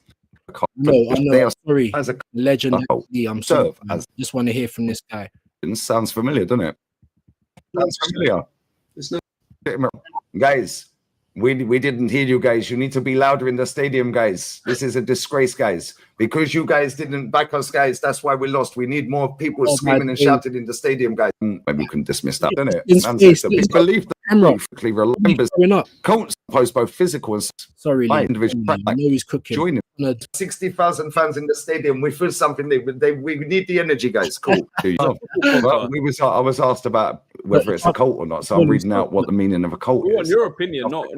No, I know. Sorry,
as a
legend. Lee, I'm sorry. Just want to hear from this guy.
Sounds familiar, doesn't it? Sounds familiar. Guys, we didn't hear you guys. You need to be louder in the stadium, guys. This is a disgrace, guys. Because you guys didn't back us, guys. That's why we lost. We need more people screaming and shouting in the stadium, guys. Maybe we can dismiss that, isn't it? Believe that remembers Colts post both physical and individual.
I know he's cooking.
Join him. 60,000 fans in the stadium. We feel something. We need the energy, guys. Cool. I was asked about whether it's a cult or not, so I'm reading out what the meaning of a cult is.
Your opinion, not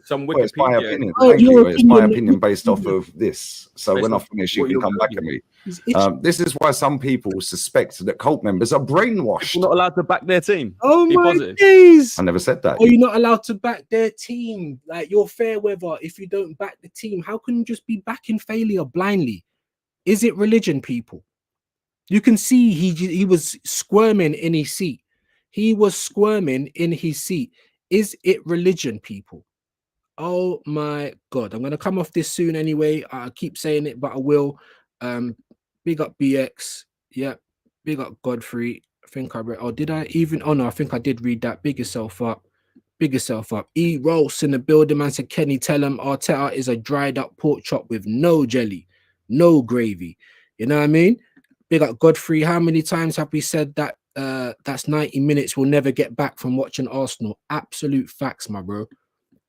some Wikipedia.
It's my opinion. Thank you. It's my opinion based off of this. So when I finish, you can come back at me. This is why some people suspect that cult members are brainwashed.
You're not allowed to back their team.
Oh my days!
I never said that.
Oh, you're not allowed to back their team. Like, you're fair weather if you don't back the team. How can you just be backing failure blindly? Is it religion, people? You can see he was squirming in his seat. He was squirming in his seat. Is it religion, people? Oh my God. I'm going to come off this soon anyway. I keep saying it, but I will. Big up BX. Yeah. Big up Godfrey. I think I read. Oh, did I even? Oh no, I think I did read that. Big yourself up. Big yourself up. E. Rolls in the building, man. Said Kenny, tell him Arteta is a dried up pork chop with no jelly, no gravy. You know what I mean? Big up Godfrey. How many times have we said that? That's 90 minutes we'll never get back from watching Arsenal. Absolute facts, my bro.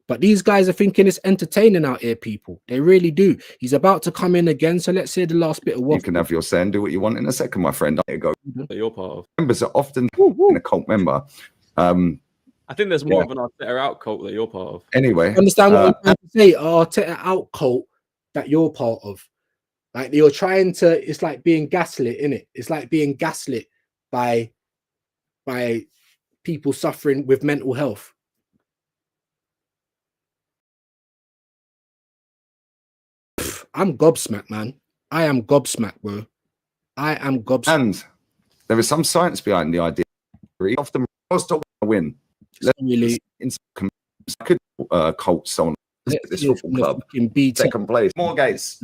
But these guys are thinking it's entertaining out here, people. They really do. He's about to come in again. So let's hear the last bit of what
you can have your say and do what you want in a second, my friend. There you go.
That you're part of.
Members are often in a cult member.
I think there's more of an Arteta out cult that you're part of.
Anyway,
understand what I'm trying to say? Arteta out cult that you're part of. Like, you're trying to. It's like being gaslit, innit? It's like being gaslit by people suffering with mental health. I'm gobsmacked, man. I am gobsmacked, bro. I am gobsmacked.
And there is some science behind the idea. Often was to win.
Really,
Colts on this football club. Second place. More guys.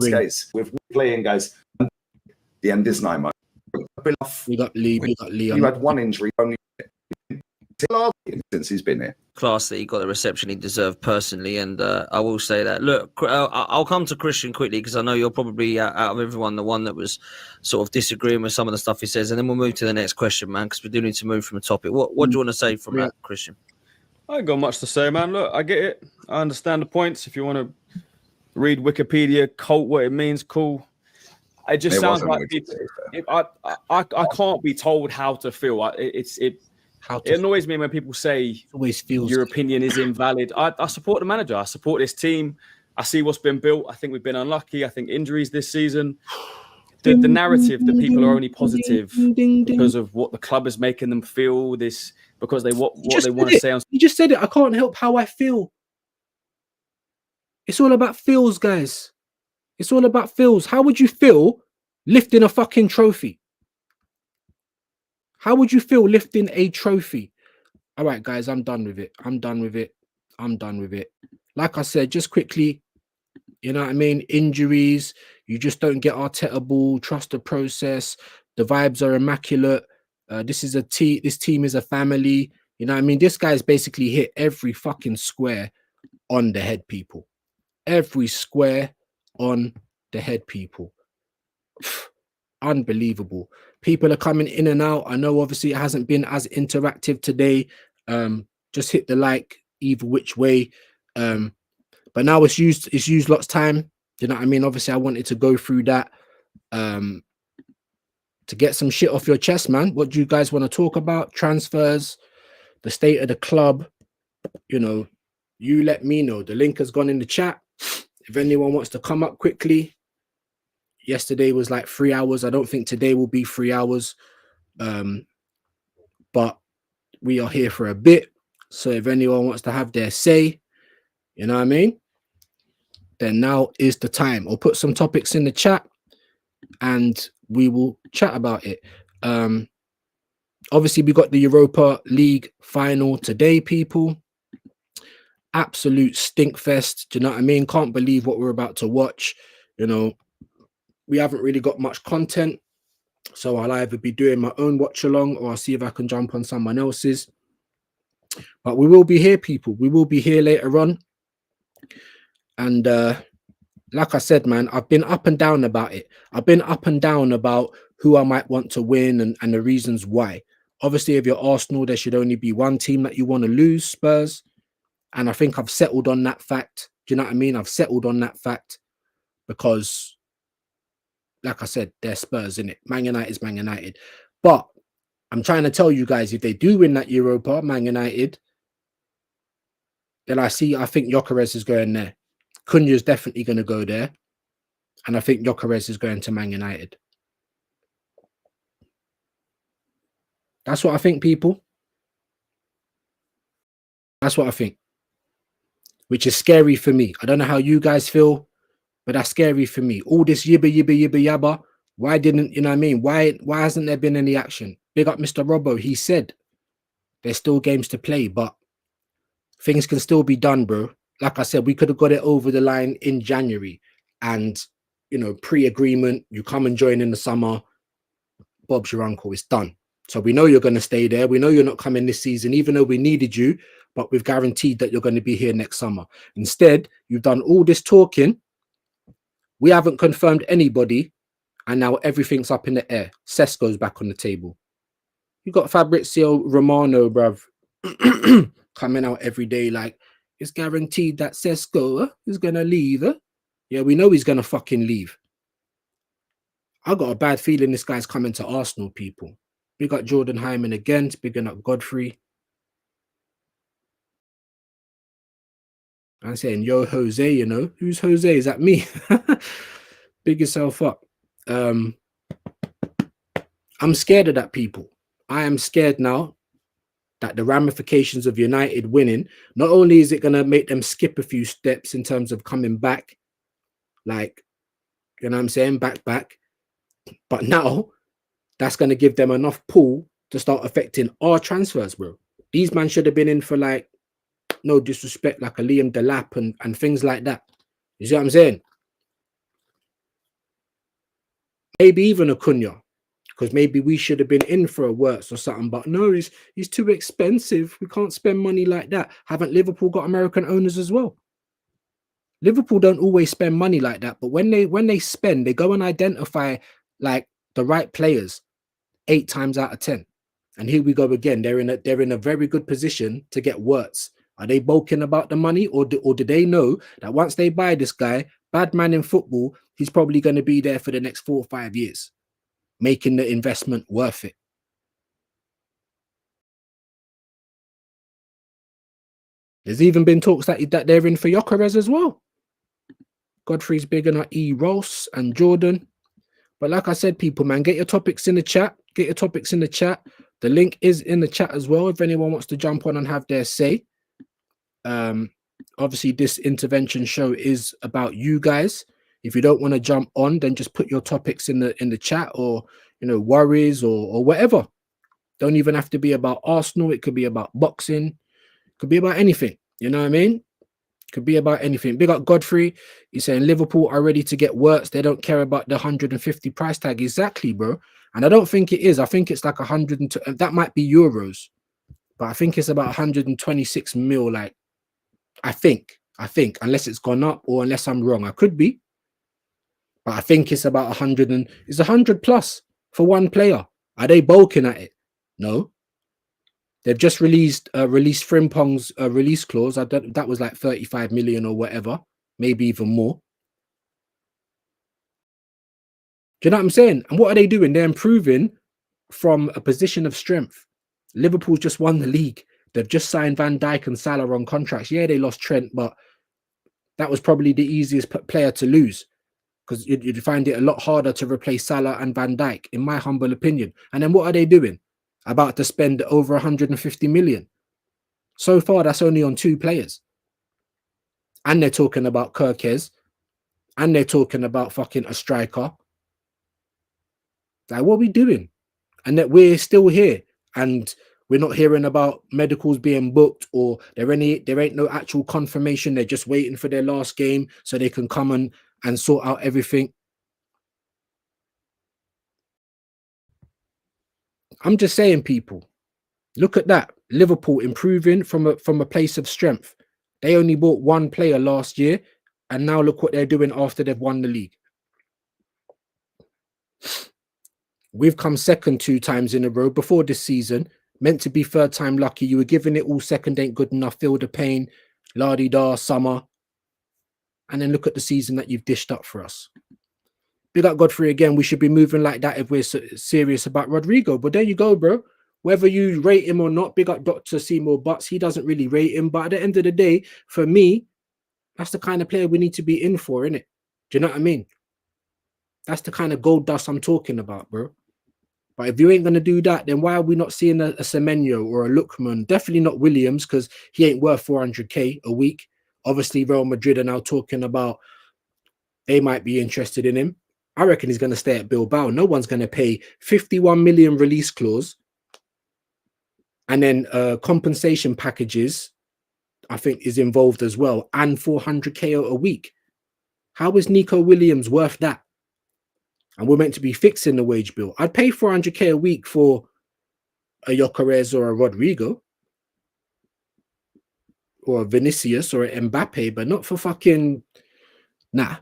Guys. With playing guys. The end is 9 months.
We got Lee.
You had one injury. Only since he's been here.
Class that he got the reception he deserved personally, and I will say that. Look, I'll come to Christian quickly because I know you're probably out of everyone the one that was sort of disagreeing with some of the stuff he says, and then we'll move to the next question, man, because we do need to move from the topic. What do you want to say from that, Christian?
I ain't got much to say, man. Look, I get it. I understand the points. If you want to read Wikipedia, cult, what it means, cool. It just sounds like I can't be told how to feel. It annoys me when people say
always feels
your opinion is invalid. I support the manager. I support this team. I see what's been built. I think we've been unlucky. I think injuries this season. The narrative that people are only positive because of what the club is making them feel. This because they what they want to say.
You just said it. I can't help how I feel. It's all about feels, guys. It's all about feels. How would you feel lifting a fucking trophy? How would you feel lifting a trophy? All right, guys, I'm done with it. I'm done with it. I'm done with it. Like I said, just quickly, you know what I mean? Injuries. You just don't get Arteta ball. Trust the process. The vibes are immaculate. This team is a family. You know what I mean? This guy's basically hit every fucking square on the head, people. Every square on the head, people. Unbelievable. People are coming in and out. I know obviously it hasn't been as interactive today. Just hit the like either which way. But now it's used lots of time. You know what I mean? Obviously, I wanted to go through that to get some shit off your chest, man. What do you guys want to talk about? Transfers, the state of the club. You know, you let me know. The link has gone in the chat. If anyone wants to come up quickly. Yesterday was like 3 hours. I don't think today will be 3 hours. But we are here for a bit. So if anyone wants to have their say, you know what I mean? Then now is the time. Or put some topics in the chat and we will chat about it. Obviously, we got the Europa League final today, people. Absolute stink fest. Do you know what I mean? Can't believe what we're about to watch. You know, we haven't really got much content. So I'll either be doing my own watch along or I'll see if I can jump on someone else's. But we will be here, people. We will be here later on. And like I said, man, I've been up and down about it. I've been up and down about who I might want to win and the reasons why. Obviously, if you're Arsenal, there should only be one team that you want to lose, Spurs. And I think I've settled on that fact. Do you know what I mean? I've settled on that fact because, like I said, they're Spurs, innit? Man United is Man United. But I'm trying to tell you guys, if they do win that Europa, Man United, then I think Gyökeres is going there. Cunha is definitely going to go there. And I think Gyökeres is going to Man United. That's what I think, people. That's what I think. Which is scary for me. I don't know how you guys feel, but that's scary for me. All this yibba, yibba, yibba, yabba. Why didn't, you know what I mean? Why hasn't there been any action? Big up Mr. Robbo. He said there's still games to play, but things can still be done, bro. Like I said, we could have got it over the line in January and, you know, pre-agreement, you come and join in the summer. Bob's your uncle. It's done. So we know you're going to stay there. We know you're not coming this season, even though we needed you, but we've guaranteed that you're going to be here next summer. Instead, you've done all this talking. We haven't confirmed anybody, and now everything's up in the air. Sesko's back on the table. You got Fabrizio Romano, bruv, coming out every day like, it's guaranteed that Sesko is going to leave. Yeah, we know he's going to fucking leave. I got a bad feeling this guy's coming to Arsenal, people. We got Jordan Hyman again, bigging up Godfrey. I'm saying, yo, Jose, you know. Who's Jose? Is that me? Big yourself up. I'm scared of that, people. I am scared now that the ramifications of United winning, not only is it going to make them skip a few steps in terms of coming back, like, you know what I'm saying, back, but now that's going to give them enough pull to start affecting our transfers, bro. These men should have been in for, like, no disrespect, like a Liam Delap and things like that. You see what I'm saying? Maybe even a Cunha. because maybe we should have been in for a Wirtz or something. But no, he's too expensive. We can't spend money like that. Haven't Liverpool got American owners as well? Liverpool don't always spend money like that, but when they spend, they go and identify like the right players 8 times out of 10. And here we go again. They're in a very good position to get Wirtz. Are they bulking about the money, or do they know that once they buy this guy, bad man in football, he's probably going to be there for the next 4 or 5 years, making the investment worth it? There's even been talks that they're in for Gyökeres as well. Godfrey's big on E. Ross and Jordan. But like I said, people, man, get your topics in the chat. Get your topics in the chat. The link is in the chat as well if anyone wants to jump on and have their say. Obviously, this intervention show is about you guys. If you don't want to jump on, then just put your topics in the chat, or worries or whatever. Don't even have to be about Arsenal. It could be about boxing. It could be about anything. You know what I mean? Could be about anything. Big up Godfrey. He's saying Liverpool are ready to get Wirtz. They don't care about the 150 price tag. Exactly, bro. And I don't think it is. I think it's like 100. That might be euros, but I think it's about 126 mil. Like, I think, unless it's gone up or unless I'm wrong, I could be. But I think it's about 100 and it's 100 plus for one player. Are they bulking at it? No. They've just released Frimpong's release clause. That was like 35 million or whatever, maybe even more. Do you know what I'm saying? And what are they doing? They're improving from a position of strength. Liverpool's just won the league. They've just signed Van Dijk and Salah on contracts. Yeah, they lost Trent, but that was probably the easiest player to lose, because you'd find it a lot harder to replace Salah and Van Dijk, in my humble opinion. And then what are they doing? About to spend over 150 million. So far, that's only on 2 players. And they're talking about Kirkes. And they're talking about fucking a striker. Like, what are we doing? And that we're still here. And we're not hearing about medicals being booked, or there ain't no actual confirmation. They're just waiting for their last game so they can come and sort out everything. I'm just saying, people, look at that. Liverpool improving from a place of strength. They only bought 1 player last year, and now look what they're doing after they've won the league. We've come second 2 times in a row before this season. Meant to be 3rd time lucky. You were giving it all second ain't good enough. Feel the pain. La-di-da, summer. And then look at the season that you've dished up for us. Big up Godfrey again. We should be moving like that if we're serious about Rodrigo. But there you go, bro. Whether you rate him or not, big up Dr. Seymour Butts. He doesn't really rate him. But at the end of the day, for me, that's the kind of player we need to be in for, innit? Do you know what I mean? That's the kind of gold dust I'm talking about, bro. But if you ain't going to do that, then why are we not seeing a Semenyo or a Lookman? Definitely not Williams, because he ain't worth 400k a week. Obviously, Real Madrid are now talking about they might be interested in him. I reckon he's going to stay at Bilbao. No one's going to pay 51 million release clause. And then compensation packages, I think, is involved as well. And 400k a week. How is Nico Williams worth that? And we're meant to be fixing the wage bill. I'd pay 400k a week for a Gyökeres or a Rodrigo. Or a Vinicius or a Mbappe, but not for fucking... Nah.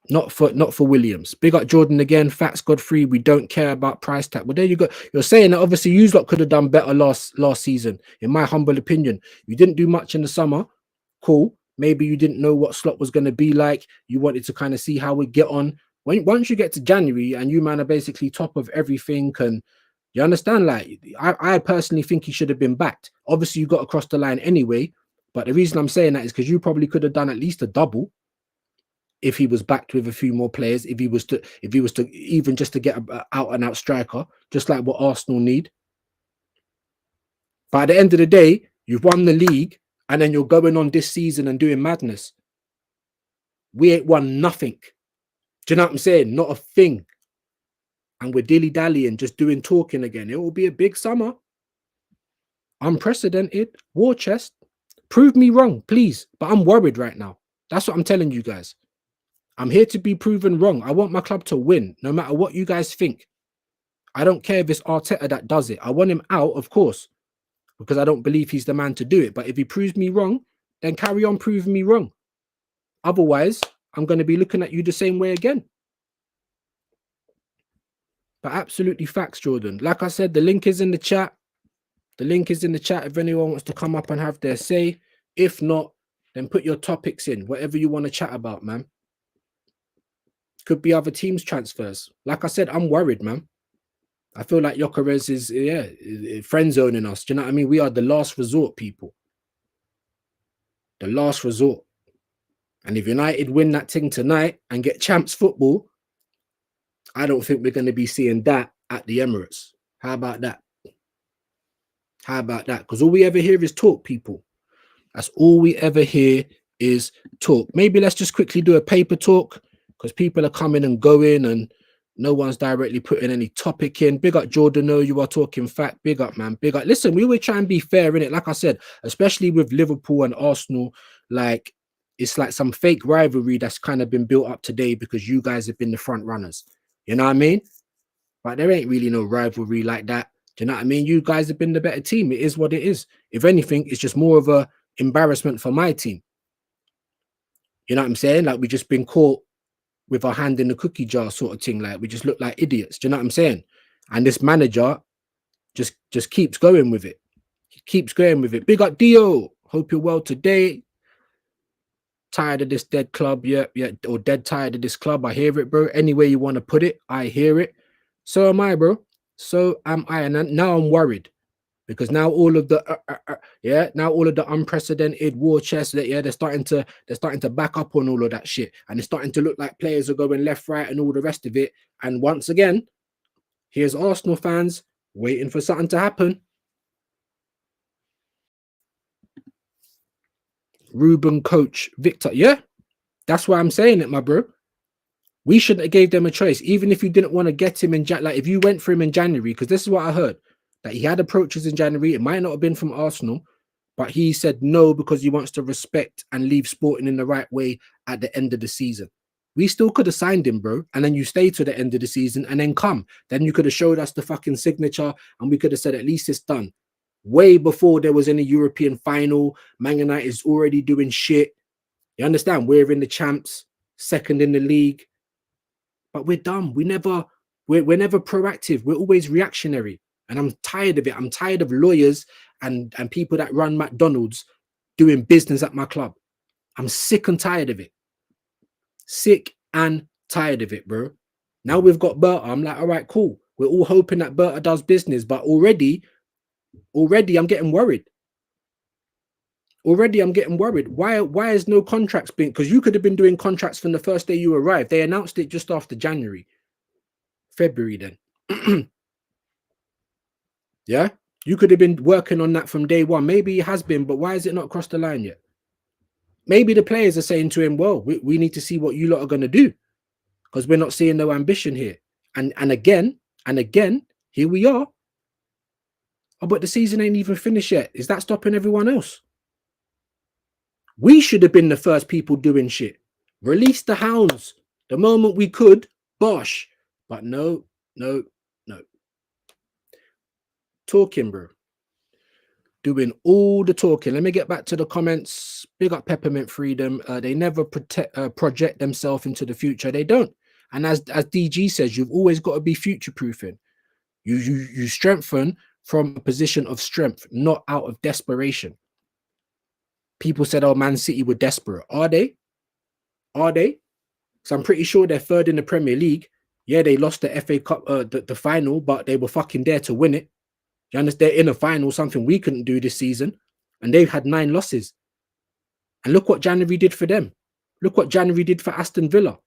Not for Williams. Big up Jordan again. Facts Godfrey. We don't care about price tag. Well, there you go. You're saying that obviously you lot could have done better last season, in my humble opinion. You didn't do much in the summer. Cool. Maybe you didn't know what slot was going to be like. You wanted to kind of see how we get on. Once you get to January and you man are basically top of everything, and you understand, like I personally think he should have been backed. Obviously, you got across the line anyway. But the reason I'm saying that is because you probably could have done at least a double if he was backed with a few more players, if he was to even just to get an out and out striker, just like what Arsenal need. But at the end of the day, you've won the league and then you're going on this season and doing madness. We ain't won nothing. Do you know what I'm saying? Not a thing. And we're dilly-dallying, just doing talking again. It will be a big summer. Unprecedented. War chest. Prove me wrong, please. But I'm worried right now. That's what I'm telling you guys. I'm here to be proven wrong. I want my club to win, no matter what you guys think. I don't care if it's Arteta that does it. I want him out, of course, because I don't believe he's the man to do it. But if he proves me wrong, then carry on proving me wrong. Otherwise, I'm going to be looking at you the same way again. But absolutely facts, Jordan. Like I said, the link is in the chat. The link is in the chat if anyone wants to come up and have their say. If not, then put your topics in, whatever you want to chat about, man. Could be other teams' transfers. Like I said, I'm worried, man. I feel like Gyökeres is, friend zoning us. Do you know what I mean? We are the last resort, people. The last resort. And if United win that thing tonight and get champs football, I don't think we're going to be seeing that at the Emirates. How about that? How about that? Because all we ever hear is talk, people. That's all we ever hear is talk. Maybe let's just quickly do a paper talk because people are coming and going and no one's directly putting any topic in. Big up Jordan, no, you are talking fact. Big up, man. Big up. Listen, we always try and be fair in it. Like I said, especially with Liverpool and Arsenal, like it's like some fake rivalry that's kind of been built up today because you guys have been the front runners. You know what I mean? But there ain't really no rivalry like that. Do you know what I mean? You guys have been the better team. It is what it is. If anything, it's just more of a embarrassment for my team. You know what I'm saying? Like we just been caught with our hand in the cookie jar sort of thing. Like we just look like idiots. Do you know what I'm saying? And this manager just keeps going with it. He keeps going with it. Big up Dio. Hope you're well today. Tired of this dead club. Yeah, or dead tired of this club. I hear it, bro. Any way you want to put it, I hear it. So am I, bro. So am I. And now I'm worried. Because now all of the now all of the unprecedented war chests that they're starting to back up on all of that shit, and it's starting to look like players are going left, right, and all the rest of it. And once again, here's Arsenal fans waiting for something to happen. Ruben coach Victor, yeah, that's why I'm saying it, my bro. We shouldn't have gave them a choice, even if you didn't want to get him in like if you went for him in January, because this is what I heard. That he had approaches in January. It might not have been from Arsenal, but he said no because he wants to respect and leave Sporting in the right way at the end of the season. We still could have signed him, bro. And then you stay to the end of the season and then come. Then you could have showed us the fucking signature and we could have said at least it's done. Way before there was any European final. Man United is already doing shit. You understand? We're in the champs, second in the league. But we're dumb. We're never proactive. We're always reactionary. And I'm tired of it. I'm tired of lawyers and people that run McDonald's doing business at my club. I'm sick and tired of it. Sick and tired of it, bro. Now we've got Berta. I'm like, all right, cool. We're all hoping that Berta does business, but already I'm getting worried. Already I'm getting worried. Why is no contracts being? Because you could have been doing contracts from the first day you arrived. They announced it just after February then. Yeah, you could have been working on that from day one. Maybe it has been, but why is it not crossed the line yet? Maybe the players are saying to him, well, we need to see what you lot are going to do because we're not seeing no ambition here. And again, here we are. Oh, but the season ain't even finished yet. Is that stopping everyone else? We should have been the first people doing shit. Release the hounds the moment we could, bosh. But no. Talking, bro. Doing all the talking. Let me get back to the comments. Big up Peppermint Freedom. They never project themselves into the future. They don't. And as DG says, you've always got to be future-proofing. You strengthen from a position of strength, not out of desperation. People said, oh, Man City were desperate. Are they? Are they? So I'm pretty sure they're third in the Premier League. Yeah, they lost the FA Cup, the final, but they were fucking there to win it. You understand? They're in a final, something we couldn't do this season. And they've had 9 losses. And look what January did for them. Look what January did for Aston Villa.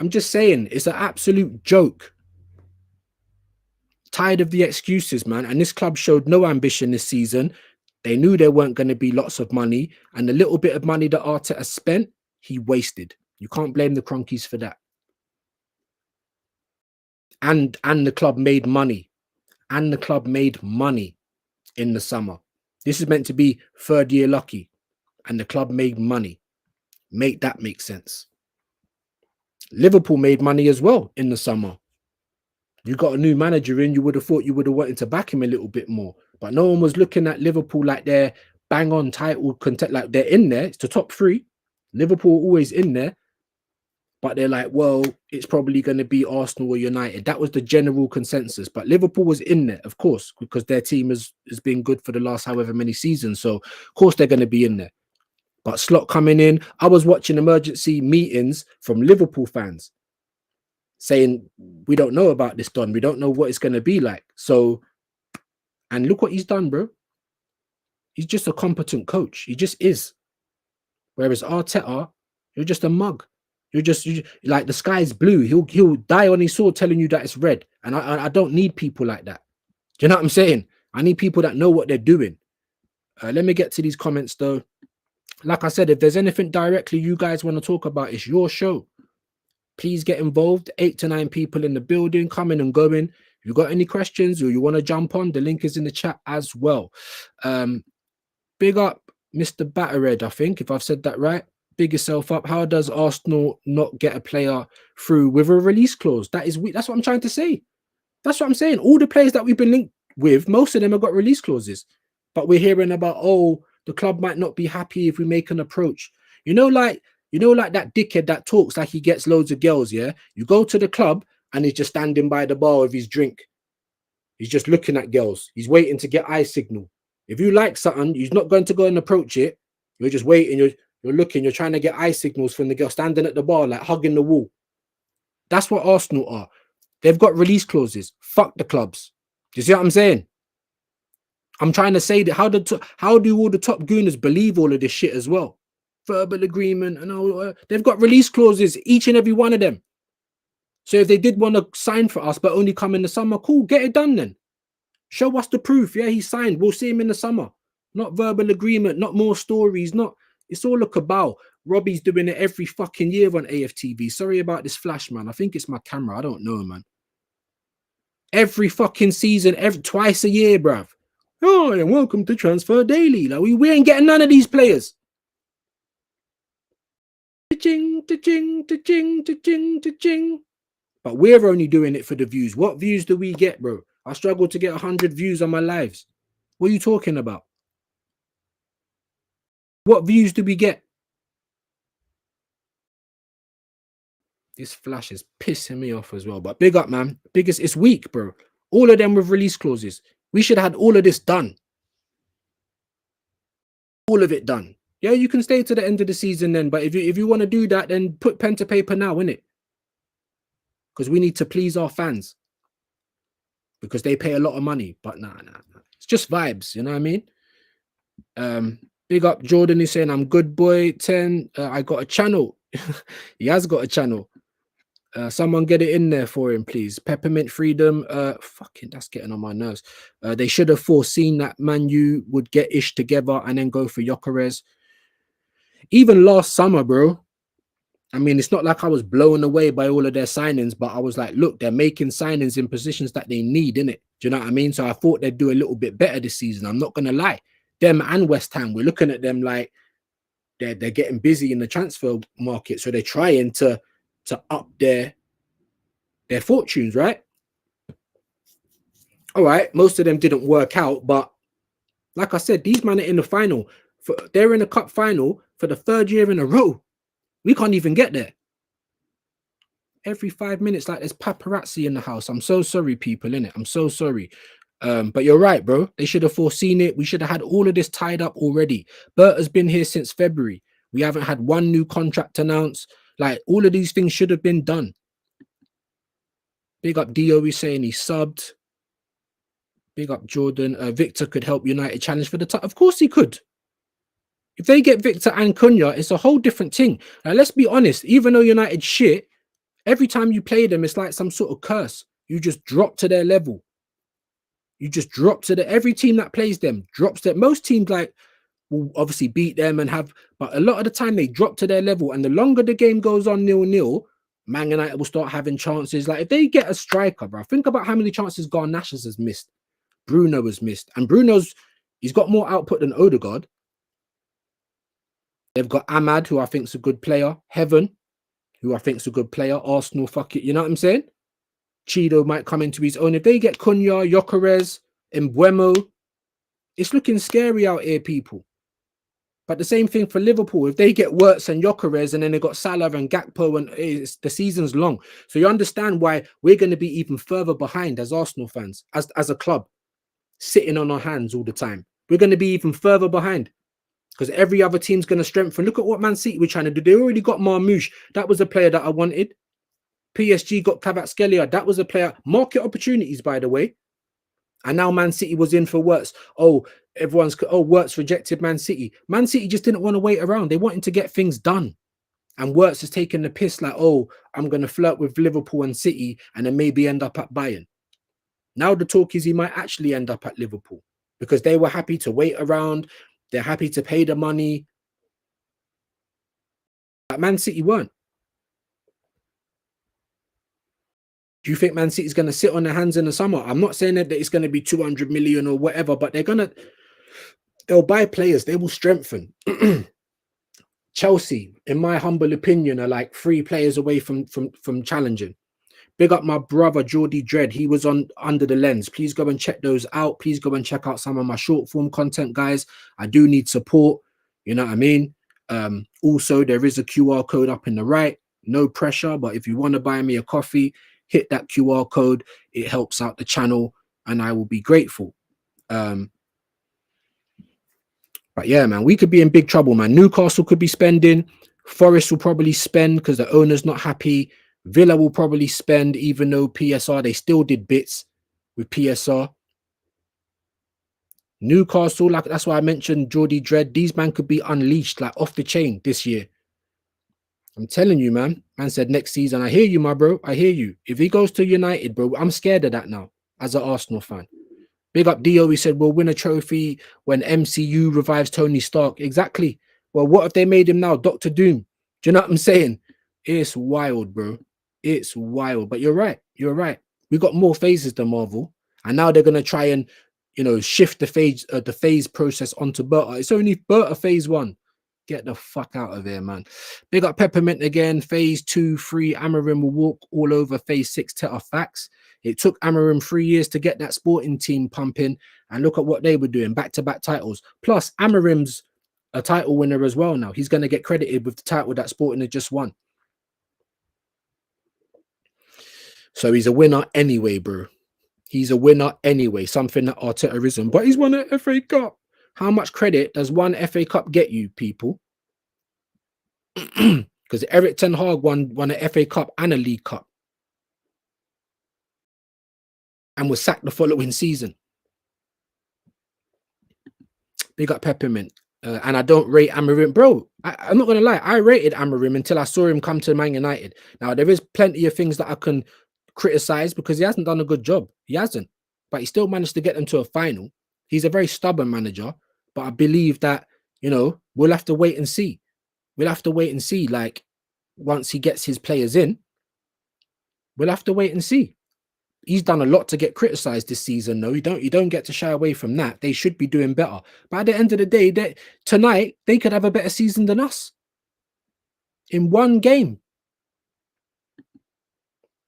I'm just saying, it's an absolute joke. Tired of the excuses, man. And this club showed no ambition this season. They knew there weren't going to be lots of money. And the little bit of money that Arteta spent, he wasted. You can't blame the Cronkies for that. And the club made money. And the club made money in the summer. This is meant to be third year lucky. And the club made money. Make that make sense. Liverpool made money as well in the summer. You got a new manager in, you would have thought you would have wanted to back him a little bit more. But no one was looking at Liverpool like they're bang on title content, like they're in there. It's the top three. Liverpool always in there. But they're like, well, it's probably going to be Arsenal or United. That was the general consensus. But Liverpool was in there, of course, because their team has been good for the last however many seasons. So, of course, they're going to be in there. But Slot coming in, I was watching emergency meetings from Liverpool fans saying, we don't know about this, Don. We don't know what it's going to be like. So, and look what he's done, bro. He's just a competent coach. He just is. Whereas Arteta, you're just a mug. You're just like the sky's blue. He'll die on his sword telling you that it's red. And I don't need people like that. Do you know what I'm saying? I need people that know what they're doing. Let me get to these comments though. Like I said, if there's anything directly you guys want to talk about, it's your show. Please get involved. 8 to 9 people in the building, coming and going. If you've got any questions or you want to jump on, the link is in the chat as well. Big up Mr. Battered, I think, if I've said that right. Big yourself up. How does Arsenal not get a player through with a release clause? That's what I'm trying to say. That's what I'm saying. All the players that we've been linked with, most of them have got release clauses. But we're hearing about, oh, the club might not be happy if we make an approach. You know, like that dickhead that talks like he gets loads of girls, yeah? You go to the club and he's just standing by the bar with his drink. He's just looking at girls. He's waiting to get eye signal. If you like something, he's not going to go and approach it. You're just waiting. You're looking. You're trying to get eye signals from the girl standing at the bar, like hugging the wall. That's what Arsenal are. They've got release clauses. Fuck the clubs. Do you see what I'm saying? I'm trying to say that how do all the top gooners believe all of this shit as well? Verbal agreement and all. They've got release clauses, each and every one of them. So if they did want to sign for us, but only come in the summer, cool, get it done then. Show us the proof. Yeah, he signed. We'll see him in the summer. Not verbal agreement, not more stories, not. It's all a cabal. Robbie's doing it every fucking year on AFTV. Sorry about this flash, man. I think it's my camera. I don't know, man. Every fucking season, twice a year, bruv. Oh, and welcome to Transfer Daily. Like we ain't getting none of these players. Ching, ching, ching, ching, ching. But we're only doing it for the views. What views do we get, bro? I struggle to get 100 views on my lives. What are you talking about? What views do we get? This flash is pissing me off as well. But big up, man. It's weak, bro. All of them with release clauses. We should have had all of this done. All of it done. Yeah, you can stay to the end of the season then. But if you want to do that, then put pen to paper now, innit? Because we need to please our fans. Because they pay a lot of money. But nah. It's just vibes, you know what I mean? Big up Jordan is saying, I'm good boy. 10. I got a channel. He has got a channel. Someone get it in there for him, please. Peppermint Freedom. Fucking, that's getting on my nerves. They should have foreseen that Man U would get Ish together and then go for Gyökeres. Even last summer, bro. I mean, it's not like I was blown away by all of their signings, but I was like, look, they're making signings in positions that they need, innit? Do you know what I mean? So I thought they'd do a little bit better this season. I'm not going to lie. Them and West Ham, we're looking at them like they're getting busy in the transfer market. So they're trying to up their fortunes, right? All right, most of them didn't work out, but like I said, these men are in the final. They're in the cup final for the 3rd year in a row. We can't even get there. Every 5 minutes, like there's paparazzi in the house. I'm so sorry, people, innit? I'm so sorry. But you're right, bro. They should have foreseen it. We should have had all of this tied up already. Bert has been here since February. We haven't had one new contract announced. Like, all of these things should have been done. Big up Dio, he's saying he subbed. Big up Jordan. Victor could help United challenge for the top. Of course he could. If they get Victor and Cunha, it's a whole different thing. Now, let's be honest. Even though United shit, every time you play them, it's like some sort of curse. You just drop to their level. You just drop to every team that plays them drops that. Most teams like will obviously beat them and have, but a lot of the time they drop to their level. And the longer the game goes on 0-0, Man United will start having chances. Like if they get a striker, bro, think about how many chances Garnacho has missed. Bruno has missed. And he's got more output than Odegaard. They've got Ahmad, who I think is a good player. Heaven. who I think is a good player. Arsenal, fuck it. You know what I'm saying? Cheeto might come into his own. If they get Cunha, Gyökeres, Mbeumo, it's looking scary out here, people. But the same thing for Liverpool. If they get Wirtz and Gyökeres, and then they got Salah and Gakpo, and the season's long. So you understand why we're going to be even further behind as Arsenal fans, as a club, sitting on our hands all the time. We're going to be even further behind because every other team's going to strengthen. Look at what Man City were trying to do. They already got Marmoush. That was a player that I wanted. PSG got Kvaratskhelia. That was a player. Market opportunities, by the way. And now Man City was in for Wirtz. Wirtz rejected Man City. Man City just didn't want to wait around. They wanted to get things done. And Wirtz has taken the piss like, I'm going to flirt with Liverpool and City and then maybe end up at Bayern. Now the talk is he might actually end up at Liverpool because they were happy to wait around. They're happy to pay the money. But Man City weren't. Do you think Man City is going to sit on their hands in the summer? I'm not saying that it's going to be 200 million or whatever, but they'll buy players. They will strengthen. Chelsea, in my humble opinion, are like 3 players away from challenging. Big up my brother, Geordie Dread. He was on Under the Lens. Please go and check those out. Please go and check out some of my short form content, guys. I do need support. You know what I mean? Also, there is a QR code up in the right. No pressure, but if you want to buy me a coffee, hit that QR code. It helps out the channel and I will be grateful. But yeah, man, we could be in big trouble, man. Newcastle could be spending. Forest will probably spend because the owner's not happy. Villa will probably spend, even though PSR, they still did bits with PSR. Newcastle, like that's why I mentioned Geordie Dread. These man could be unleashed, like off the chain this year. I'm telling you, man. Man said next season. I hear you, my bro. I hear you. If he goes to United, bro, I'm scared of that now as an Arsenal fan. Big up Dio. He said, we'll win a trophy when MCU revives Tony Stark. Exactly. Well, what if they made him now Dr. Doom? Do you know what I'm saying? It's wild, bro. It's wild. But you're right. You're right. We got more phases than Marvel. And now they're going to try and, shift the phase process onto Berta. It's only Berta phase 1. Get the fuck out of here, man. Big up Peppermint again. Phase 2, 3. Amarim will walk all over phase 6. Teta facts. It took Amarim 3 years to get that sporting team pumping. And look at what they were doing. Back-to-back titles. Plus, Amarim's a title winner as well now. He's going to get credited with the title that Sporting had just won. So he's a winner anyway, bro. He's a winner anyway. Something that Arteta isn't. But he's won an FA Cup. How much credit does one FA Cup get you, people? Because Eric Ten Hag won an FA Cup and a League Cup. And was sacked the following season. Big up Peppermint. And I don't rate Amarim. Bro, I'm not going to lie. I rated Amarim until I saw him come to Man United. Now, there is plenty of things that I can criticize because he hasn't done a good job. He hasn't. But he still managed to get them to a final. He's a very stubborn manager. But I believe that, we'll have to wait and see. We'll have to wait and see. Like, once he gets his players in, we'll have to wait and see. He's done a lot to get criticized this season, though. You don't get to shy away from that. They should be doing better. But at the end of the day, tonight, they could have a better season than us. In one game.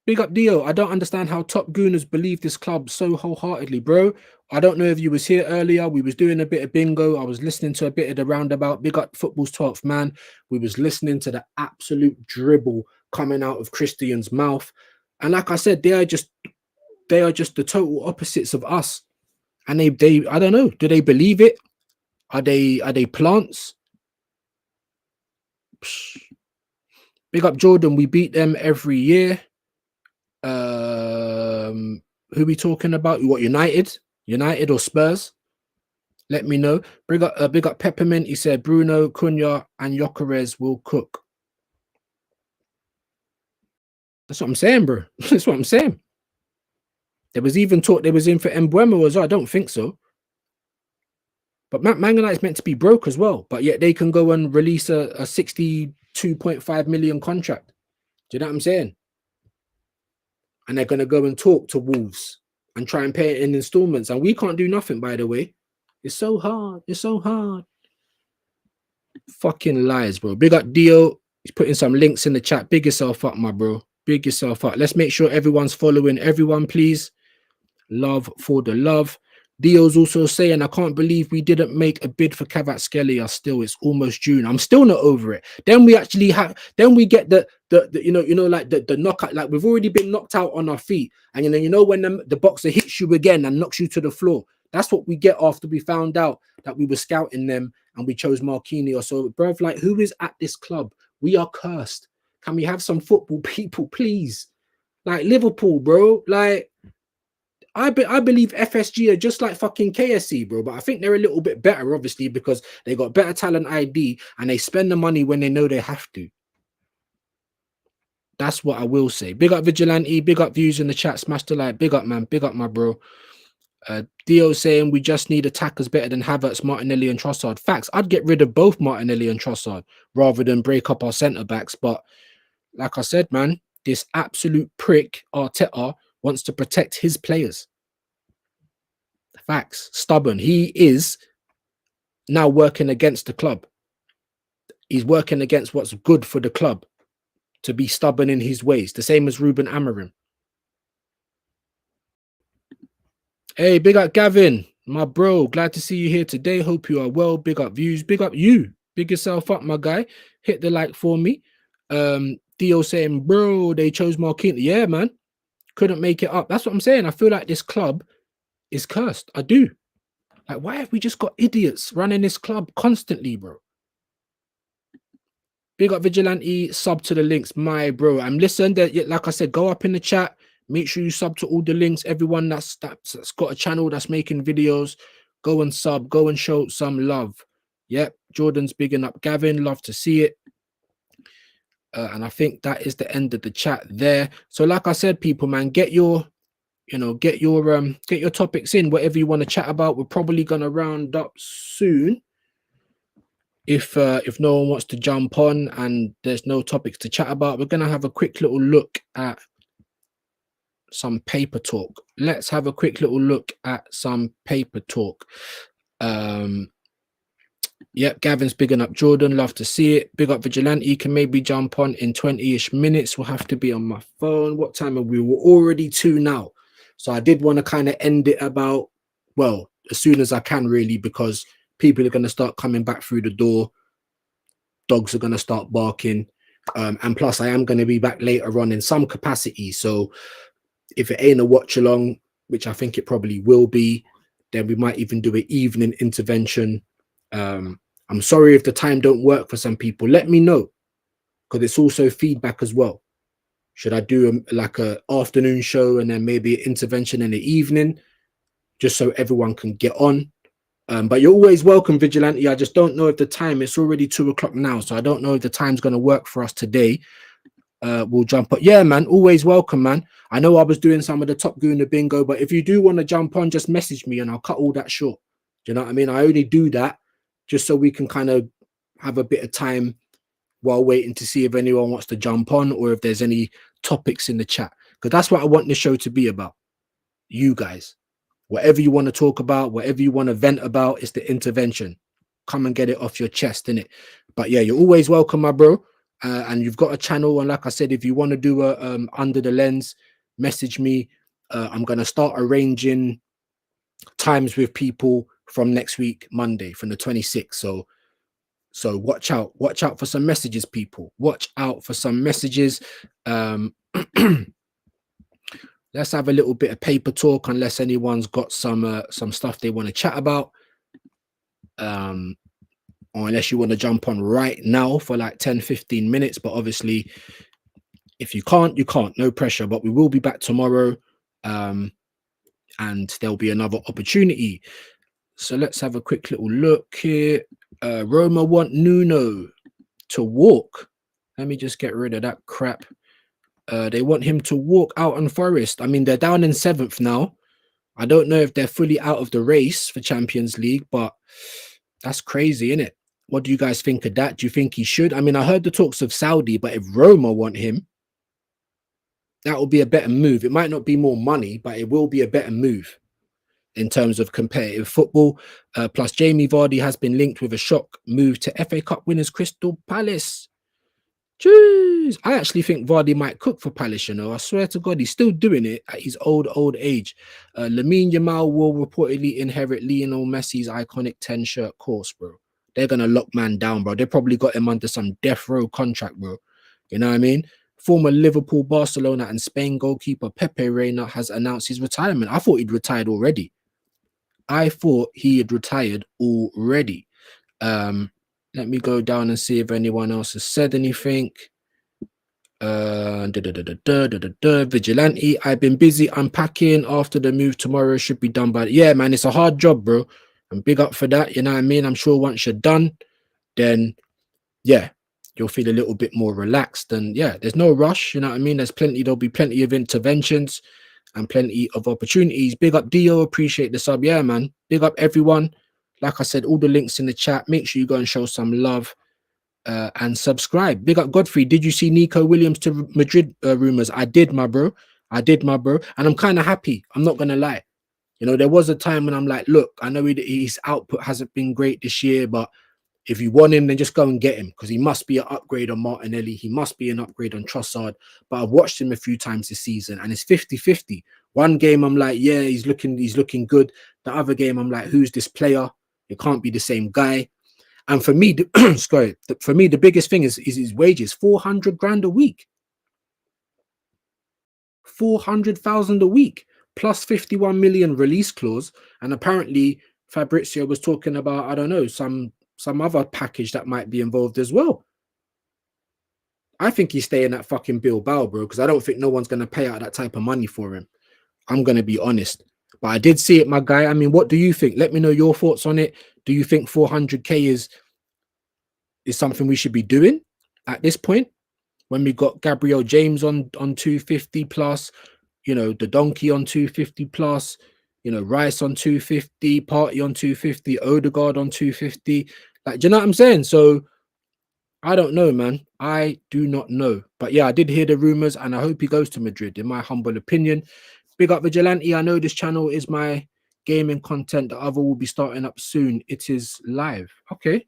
Big up Dio. I don't understand how top gooners believe this club so wholeheartedly, bro. I don't know if you was here earlier. We was doing a bit of bingo. I was listening to a bit of the roundabout. Big up Football's 12th man. We was listening to the absolute dribble coming out of Christian's mouth. And like I said, they are just the total opposites of us. And they I don't know. Do they believe it? Are they plants? Psh. Big up Jordan. We beat them every year. Who we talking about? What, United or Spurs? Let me know. Big up Peppermint. He said Bruno, Cunha, and Gyökeres will cook. That's what I'm saying, bro. That's what I'm saying. There was even talk they was in for Mbeumo as well. I don't think so. But Man United's meant to be broke as well. But yet they can go and release a 62.5 million contract. Do you know what I'm saying? And they're going to go and talk to Wolves and try and pay it in installments. And we can't do nothing, by the way. It's so hard. It's so hard. Fucking lies, bro. Big up Dio. He's putting some links in the chat. Big yourself up, my bro. Big yourself up. Let's make sure everyone's following everyone, please. Love for the love. Dio's also saying, I can't believe we didn't make a bid for Kvaratskhelia still. It's almost June. I'm still not over it. Then we actually have, then we get the like the knockout, like we've already been knocked out on our feet. And when the boxer hits you again and knocks you to the floor, that's what we get after we found out that we were scouting them and we chose Marquinhos. So, bruv, like, who is at this club? We are cursed. Can we have some football people, please? Like Liverpool, bro. Like, I believe FSG are just like fucking KSC, bro. But I think they're a little bit better, obviously, because they got better talent ID and they spend the money when they know they have to. That's what I will say. Big up Vigilante. Big up views in the chat. Smash the like. Big up, man. Big up, my bro. Dio saying we just need attackers better than Havertz, Martinelli, and Trossard. Facts. I'd get rid of both Martinelli and Trossard rather than break up our centre backs. But like I said, man, this absolute prick Arteta wants to protect his players. Facts. Stubborn. He is now working against the club. He's working against what's good for the club, to be stubborn in his ways. The same as Ruben Amorim. Hey, big up Gavin, my bro. Glad to see you here today. Hope you are well. Big up views. Big up you. Big yourself up, my guy. Hit the like for me. Dio saying, bro, they chose Marquinhos. Yeah, man. Couldn't make it up. That's what I'm saying. I feel like this club is cursed. I do. Like, why have we just got idiots running this club constantly, bro? Big up Vigilante. Sub to the links, my bro. And listen, like I said, go up in the chat. Make sure you sub to all the links. Everyone that's got a channel that's making videos, go and sub. Go and show some love. Yep. Jordan's bigging up Gavin. Love to see it. And I think that is the end of the chat there. So like I said, people, man, get your topics in, whatever you want to chat about. We're probably gonna round up soon. If no one wants to jump on and there's no topics to chat about, we're gonna have a quick little look at some paper talk. Let's have a quick little look at some paper talk. Yep, Gavin's bigging up Jordan. Love to see it. Big up Vigilante. Can maybe jump on in 20-ish minutes. We'll have to be on my phone. What time are we? We're already 2 now. So I did want to kind of end it about, well, as soon as I can, really, because people are going to start coming back through the door. Dogs are going to start barking. And plus, I am going to be back later on in some capacity. So if it ain't a watch along, which I think it probably will be, then we might even do an evening intervention. I'm sorry if the time don't work for some people. Let me know, because it's also feedback as well. Should I do like a afternoon show and then maybe an intervention in the evening, just so everyone can get on? But you're always welcome, Vigilante. I just don't know if the time, it's already 2 o'clock now, so I don't know if the time's going to work for us today. We'll jump up. Yeah, man, always welcome, man. I know I was doing some of the Top Gooner bingo, but if you do want to jump on, just message me and I'll cut all that short. Do you know what I mean? I only do that just so we can kind of have a bit of time while waiting to see if anyone wants to jump on or if there's any topics in the chat, because that's what I want the show to be about. You guys, whatever you want to talk about, whatever you want to vent about, it's the intervention. Come and get it off your chest, innit? But yeah, you're always welcome, my bro. And you've got a channel, and like I said, if you want to do a Under the Lens, message me. I'm going to start arranging times with people from next week, Monday, from the 26th. So watch out for some messages, people. Watch out for some messages. Let's have a little bit of paper talk, unless anyone's got some stuff they want to chat about. Or unless you want to jump on right now for like 10-15 minutes. But obviously, if you can't, you can't. No pressure. But we will be back tomorrow. And there'll be another opportunity. So let's have a quick little look here. Roma want Nuno to walk. Let me just get rid of that crap. They want him to walk out on Forest. I mean, they're down in 7th now. I don't know if they're fully out of the race for Champions League, but that's crazy, isn't it? What do you guys think of that? Do you think he should? I mean, I heard the talks of Saudi, but if Roma want him, that will be a better move. It might not be more money, but it will be a better move in terms of competitive football. Plus, Jamie Vardy has been linked with a shock move to FA Cup winners Crystal Palace. Jeez, I actually think Vardy might cook for Palace. You know, I swear to God, he's still doing it at his old age. Lamine Yamal will reportedly inherit Lionel Messi's iconic 10 shirt course, bro. They're gonna lock man down, bro. They probably got him under some death row contract, bro. You know what I mean? Former Liverpool, Barcelona, and Spain goalkeeper Pepe Reina has announced his retirement. I thought he'd retired already. Let me go down and see if anyone else has said anything. Vigilante, I've been busy unpacking after the move tomorrow. Should be done by... Yeah, man, it's a hard job, bro. And big up for that, you know what I mean? I'm sure once you're done, then, yeah, you'll feel a little bit more relaxed. And, yeah, there's no rush, you know what I mean? There'll be plenty of interventions and plenty of opportunities. Big up Dio, appreciate the sub. Yeah, man, big up everyone. Like I said, all the links in the chat. Make sure you go and show some love and subscribe. Big up Godfrey. Did you see Nico Williams to Madrid rumors? I did, my bro. And I'm kind of happy. I'm not going to lie. You know, there was a time when I'm like, look, I know his output hasn't been great this year, but if you want him, then just go and get him, because he must be an upgrade on Martinelli. He must be an upgrade on Trossard. But I've watched him a few times this season, and it's 50-50. One game, I'm like, yeah, he's looking good. The other game, I'm like, who's this player? It can't be the same guy. And for me, the biggest thing is his wages. 400 grand a week. 400,000 a week. Plus 51 million release clause. And apparently Fabrizio was talking about, I don't know, some other package that might be involved as well. I think he's staying at fucking Bilbao, bro, because I don't think no one's going to pay out that type of money for him. I'm going to be honest. But I did see it, my guy. I mean, what do you think? Let me know your thoughts on it. Do you think 400k is something we should be doing at this point, when we got Gabriel James on 250 plus, you know, the Donkey on 250 plus, you know, Rice on 250, Party on 250, Odegaard on 250. Like, do you know what I'm saying? So I don't know, man. I do not know. But yeah, I did hear the rumors, and I hope he goes to Madrid, in my humble opinion. Big up Vigilante. I know this channel is my gaming content. The other will be starting up soon. It is live. Okay.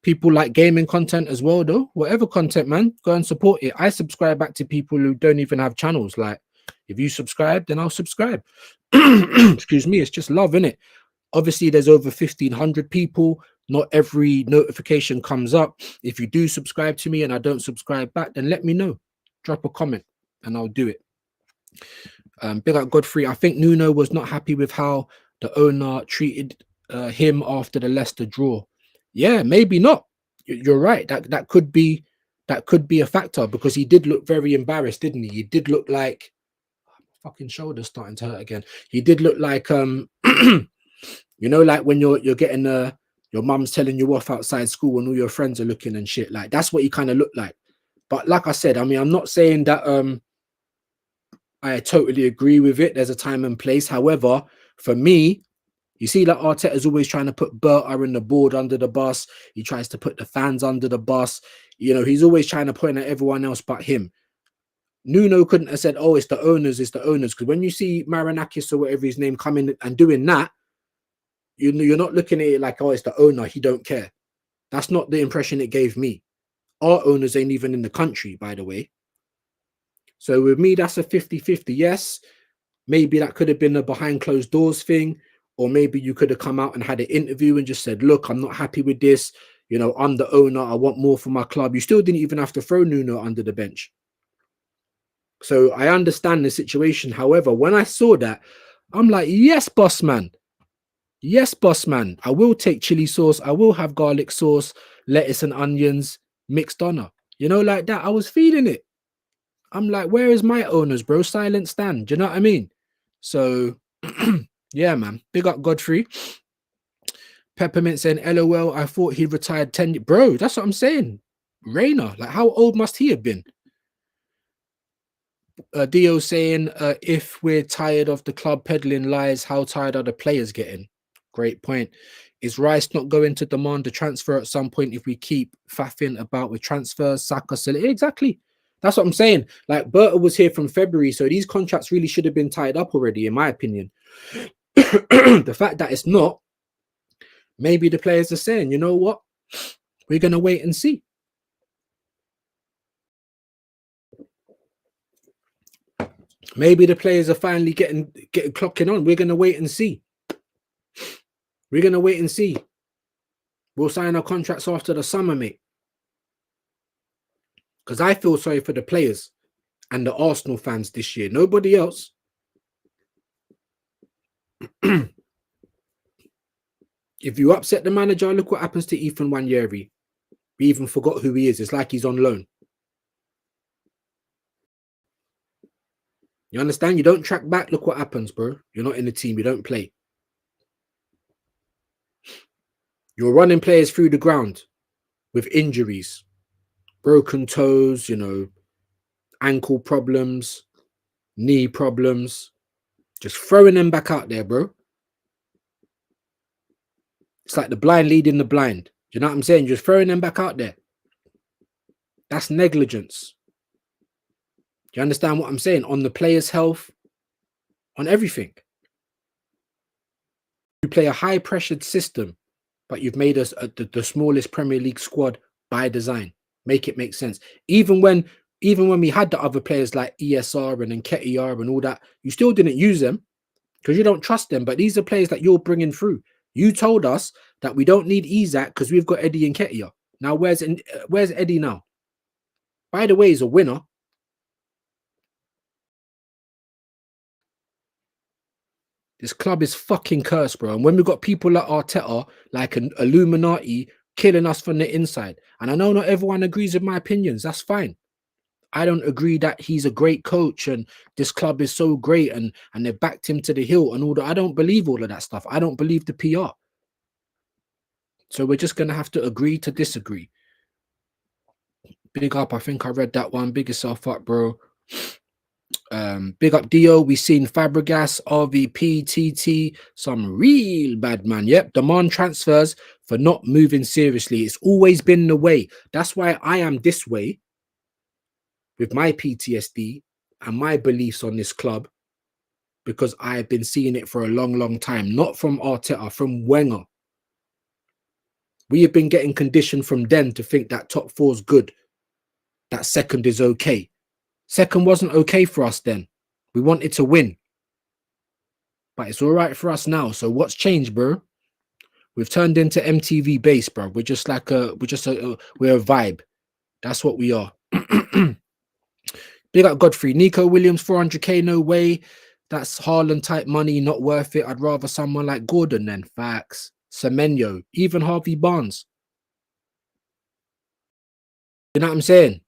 People like gaming content as well, though. Whatever content, man, go and support it. I subscribe back to people who don't even have channels. Like, if you subscribe, then I'll subscribe. Excuse me. It's just love, innit? Obviously, there's over 1,500 people. Not every notification comes up. If you do subscribe to me and I don't subscribe back, then let me know. Drop a comment and I'll do it. Big up Godfrey. I think Nuno was not happy with how the owner treated him after the Leicester draw. Yeah, maybe not. You're right. That could be a factor, because he did look very embarrassed, didn't he? He did look like, fucking shoulder's starting to hurt again. He did look like you know, like when you're getting your mum's telling you off outside school and all your friends are looking and shit. Like, that's what he kind of looked like. But like I said, I mean, I'm not saying that I totally agree with it. There's a time and place. However, for me, you see that Arteta's always trying to put Berta and the board under the bus. He tries to put the fans under the bus. You know, he's always trying to point at everyone else but him. Nuno couldn't have said, oh, it's the owners, Because when you see Marinakis or whatever his name coming and doing that, you're not looking at it like, oh, it's the owner, he don't care. That's not the impression it gave me. Our owners ain't even in the country, by the way. So with me, that's a 50-50. Yes, maybe that could have been a behind closed doors thing. Or maybe you could have come out and had an interview and just said, look, I'm not happy with this. You know, I'm the owner. I want more for my club. You still didn't even have to throw Nuno under the bench. So I understand the situation. However, when I saw that, I'm like, yes, boss man. Yes, boss man. I will take chili sauce. I will have garlic sauce, lettuce and onions, mixed on. You know, like that. I was feeling it. I'm like, where is my owners, bro? Silent stand. Do you know what I mean? So... yeah, man. Big up Godfrey. Peppermint saying, LOL, I thought he retired 10. Bro, that's what I'm saying. Reina, like, how old must he have been? Dio saying, if we're tired of the club peddling lies, how tired are the players getting? Great point. Is Rice not going to demand a transfer at some point if we keep faffing about with transfers? Saka, exactly. That's what I'm saying. Like, Berta was here from February, so these contracts really should have been tied up already, in my opinion. The fact that it's not, maybe the players are saying, you know what, we're going to wait and see. Maybe the players are finally getting clocking on. We're gonna wait and see. We're gonna wait and see. We'll sign our contracts after the summer, mate. Because I feel sorry for the players and the Arsenal fans this year. Nobody else. If you upset the manager, look what happens to Ethan Nwaneri. We even forgot who he is. It's like he's on loan. You understand? You don't track back. Look what happens, bro. You're not in the team. You don't play. You're running players through the ground with injuries, broken toes, you know, ankle problems, knee problems. Just throwing them back out there, bro. It's like the blind leading the blind. You know what I'm saying? Just throwing them back out there. That's negligence. Do you understand what I'm saying? On the player's health, on everything. You play a high-pressured system, but you've made us the smallest Premier League squad by design. Make it make sense. Even when we had the other players like ESR and Nketiah and all that, you still didn't use them because you don't trust them. But these are players that you're bringing through. You told us that we don't need Isak because we've got Eddie Nketiah. Now, where's Eddie now? By the way, he's a winner. This club is fucking cursed, bro. And when we've got people like Arteta, like an Illuminati, killing us from the inside. And I know not everyone agrees with my opinions. That's fine. I don't agree that he's a great coach and this club is so great and they backed him to the hill and all that. I don't believe all of that stuff. I don't believe the PR. So we're just going to have to agree to disagree. Big up. I think I read that one. Big yourself up, bro. Big up Dio. We seen Fabregas, RVP, TT, some real bad man. Yep, demand transfers for not moving seriously. It's always been the way. That's why I am this way with my PTSD and my beliefs on this club, because I've been seeing it for a long, long time. Not from Arteta, from Wenger. We have been getting conditioned from then to think that top four is good, that second is okay. Second wasn't okay for us then. We wanted to win. But it's all right for us now. So what's changed, bro? We've turned into MTV base, bro. We're just like we're a vibe. That's what we are. Big up Godfrey. Nico Williams, 400k, no way. That's Haaland type money, not worth it. I'd rather someone like Gordon than facts. Semenyo, even Harvey Barnes. You know what I'm saying?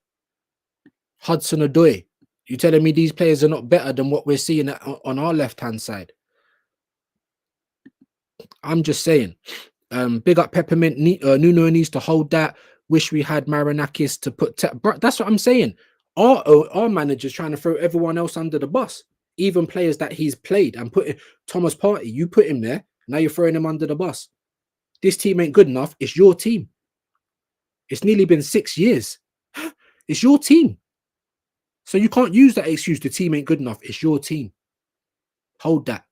Hudson-Odoi. You telling me these players are not better than what we're seeing on our left-hand side? I'm just saying. Big up Peppermint. Nuno needs to hold that. Wish we had Marinakis to put... That's what I'm saying. Our manager's trying to throw everyone else under the bus. Even players that he's played and put in. Thomas Partey, you put him there. Now you're throwing him under the bus. This team ain't good enough. It's your team. It's nearly been 6 years. It's your team. So you can't use that excuse, the team ain't good enough. It's your team. Hold that.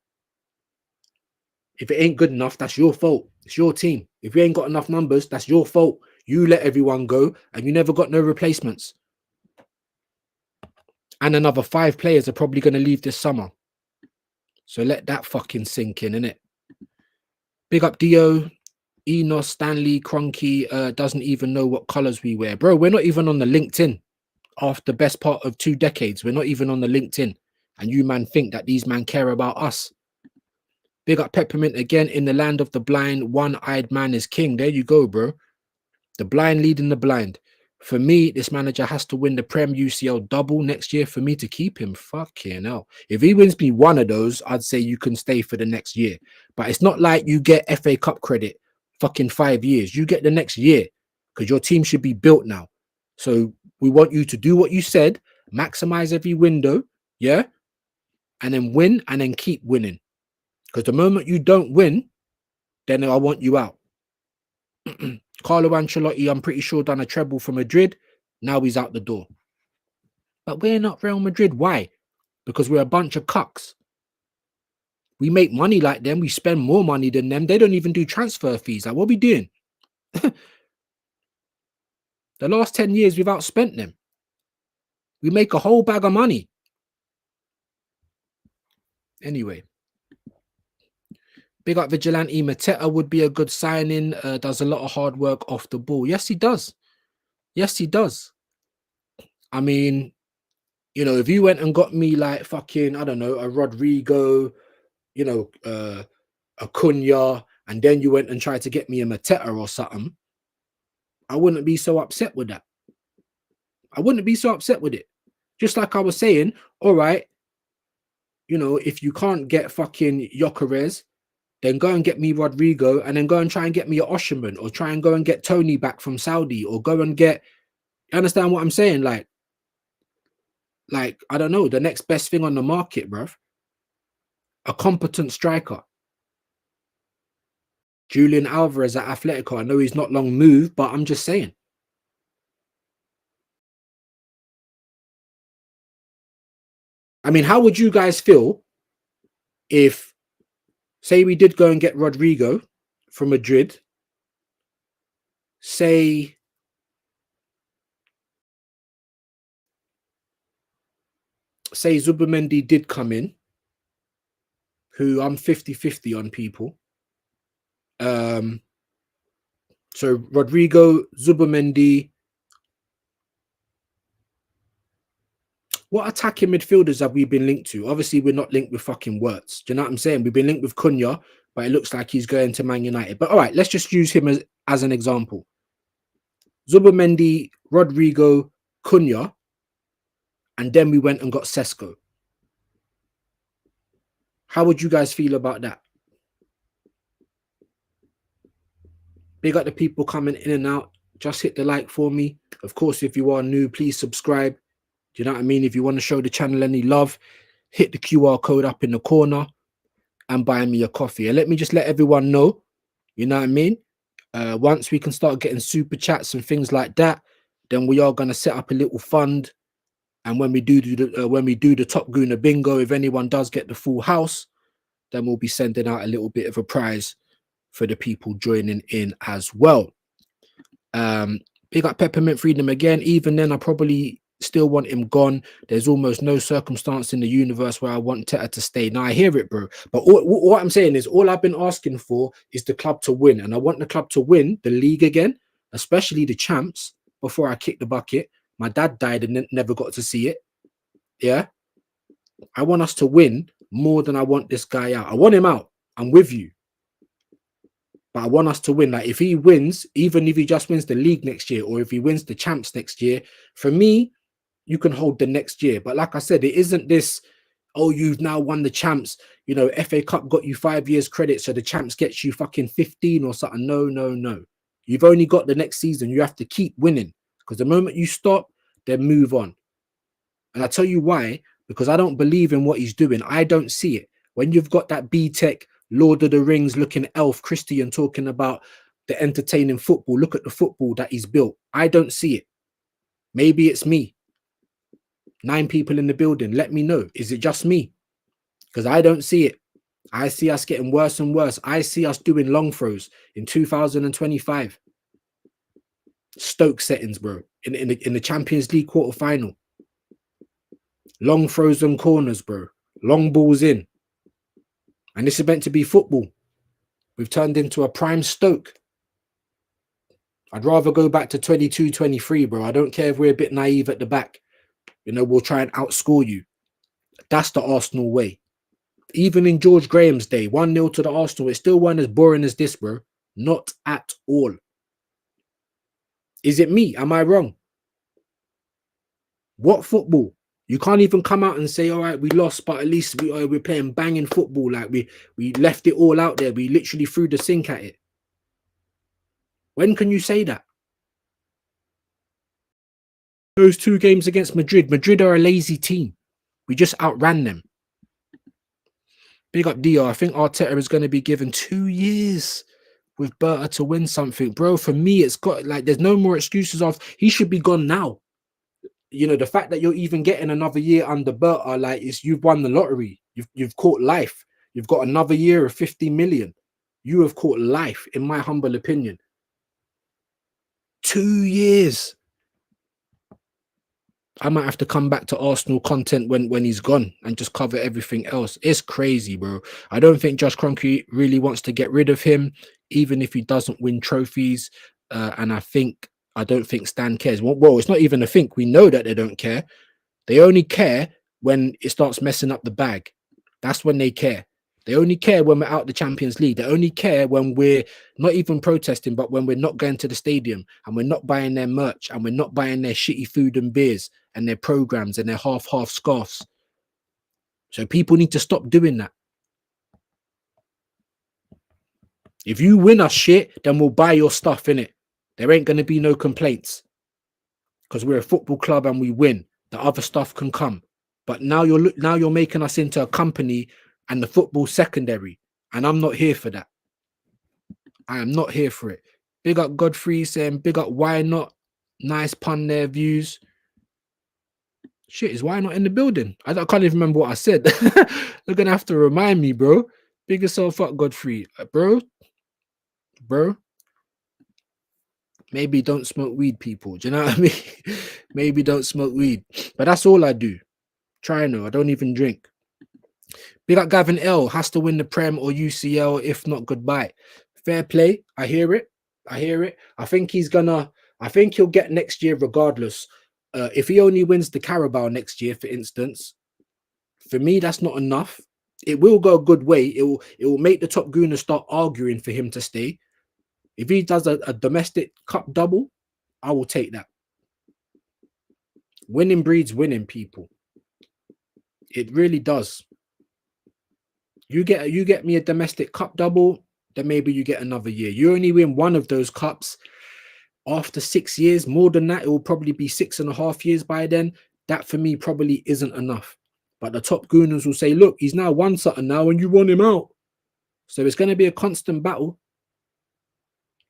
If it ain't good enough, that's your fault. It's your team. If you ain't got enough numbers, that's your fault. You let everyone go and you never got no replacements. And another 5 players are probably going to leave this summer. So let that fucking sink in, innit? Big up Dio. Enos, Stanley, Cronky doesn't even know what colours we wear. Bro, we're not even on the LinkedIn. After the best part of 2 decades, we're not even on the LinkedIn. And you man think that these man care about us. Big up Peppermint again. In the land of the blind, one-eyed man is king. There you go, bro. The blind leading the blind. For me, this manager has to win the Prem UCL double next year for me to keep him. Fucking hell. If he wins me one of those, I'd say you can stay for the next year. But it's not like you get FA Cup credit fucking 5 years. You get the next year because your team should be built now. So we want you to do what you said, maximize every window, yeah? And then win and then keep winning. Because the moment you don't win, then I want you out. Carlo Ancelotti, I'm pretty sure, done a treble for Madrid. Now he's out the door. But we're not Real Madrid. Why? Because we're a bunch of cucks. We make money like them. We spend more money than them. They don't even do transfer fees. Like, what are we doing? The last 10 years, we've outspent them. We make a whole bag of money. Anyway, big up Vigilante. Mateta would be a good signing. Does a lot of hard work off the ball. Yes, he does. Yes, he does. I mean, you know, if you went and got me like fucking, I don't know, a Rodrigo, you know, a Cunha, and then you went and tried to get me a Mateta or something, I wouldn't be so upset with that. I wouldn't be so upset with it. Just like I was saying, all right, you know, if you can't get fucking Gyökeres, then go and get me Rodrigo, and then go and try and get me a Osherman, or try and go and get Tony back from Saudi, or go and get, you understand what I'm saying? Like, I don't know, the next best thing on the market, bruv. A competent striker. Julian Alvarez at Atletico. I know he's not long moved, but I'm just saying. I mean, how would you guys feel if, say, we did go and get Rodrigo from Madrid, say Zubimendi did come in, who I'm 50-50 on people. So Rodrigo, Zubimendi. What attacking midfielders have we been linked to? Obviously, we're not linked with fucking Wirtz. Do you know what I'm saying? We've been linked with Cunha, but it looks like he's going to Man United. But all right, let's just use him as an example. Zubimendi, Rodrigo, Cunha, and then we went and got Sesko. How would you guys feel about that? Big up the people coming in and out. Just hit the like for me. Of course, if you are new, please subscribe. Do you know what I mean? If you want to show the channel any love, hit the QR code up in the corner and buy me a coffee. And let me just let everyone know, you know what I mean? Once we can start getting super chats and things like that, then we are going to set up a little fund. And when we do the Top Gooner bingo, if anyone does get the full house, then we'll be sending out a little bit of a prize for the people joining in as well. Big up Peppermint Freedom again. Even then, I probably still want him gone. There's almost no circumstance in the universe where I want Teta to stay. Now I hear it, bro. But what I'm saying is, all I've been asking for is the club to win, and I want the club to win the league again, especially the champs. Before I kick the bucket, my dad died and never got to see it. Yeah, I want us to win more than I want this guy out. I want him out. I'm with you. But I want us to win. Like, if he wins, even if he just wins the league next year, or if he wins the champs next year, for me, you can hold the next year. But like I said, it isn't this, oh, you've now won the champs. You know, FA Cup got you 5 years credit, so the champs gets you fucking 15 or something. No, no, no. You've only got the next season. You have to keep winning, because the moment you stop, then move on. And I tell you why, because I don't believe in what he's doing. I don't see it. When you've got that B-Tech, Lord of the Rings looking elf Christian talking about the entertaining football, look at the football that he's built. I don't see it. Maybe it's me. 9 people in the building. Let me know. Is it just me? Because I don't see it. I see us getting worse and worse. I see us doing long throws in 2025. Stoke settings, bro. In the Champions League quarter-final. Long throws and corners, bro. Long balls in. And this is meant to be football. We've turned into a prime Stoke. I'd rather go back to 22-23, bro. I don't care if we're a bit naive at the back. You know, we'll try and outscore you. That's the Arsenal way. Even in George Graham's day, 1-0 to the Arsenal, it still wasn't as boring as this, bro. Not at all. Is it me? Am I wrong? What football? You can't even come out and say, all right, we lost, but at least we're playing banging football. Like, we left it all out there. We literally threw the sink at it. When can you say that? Those 2 games against Madrid. Madrid are a lazy team. We just outran them. Big up DR. I think Arteta is going to be given 2 years with Berta to win something. Bro, for me, it's got, like, there's no more excuses of, he should be gone now. You know, the fact that you're even getting another year under Berta, like, you've won the lottery. You've caught life. You've got another year of 50 million. You have caught life, in my humble opinion. 2 years. I might have to come back to Arsenal content when he's gone and just cover everything else. It's crazy, bro. I don't think Josh Kroenke really wants to get rid of him, even if he doesn't win trophies. And I don't think Stan cares. Well, it's not even a think. We know that they don't care. They only care when it starts messing up the bag. That's when they care. They only care when we're out the Champions League. They only care when we're not even protesting, but when we're not going to the stadium and we're not buying their merch and we're not buying their shitty food and beers and their programs and their half scarves. So people need to stop doing that. If you win us shit, then we'll buy your stuff, innit? There ain't going to be no complaints because we're a football club and we win. The other stuff can come. But now you're making us into a company and the football secondary. And I'm not here for that. I am not here for it. Big up Godfrey saying, big up Why Not. Nice pun there, views. Shit, is Why Not in the building? I can't even remember what I said. You're going to have to remind me, bro. Big yourself up, Godfrey. Bro. Maybe don't smoke weed, people. Do you know what I mean? Maybe don't smoke weed. But that's all I do. Try no. I don't even drink. Big up Gavin L. Has to win the Prem or UCL. If not, goodbye. Fair play. I hear it. I think he'll get next year regardless. If he only wins the Carabao next year, for instance, for me, that's not enough. It will go a good way. It will make the top gooners start arguing for him to stay. If he does a domestic cup double, I will take that. Winning breeds winning, people. It really does. You get me a domestic cup double, then maybe you get another year. You only win one of those cups after 6 years. More than that, it will probably be 6.5 years by then. That for me probably isn't enough. But the top gooners will say, look, he's now won something now and you want him out. So it's going to be a constant battle.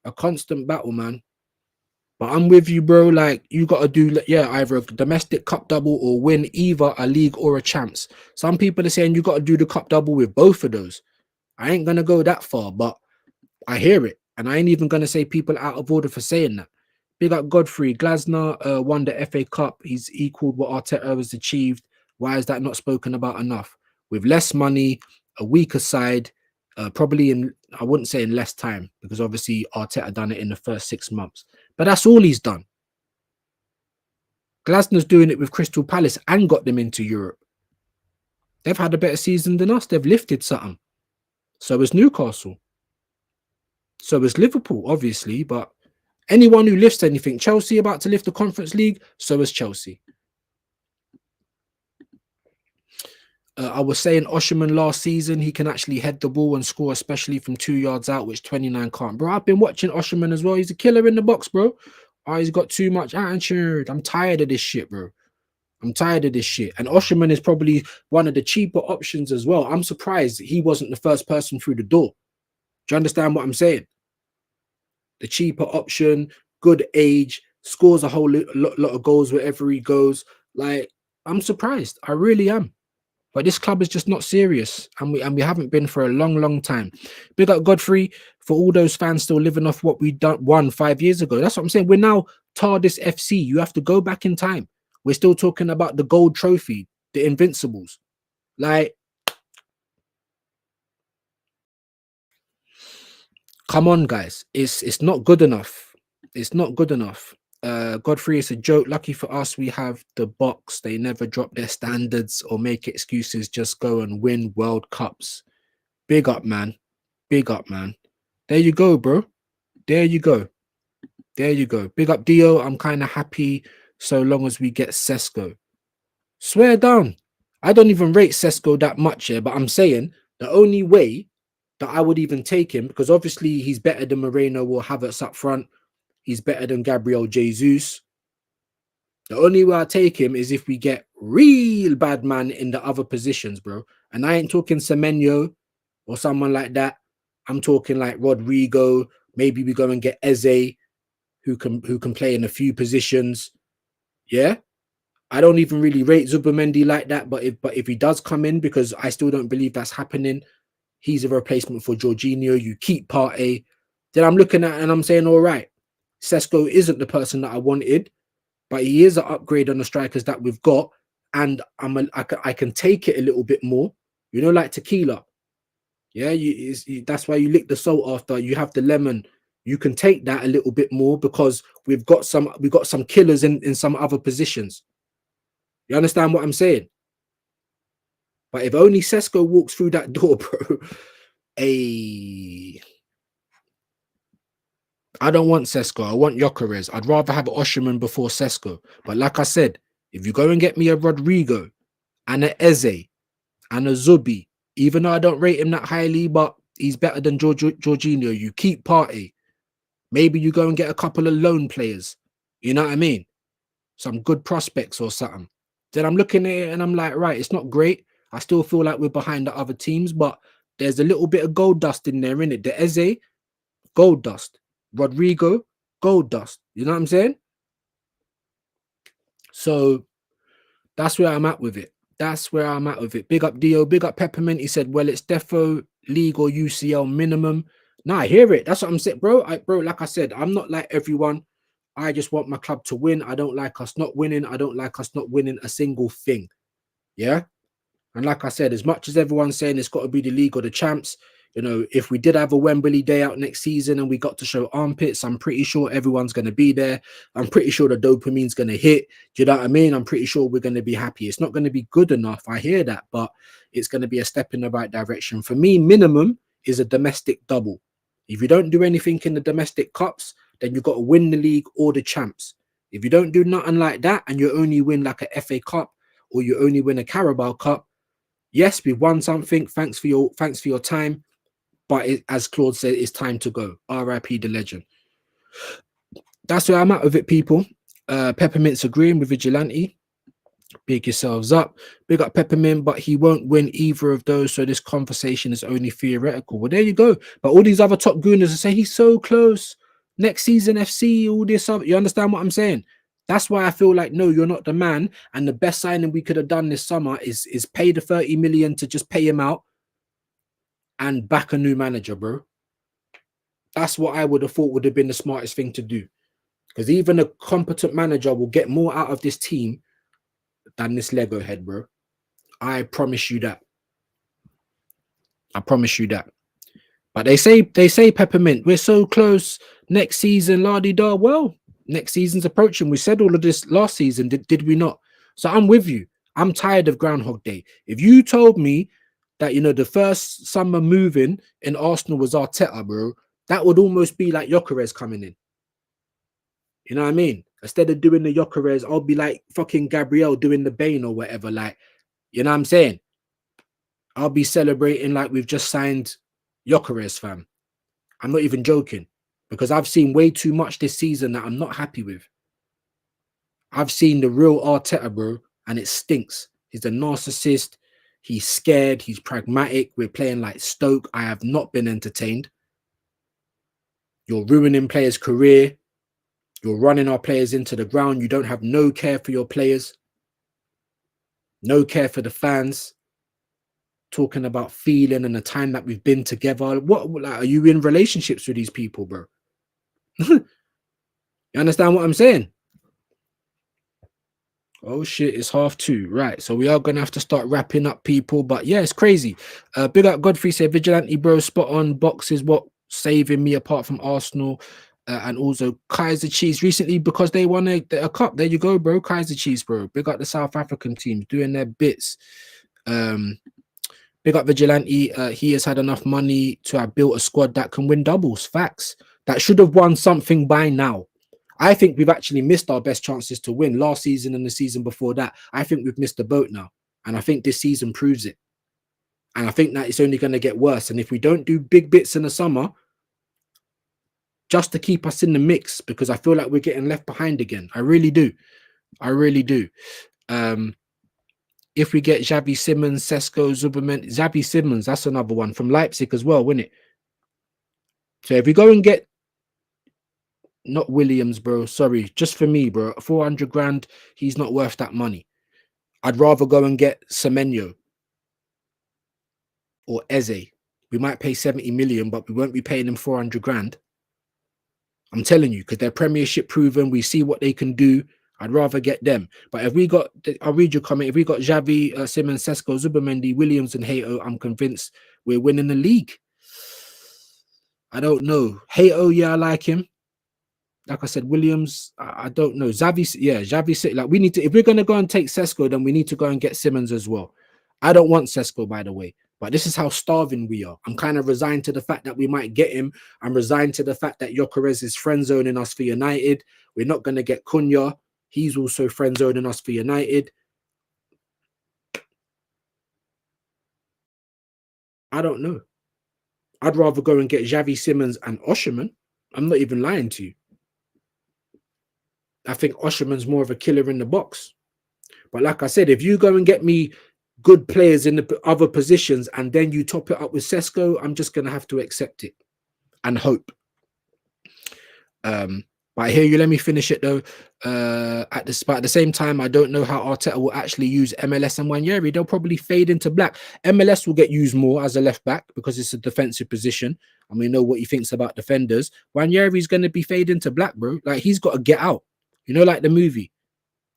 A constant battle, man. But I'm with you, bro. Like, you got to do, either a domestic cup double or win either a league or a champs. Some people are saying you got to do the cup double with both of those. I ain't going to go that far, but I hear it. And I ain't even going to say people out of order for saying that. Big up Godfrey. Glasner won the FA Cup. He's equaled what Arteta has achieved. Why is that not spoken about enough? With less money, a weaker side, probably I wouldn't say in less time, because obviously Arteta done it in the first 6 months. But that's all he's done. Glasner's doing it with Crystal Palace and got them into Europe. They've had a better season than us. They've lifted something. So is Newcastle. So is Liverpool, obviously. But anyone who lifts anything, Chelsea about to lift the Conference League, so is Chelsea. I was saying Osherman last season, he can actually head the ball and score, especially from 2 yards out, which 29 can't. Bro, I've been watching Osherman as well. He's a killer in the box, bro. Oh, he's got too much attitude. I'm tired of this shit, bro. I'm tired of this shit. And Osherman is probably one of the cheaper options as well. I'm surprised he wasn't the first person through the door. Do you understand what I'm saying? The cheaper option, good age, scores a whole lot of goals wherever he goes. Like, I'm surprised. I really am. But this club is just not serious, and we haven't been for a long time. Big up Godfrey for all those fans still living off what we won 5 years ago. That's what I'm saying. We're now TARDIS FC. You have to go back in time. We're still talking about the gold trophy, the Invincibles. Like, come on, guys. It's not good enough. It's not good enough. Godfrey, it's a joke. Lucky for us, we have the box. They never drop their standards or make excuses. Just go and win World Cups. Big up, man. Big up, man. There you go, bro. There you go. There you go. Big up, Dio. I'm kind of happy so long as we get Sesko. Swear down. I don't even rate Sesko that much here, but I'm saying the only way that I would even take him, because obviously he's better than Moreno or Havertz up front. He's better than Gabriel Jesus. The only way I take him is if we get real bad man in the other positions, bro. And I ain't talking Semenyo or someone like that. I'm talking like Rodrigo. Maybe we go and get Eze, who can play in a few positions. Yeah. I don't even really rate Zubimendi like that, but if he does come in, because I still don't believe that's happening, he's a replacement for Jorginho. You keep Partey. Then I'm looking at and I'm saying, all right, Sesko isn't the person that I wanted, but he is an upgrade on the strikers that we've got, and I can take it a little bit more, you know, like tequila. Yeah, that's why you lick the salt after you have the lemon. You can take that a little bit more because we've got some killers in some other positions. You understand what I'm saying? But if only Sesko walks through that door, bro, I don't want Sesko. I want Gyökeres. I'd rather have Osimhen before Sesko. But like I said, if you go and get me a Rodrigo and a Eze and a Zubi, even though I don't rate him that highly, but he's better than Jorginho, you keep Partey. Maybe you go and get a couple of loan players. You know what I mean? Some good prospects or something. Then I'm looking at it and I'm like, right, it's not great. I still feel like we're behind the other teams, but there's a little bit of gold dust in there, innit? The Eze, gold dust. Rodrigo, gold dust. You know what I'm saying? So that's where I'm at with it. That's where I'm at with it. Big up Dio, big up Peppermint. He said, well, it's defo league or UCL minimum. Nah, I hear it. That's what I'm saying, bro. Bro, like I said, I'm not like everyone. I just want my club to win. I don't like us not winning. I don't like us not winning a single thing. Yeah? And like I said, as much as everyone's saying it's got to be the league or the champs, you know, if we did have a Wembley day out next season and we got to show armpits, I'm pretty sure everyone's going to be there. I'm pretty sure the dopamine's going to hit. Do you know what I mean? I'm pretty sure we're going to be happy. It's not going to be good enough. I hear that, but it's going to be a step in the right direction. For me, minimum is a domestic double. If you don't do anything in the domestic cups, then you've got to win the league or the champs. If you don't do nothing like that and you only win like a FA Cup or you only win a Carabao Cup, yes, we've won something. Thanks for your time. But as Claude said, it's time to go. RIP the legend. That's where I'm at with it, people. Peppermint's agreeing with Vigilante. Big yourselves up. Big up Peppermint, but he won't win either of those, so this conversation is only theoretical. Well, there you go. But all these other top gooners are saying he's so close. Next season, FC, all this stuff. You understand what I'm saying? That's why I feel like, no, you're not the man. And the best signing we could have done this summer is pay the 30 million to just pay him out and back a new manager, bro. That's what I would have thought would have been the smartest thing to do. Because even a competent manager will get more out of this team than this Lego head, bro. I promise you that. I promise you that. But they say Peppermint, we're so close. Next season, la-di-da. Well, next season's approaching. We said all of this last season, did we not? So I'm with you. I'm tired of Groundhog Day. If you told me that, you know, the first summer moving in Arsenal was Arteta, bro, that would almost be like Gyökeres coming in. You know what I mean? Instead of doing the Gyökeres, I'll be like fucking Gabriel doing the Bane or whatever. Like, you know what I'm saying? I'll be celebrating like we've just signed Gyökeres, fam. I'm not even joking, because I've seen way too much this season that I'm not happy with. I've seen the real Arteta, bro, and it stinks. He's a narcissist. He's scared. He's pragmatic. We're playing like Stoke. I have not been entertained. You're ruining players' career. You're running our players into the ground. You don't have no care for your players. No care for the fans. Talking about feeling and the time that we've been together. What, like, are you in relationships with these people, bro? You understand what I'm saying? Oh shit, it's 2:30. Right, so we are gonna have to start wrapping up, people. But yeah, it's crazy. Big up Godfrey said, Vigilante, bro, spot on. Box is what saving me apart from Arsenal. And also Kaiser Chiefs recently, because they won a cup. There you go, bro. Kaiser Chiefs, bro. Big up the South African teams doing their bits. Big up Vigilante. He has had enough money to have built a squad that can win doubles. Facts. That should have won something by now. I think we've actually missed our best chances to win last season and the season before that. I think we've missed the boat now. And I think this season proves it. And I think that it's only going to get worse. And if we don't do big bits in the summer, just to keep us in the mix, because I feel like we're getting left behind again. I really do. I really do. If we get Xavi Simons, Sesko, Zuberman, Xavi Simons, that's another one from Leipzig as well, wouldn't it? So if we go and get, not Williams, bro, sorry, just for me, bro, 400 grand, he's not worth that money. I'd rather go and get Semenyo or Eze. We might pay 70 million, but we won't be paying them 400 grand. I'm telling you, because they're Premiership proven. We see what they can do. I'd rather get them. But if we got, I'll read your comment. If we got Xavi, Simmons, Sesko, Zubimendi, Williams, and Hato, I'm convinced we're winning the league. I don't know. Hato, yeah, I like him. Like I said, Williams, I don't know. Xavi, yeah, Xavi. Like we need to, if we're gonna go and take Sesko, then we need to go and get Simmons as well. I don't want Sesko, by the way. But this is how starving we are. I'm kind of resigned to the fact that we might get him. I'm resigned to the fact that Gyökeres is friend zoning us for United. We're not going to get Cunha. He's also friend zoning us for United. I don't know. I'd rather go and get Xavi, Simmons, and Osherman. I'm not even lying to you. I think Osherman's more of a killer in the box. But like I said, if you go and get me good players in the other positions and then you top it up with Sesko, I'm just going to have to accept it and hope. But I hear you. Let me finish it though. At the same time, I don't know how Arteta will actually use MLS and Nwaneri. They'll probably fade into black. MLS will get used more as a left back because it's a defensive position and we know what he thinks about defenders. Nwaneri's going to be fade into black, bro. Like he's got to get out. You know, like the movie.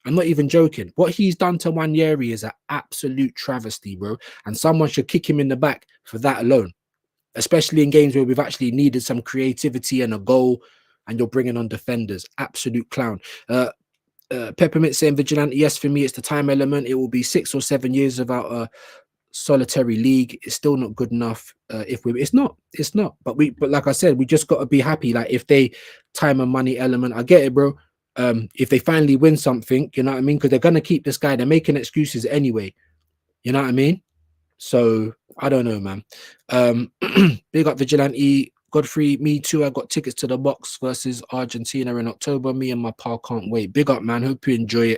I'm not even joking. What he's done to Nwaneri is an absolute travesty, bro. And someone should kick him in the back for that alone. Especially in games where we've actually needed some creativity and a goal and you're bringing on defenders. Absolute clown. Peppermint saying Vigilante. Yes, for me, it's the time element. It will be 6 or 7 years without a solitary league. It's still not good enough. It's not. But like I said, we just got to be happy. Like if they time and money element, I get it, bro. If they finally win something, you know what I mean? Because they're going to keep this guy. They're making excuses anyway. You know what I mean? So, I don't know, man. Big up Vigilante. Godfrey, me too. I got tickets to the box versus Argentina in October. Me and my pal can't wait. Big up, man. Hope you enjoy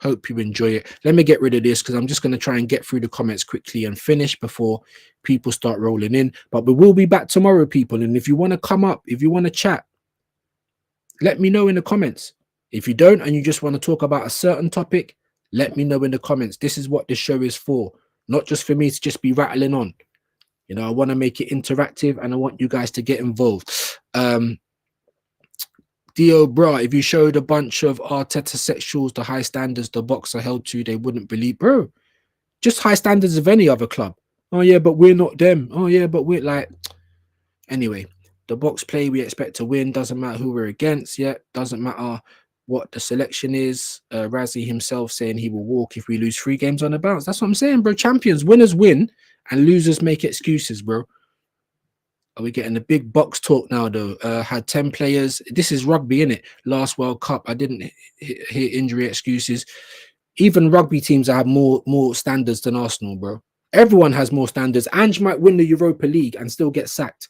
it. Let me get rid of this because I'm just going to try and get through the comments quickly and finish before people start rolling in. But we will be back tomorrow, people. And if you want to come up, if you want to chat, let me know in the comments. If you don't and you just want to talk about a certain topic, let me know in the comments. This is what this show is for. Not just for me to just be rattling on. You know, I want to make it interactive and I want you guys to get involved. Dio bro, if you showed a bunch of Arteta sexuals the high standards the box are held to, they wouldn't believe. Bro, just high standards of any other club. Oh yeah, but we're not them. Oh yeah, but we're like... Anyway. The box play we expect to win. Doesn't matter who we're against yet. Doesn't matter what the selection is. Razzie himself saying he will walk if we lose 3 games on the bounce. That's what I'm saying, bro. Champions, winners win and losers make excuses, bro. Are we getting a big box talk now, though? Had 10 players. This is rugby, innit? Last World Cup, I didn't hear injury excuses. Even rugby teams have more standards than Arsenal, bro. Everyone has more standards. Ange might win the Europa League and still get sacked.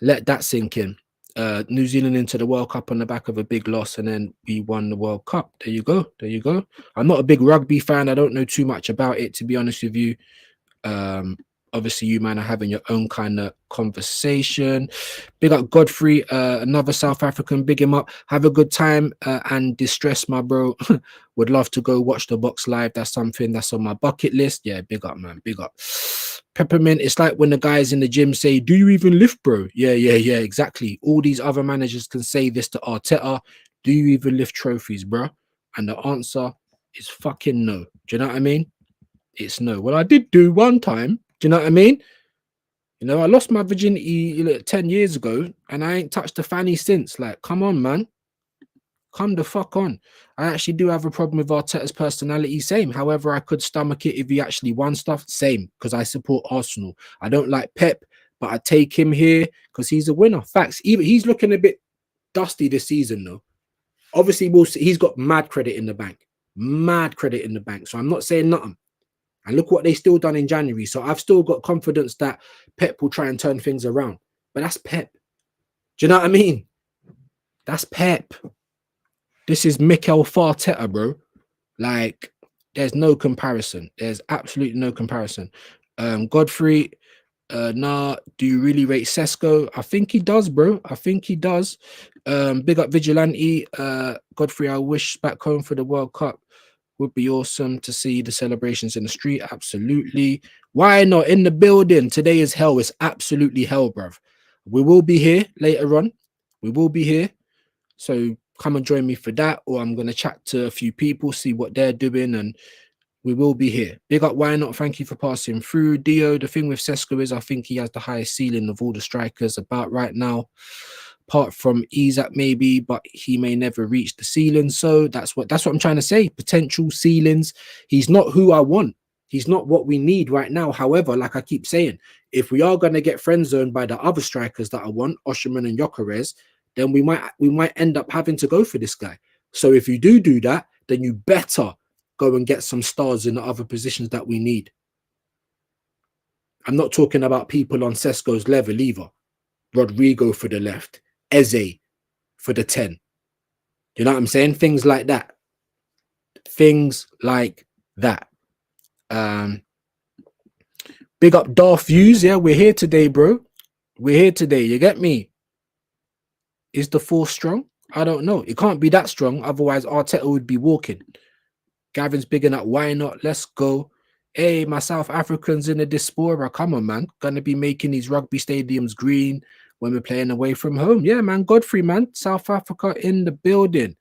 Let that sink in. New Zealand into the World Cup on the back of a big loss, and then we won the World Cup. There you go. I'm not a big rugby fan. I don't know too much about it, to be honest with you. Obviously, you man are having your own kind of conversation. Big up Godfrey, another South African. Big him up. Have a good time and distress, my bro. Would love to go watch the box live. That's something that's on my bucket list. Yeah, big up, man. Big up. Peppermint, it's like when the guys in the gym say, do you even lift, bro? Yeah, exactly. All these other managers can say this to Arteta. Do you even lift trophies, bro? And the answer is fucking no. Do you know what I mean? It's no. Well, I did do one time. Do you know what I mean? You know, I lost my virginity 10 years ago and I ain't touched a fanny since. Like, come on, man. Come the fuck on. I actually do have a problem with Arteta's personality. Same. However, I could stomach it if he actually won stuff. Same. Because I support Arsenal. I don't like Pep, but I take him here because he's a winner. Facts. Even he's looking a bit dusty this season, though. Obviously, we'll see. He's got mad credit in the bank. Mad credit in the bank. So I'm not saying nothing. And look what they still done in January. So I've still got confidence that Pep will try and turn things around. But that's Pep. Do you know what I mean? That's Pep. This is Mikel Arteta, bro. Like, there's no comparison. There's absolutely no comparison. Godfrey, do you really rate Sesko? I think he does, bro. I think he does. Big up Vigilante. Godfrey, I wish back home for the World Cup. Would be awesome to see the celebrations in the street. Absolutely. Why not? In the building. Today is hell. It's absolutely hell, bruv. We will be here later on. We will be here. So come and join me for that, or I'm gonna chat to a few people, see what they're doing, and we will be here. Big up, why not? Thank you for passing through. Dio, the thing with Sesko is I think he has the highest ceiling of all the strikers about right now, apart from Isak maybe, but he may never reach the ceiling. So that's what I'm trying to say. Potential ceilings. He's not who I want. He's not what we need right now. However, like I keep saying, if we are going to get friend zoned by the other strikers that I want, Osherman and Gyökeres, then we might end up having to go for this guy. So if you do that, then you better go and get some stars in the other positions that we need. I'm not talking about people on Sesko's level either. Rodrigo for the left, Eze for the 10. You know what I'm saying? Things like that. Things like that. Big up Darth Views. Yeah, we're here today, bro. We're here today. You get me? Is the force strong? I don't know. It can't be that strong. Otherwise, Arteta would be walking. Gavin's bigging up. Why not? Let's go. Hey, my South Africans in the diaspora. Come on, man. Gonna be making these rugby stadiums green when we're playing away from home. Yeah, man. Godfrey, man. South Africa in the building.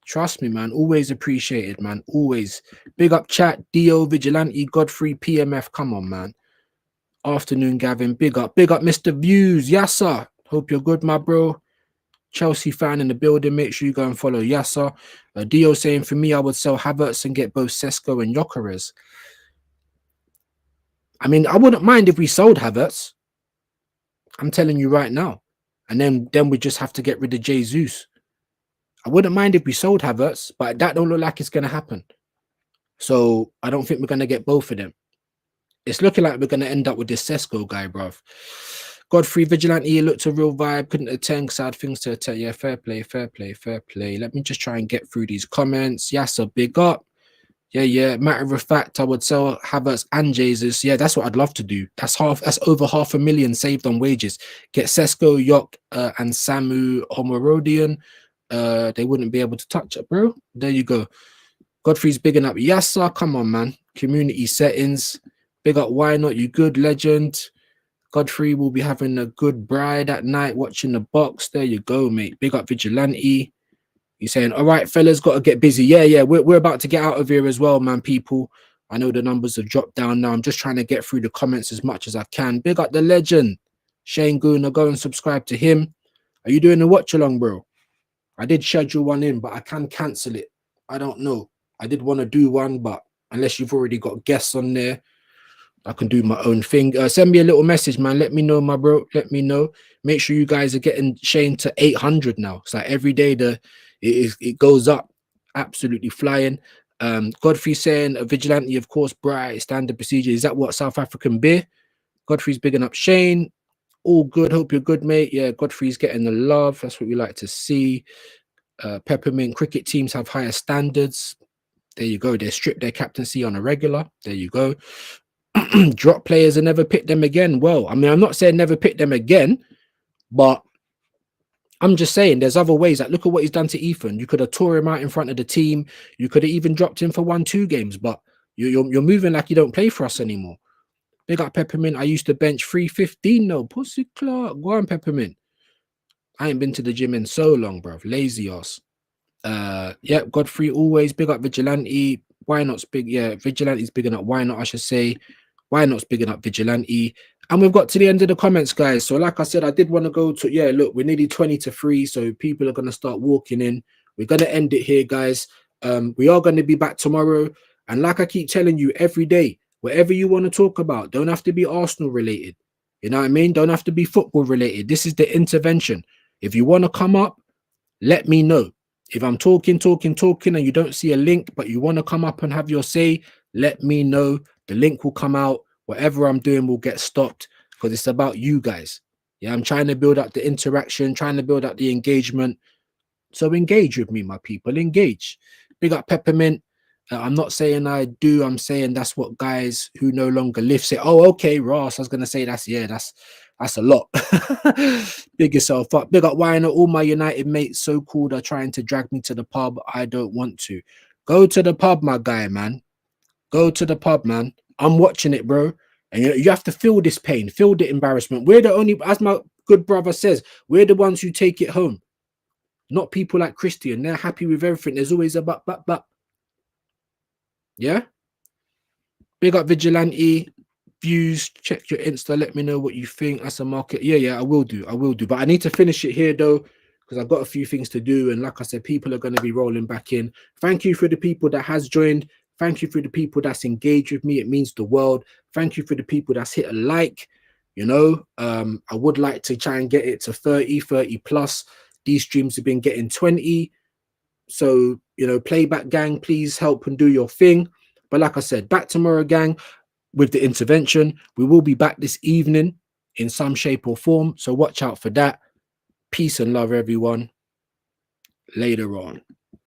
Trust me, man. Always appreciated, man. Always. Big up chat. Dio, Vigilante, Godfrey, PMF. Come on, man. Afternoon, Gavin. Big up. Big up, Mr. Views. Yes, sir. Hope you're good, my bro. Chelsea fan in the building. Make sure you go and follow Yasser. Dio saying, for me, I would sell Havertz and get both Sesko and Gyökeres. I mean, I wouldn't mind if we sold Havertz. I'm telling you right now. And then we just have to get rid of Jesus. I wouldn't mind if we sold Havertz, but that don't look like it's going to happen. So I don't think we're going to get both of them. It's looking like we're going to end up with this Sesko guy, bruv. Godfrey, Vigilante, looked a real vibe. Couldn't attend because I had things to attend. Yeah, fair play, fair play, fair play. Let me just try and get through these comments. Yasser, big up. Yeah. Matter of fact, I would sell Havertz and Jesus. Yeah, that's what I'd love to do. That's over $500,000 saved on wages. Get Sesko, Yok, and Samu Homorodian. They wouldn't be able to touch it, bro. There you go. Godfrey's bigging up. Yasser, come on, man. Community settings. Big up, why not? You good, legend. Godfrey will be having a good bride at night watching the box. There you go, mate. Big up Vigilante. He's saying, all right, fellas, got to get busy. Yeah. We're about to get out of here as well, man, people. I know the numbers have dropped down now. I'm just trying to get through the comments as much as I can. Big up the legend. Shane Gooner, go and subscribe to him. Are you doing a watch along, bro? I did schedule one in, but I can cancel it. I don't know. I did want to do one, but unless you've already got guests on there, I can do my own thing. Send me a little message, man. Let me know, my bro. Let me know. Make sure you guys are getting Shane to 800 now. It's like every day it goes up. Absolutely flying. Godfrey saying a Vigilante, of course, bright standard procedure. Is that what South African beer? Godfrey's bigging up Shane. All good. Hope you're good, mate. Yeah, Godfrey's getting the love. That's what we like to see. Peppermint cricket teams have higher standards. There you go. They strip their captaincy on a regular. There you go. Drop players and never pick them again. Well, I mean, I'm not saying never pick them again, but I'm just saying there's other ways. Like, look at what he's done to Ethan. You could have tore him out in front of the team. You could have even dropped him for 1-2 games, but you're moving like you don't play for us anymore. Big up Peppermint. I used to bench 315. No, Pussy Clark. Go on, Peppermint. I ain't been to the gym in so long, bro. Lazy ass. Yeah, Godfrey always. Big up Vigilante. Why not's big? Yeah, Vigilante's bigging up. Why not? I should say. Why not's bigging up Vigilante. And we've got to the end of the comments, guys. So like I said, I did want to go to, yeah, look, we're nearly 20-3. So people are going to start walking in. We're going to end it here, guys. We are going to be back tomorrow. And like I keep telling you every day, whatever you want to talk about, don't have to be Arsenal related. You know what I mean? Don't have to be football related. This is the intervention. If you want to come up, let me know. If I'm talking, and you don't see a link, but you want to come up and have your say, let me know. The link will come out. Whatever I'm doing will get stopped because it's about you guys. Yeah, I'm trying to build up the interaction, trying to build up the engagement. So engage with me, my people. Engage. Big up Peppermint. I'm not saying I do. I'm saying that's what guys who no longer live say. Oh, okay, Ross. I was going to say that's a lot. Big yourself up. Big up Winer. All my United mates, so called, are trying to drag me to the pub. I don't want to. Go to the pub, my guy, man. Go to the pub, man. I'm watching it, bro. And you have to feel this pain, feel the embarrassment. We're the only, as my good brother says, we're the ones who take it home. Not people like Christian. They're happy with everything. There's always a but. Yeah. Big up Vigilante Views. Check your Insta. Let me know what you think. That's a market. Yeah, I will do. But I need to finish it here though, because I've got a few things to do. And like I said, people are going to be rolling back in. Thank you for the people that has joined. Thank you for the people that's engaged with me. It means the world. Thank you for the people that's hit a like. You know, I would like to try and get it to 30 plus. These streams have been getting 20. So, you know, Playback Gang, please help and do your thing. But like I said, back tomorrow, gang, with the intervention. We will be back this evening in some shape or form. So watch out for that. Peace and love, everyone. Later on.